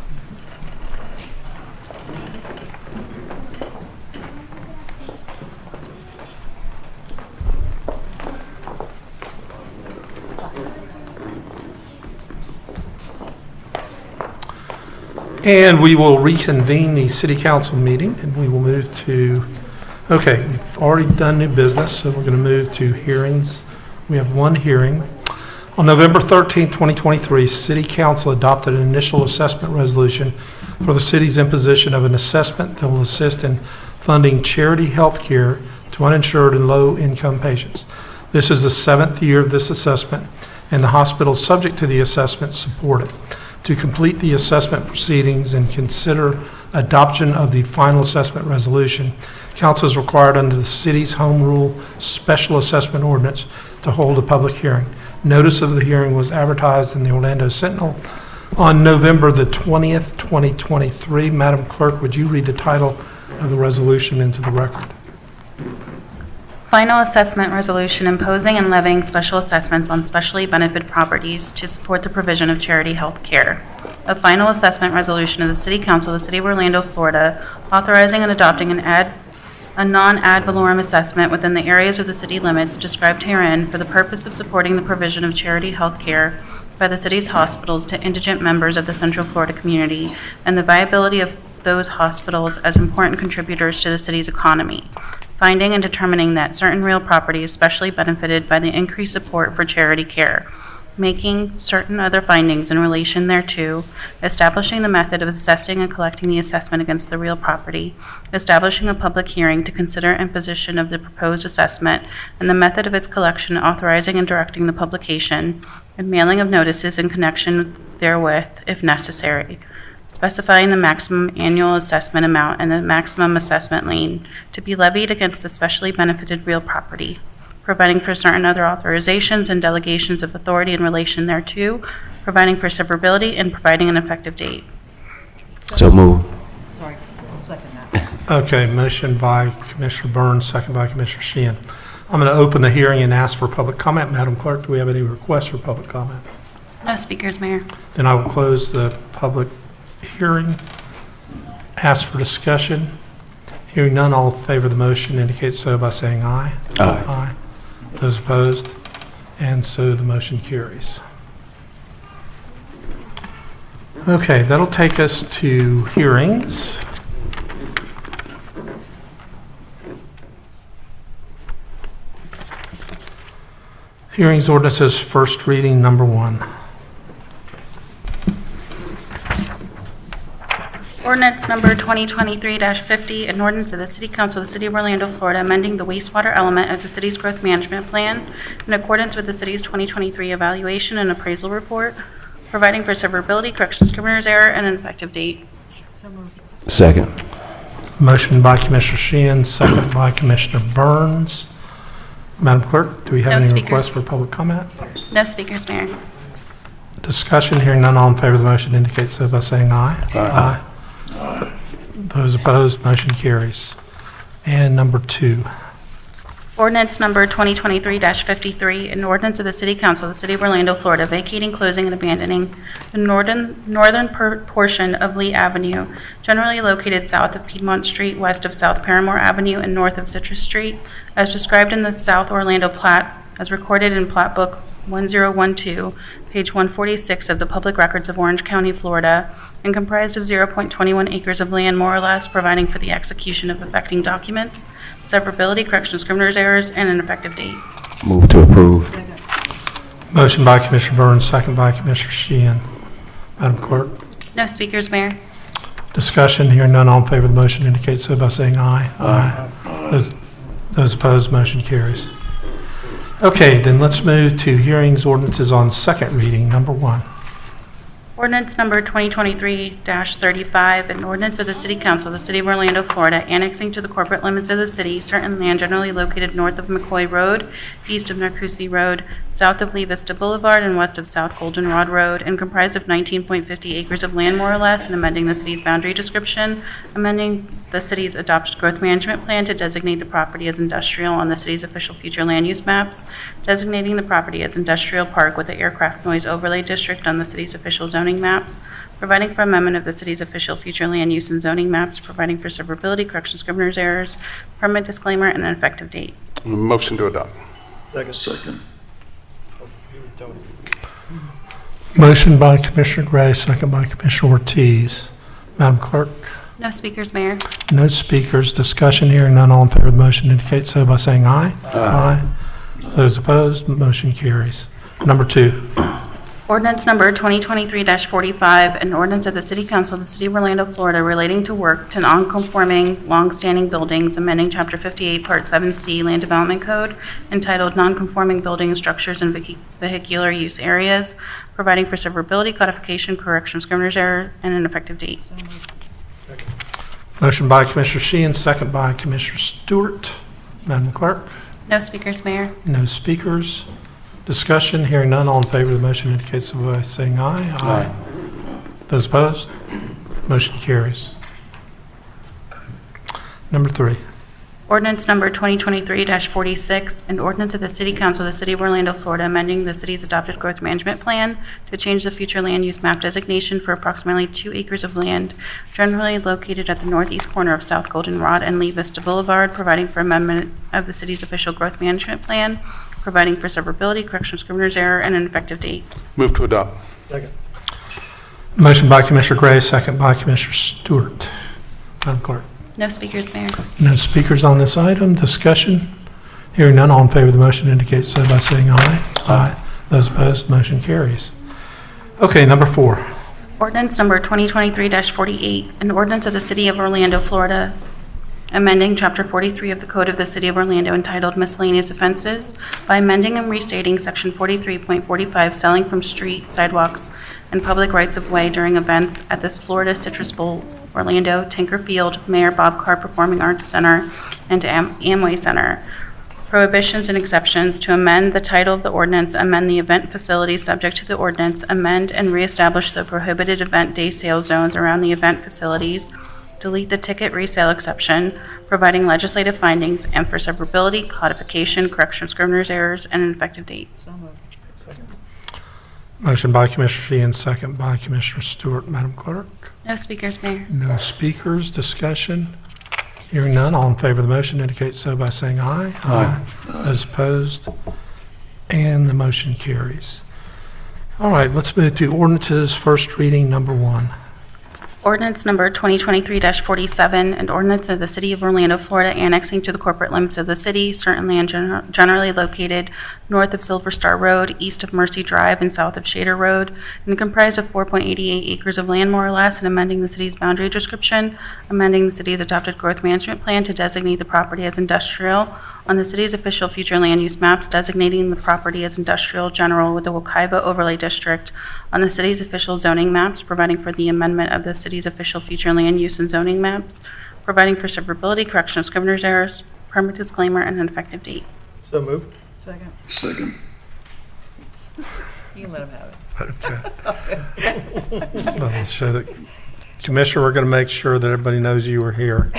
And we will reconvene the city council meeting, and we will move to, okay, we've already done new business, so we're going to move to hearings. We have one hearing. On November 13, 2023, City Council adopted an initial assessment resolution for the city's imposition of an assessment that will assist in funding charity health care to uninsured and low-income patients. This is the 7th year of this assessment, and the hospitals subject to the assessment support it. to complete the assessment proceedings and consider adoption of the final assessment resolution, council is required under the city's home rule special assessment ordinance to hold a public hearing. Notice of the hearing was advertised in the Orlando Sentinel on November the 20th, 2023. Madam Clerk, would you read the title of the resolution into the record? Final assessment resolution imposing and levying special assessments on specially benefited properties to support the provision of charity health care. A final assessment resolution of the City Council of the City of Orlando, Florida, authorizing and adopting a non-ad valorem assessment within the areas of the city limits described herein for the purpose of supporting the provision of charity health care by the city's hospitals to indigent members of the Central Florida community and the viability of those hospitals as important contributors to the city's economy. Finding and determining that certain real property is specially benefited by the increased support for charity care. Making certain other findings in relation thereto, establishing the method of assessing and collecting the assessment against the real property, establishing a public hearing to consider imposition of the proposed assessment and the method of its collection, authorizing and directing the publication and mailing of notices in connection therewith, if necessary, specifying the maximum annual assessment amount and the maximum assessment lien to be levied against the specially benefited real property, providing for certain other authorizations and delegations of authority in relation thereto, providing for severability, and providing an effective date. So move. Sorry, I'll second that. Okay, motion by Commissioner Burns, second by Commissioner Sheehan. I'm going to open the hearing and ask for public comment. Madam Clerk, do we have any requests for public comment? No speakers, Mayor. Then I will close the public hearing. Ask for discussion. Hearing none, all in favor of the motion indicate so by saying aye. Aye. Aye. Those opposed? And so the motion carries. Okay, that'll take us to hearings. Hearings ordinances, first reading, number 1. Ordinance number 2023-50, an ordinance of the City Council of the City of Orlando, Florida, amending the wastewater element of the city's growth management plan in accordance with the city's 2023 evaluation and appraisal report, providing for severability, correction, scrivener's error, and an effective date. Second. Motion by Commissioner Sheehan, second by Commissioner Burns. Madam Clerk, do we have No any speakers. requests for public comment? No speakers, Mayor. Discussion, hearing none, all in favor of the motion indicate so by saying aye. Aye. Those opposed, motion carries. And number 2. Ordinance number 2023-53, an ordinance of the City Council of the City of Orlando, Florida, vacating, closing, and abandoning the northern portion of Lee Avenue, generally located south of Piedmont Street, west of South Paramore Avenue, and north of Citrus Street, as described in the South Orlando Plat, as recorded in Plat Book 1012, page 146 of the Public Records of Orange County, Florida, and comprised of 0.21 acres of land, more or less, providing for the execution of affecting documents, severability, correction of scrivener's errors, and an effective date. Move to approve. Motion by Commissioner Burns, second by Commissioner Sheehan. Madam Clerk, No speakers, Mayor. discussion, hearing none, all in favor of the motion indicate so by saying aye. Aye. Those opposed, motion carries. Okay, then let's move to hearings ordinances on second reading, number 1. Ordinance number 2023-35, an ordinance of the City Council of the City of Orlando, Florida, annexing to the corporate limits of the city certain land generally located north of McCoy Road, east of Narcousie Road, south of Lee Vista Boulevard, and west of South Goldenrod Road, and comprised of 19.50 acres of land, more or less, and amending the city's boundary description, amending the city's adopted growth management plan to designate the property as industrial on the city's official future land use maps, designating the property as industrial park with the aircraft noise overlay district on the city's official zoning maps, providing for amendment of the city's official future land use and zoning maps, providing for severability, correction, scrivener's errors, permit disclaimer, and an effective date. Motion to adopt. Second. Motion by Commissioner Gray, second by Commissioner Ortiz. Madam Clerk, No speakers, Mayor. no speakers, discussion, hearing none, all in favor of the motion indicate so by saying aye. Aye. Those opposed, motion carries. Number 2. Ordinance number 2023-45, an ordinance of the City Council of the City of Orlando, Florida relating to work to non-conforming, long-standing buildings, amending Chapter 58, Part 7C Land Development Code, entitled Non-Conforming Building Structures and Vehicular Use Areas, providing for severability, codification, correction of scrivener's error, and an effective date. Motion by Commissioner Sheehan, second by Commissioner Stewart. Madam Clerk? No speakers, Mayor. No speakers. Discussion, hearing none, all in favor of the motion indicates so by saying aye. Aye. Those opposed? Motion carries. Number 3. Ordinance number 2023-46, an ordinance of the City Council of the City of Orlando, Florida, amending the city's adopted growth management plan to change the future land use map designation for approximately 2 acres of land generally located at the northeast corner of South Goldenrod and Lee Vista Boulevard, providing for amendment of the city's official growth management plan, providing for severability, correction of scrivener's error, and an effective date. Move to adopt. Motion by Commissioner Gray, second by Commissioner Stewart. Madam Clerk? No speakers, Mayor. No speakers on this item. Discussion? Hearing none, all in favor of the motion indicate so by saying aye. Aye. Those opposed, motion carries. Okay, number 4. Ordinance number 2023-48, an ordinance of the City of Orlando, Florida, amending Chapter 43 of the Code of the City of Orlando entitled Miscellaneous Offenses by amending and restating Section 43.45, selling from street, sidewalks, and public rights-of-way during events at this Florida Citrus Bowl, Orlando, Tinker Field, Mayor Bob Carr Performing Arts Center, and Amway Center. Prohibitions and exceptions to amend the title of the ordinance, amend the event facilities subject to the ordinance, amend and reestablish the prohibited event day sale zones around the event facilities, delete the ticket resale exception, providing legislative findings, and for severability, codification, correction of scrivener's errors, and an effective date. Motion by Commissioner Sheehan, second by Commissioner Stewart. Madam Clerk? No speakers, Mayor. No speakers. Discussion? Hearing none, all in favor of the motion indicate so by saying aye. Aye. Those opposed? And the motion carries. All right, let's move to ordinances, first reading, number 1. Ordinance number 2023-47, an ordinance of the City of Orlando, Florida, annexing to the corporate limits of the city certain land generally located north of Silver Star Road, east of Mercy Drive, and south of Shader Road, and comprised of 4.88 acres of land, more or less, and amending the city's boundary description, amending the city's adopted growth management plan to designate the property as industrial on the city's official future land use maps, designating the property as industrial general with the Wekiva overlay district on the city's official zoning maps, providing for the amendment of the city's official future land use and zoning maps, providing for severability, correction of scrivener's errors, permit disclaimer, and an effective date. So moved. Second. Second. You can let him have it. Okay. Let's show that. Commissioner, we're going to make sure that everybody knows you were here.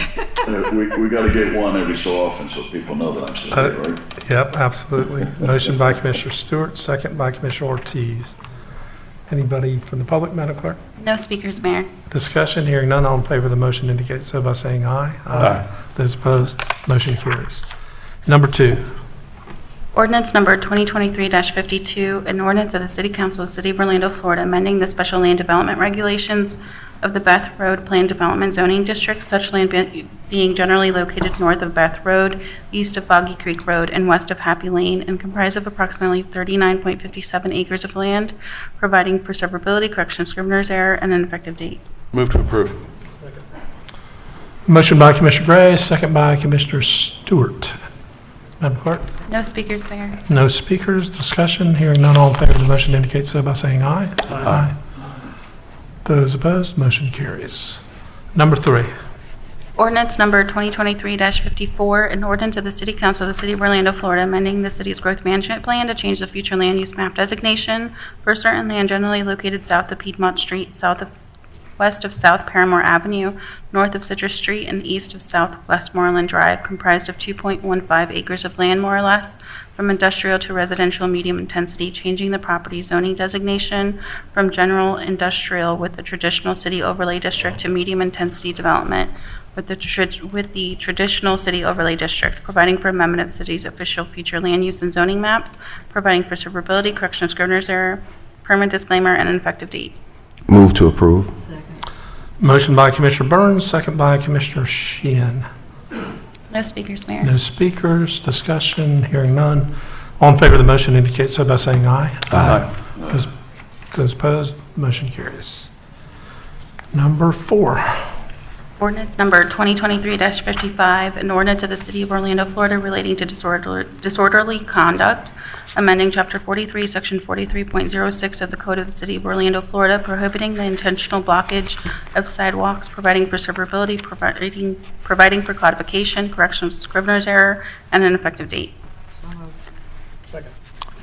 We got to get one every so often so people know that I'm still here, right? Yep, absolutely. Motion by Commissioner Stewart, second by Commissioner Ortiz. Anybody from the public, Madam Clerk? No speakers, Mayor. Discussion, hearing none, all in favor of the motion indicate so by saying aye. Aye. Those opposed, motion carries. Number 2. Ordinance number 2023-52, an ordinance of the City Council of the City of Orlando, Florida, amending the special land development regulations of the Beth Road Planned Development Zoning District, such land being generally located north of Beth Road, east of Boggy Creek Road, and west of Happy Lane, and comprised of approximately 39.57 acres of land, providing for severability, correction of scrivener's error, and an effective date. Move to approve. Motion by Commissioner Gray, second by Commissioner Stewart. Madam Clerk? No speakers, Mayor. No speakers. Discussion, hearing none, all in favor of the motion indicate so by saying aye. Aye. Those opposed, motion carries. Number 3. Ordinance number 2023-54, an ordinance of the City Council of the City of Orlando, Florida, amending the city's growth management plan to change the future land use map designation for certain land generally located south of Piedmont Street, west of South Paramore Avenue, north of Citrus Street, and east of South Westmoreland Drive, comprised of 2.15 acres of land, more or less, from industrial to residential medium intensity, changing the property zoning designation from general industrial with the traditional city overlay district to medium intensity development with the traditional city overlay district, providing for amendment of the city's official future land use and zoning maps, providing for severability, correction of scrivener's error, permit disclaimer, and an effective date. Move to approve. Motion by Commissioner Burns, second by Commissioner Sheehan. No speakers, Mayor. No speakers. Discussion, hearing none. All in favor of the motion indicate so by saying aye. Aye. Those Those opposed, motion carries. Number 4. Ordinance number 2023-55, an ordinance of the City of Orlando, Florida relating to disorderly conduct, amending Chapter 43, Section 43.06 of the Code of the City of Orlando, Florida, prohibiting the intentional blockage of sidewalks, providing for severability, providing for codification, correction of scrivener's error, and an effective date.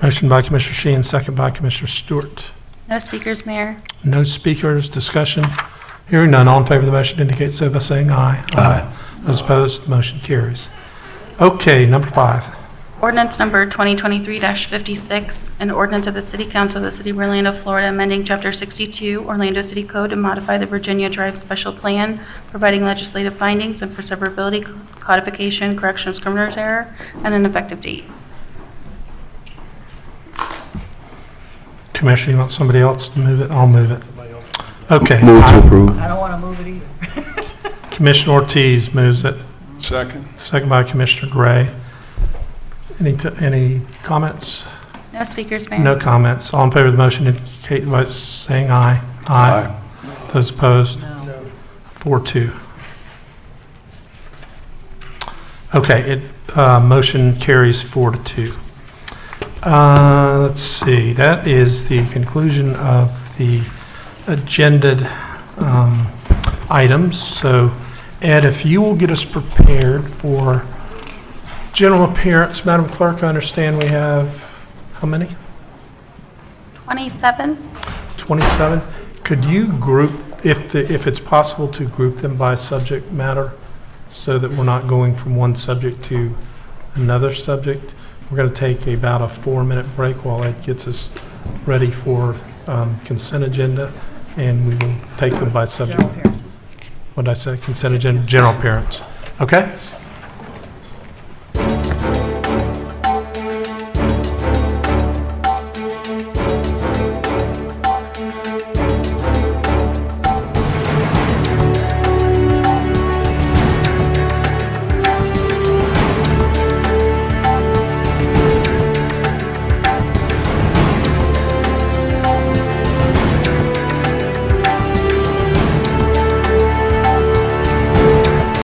Motion by Commissioner Sheehan, second by Commissioner Stewart. No speakers, Mayor. No speakers, discussion. Hearing none, all in favor of the motion indicate so by saying aye. Aye. Those opposed, motion carries. Okay, number 5. Ordinance number 2023-56, an ordinance of the City Council of the City of Orlando, Florida, amending Chapter 62, Orlando City Code to modify the Virginia Drive Special Plan, providing legislative findings and for severability, codification, correction of scrivener's error, and an effective date. Commissioner, you want somebody else to move it? I'll move it. Okay. Move to approve. I don't want to move it either. Commissioner Ortiz moves it. Second. Second by Commissioner Gray. Any comments? No speakers, Mayor. No comments. All in favor of the motion indicate by saying aye. Aye. Those opposed? 4-2. Okay, motion carries 4-2. Let's see, that is the conclusion of the agended items. So Ed, if you will get us prepared for general appearance. Madam Clerk, I understand we have, how many? 27? 27. Could you group, if it's possible to group them by subject matter so that we're not going from one subject to another subject? We're going to take about a 4-minute break while Ed gets us ready for consent agenda, and we will take them by subject. General appearances. What did I say? Consent agenda, general appearance. Okay?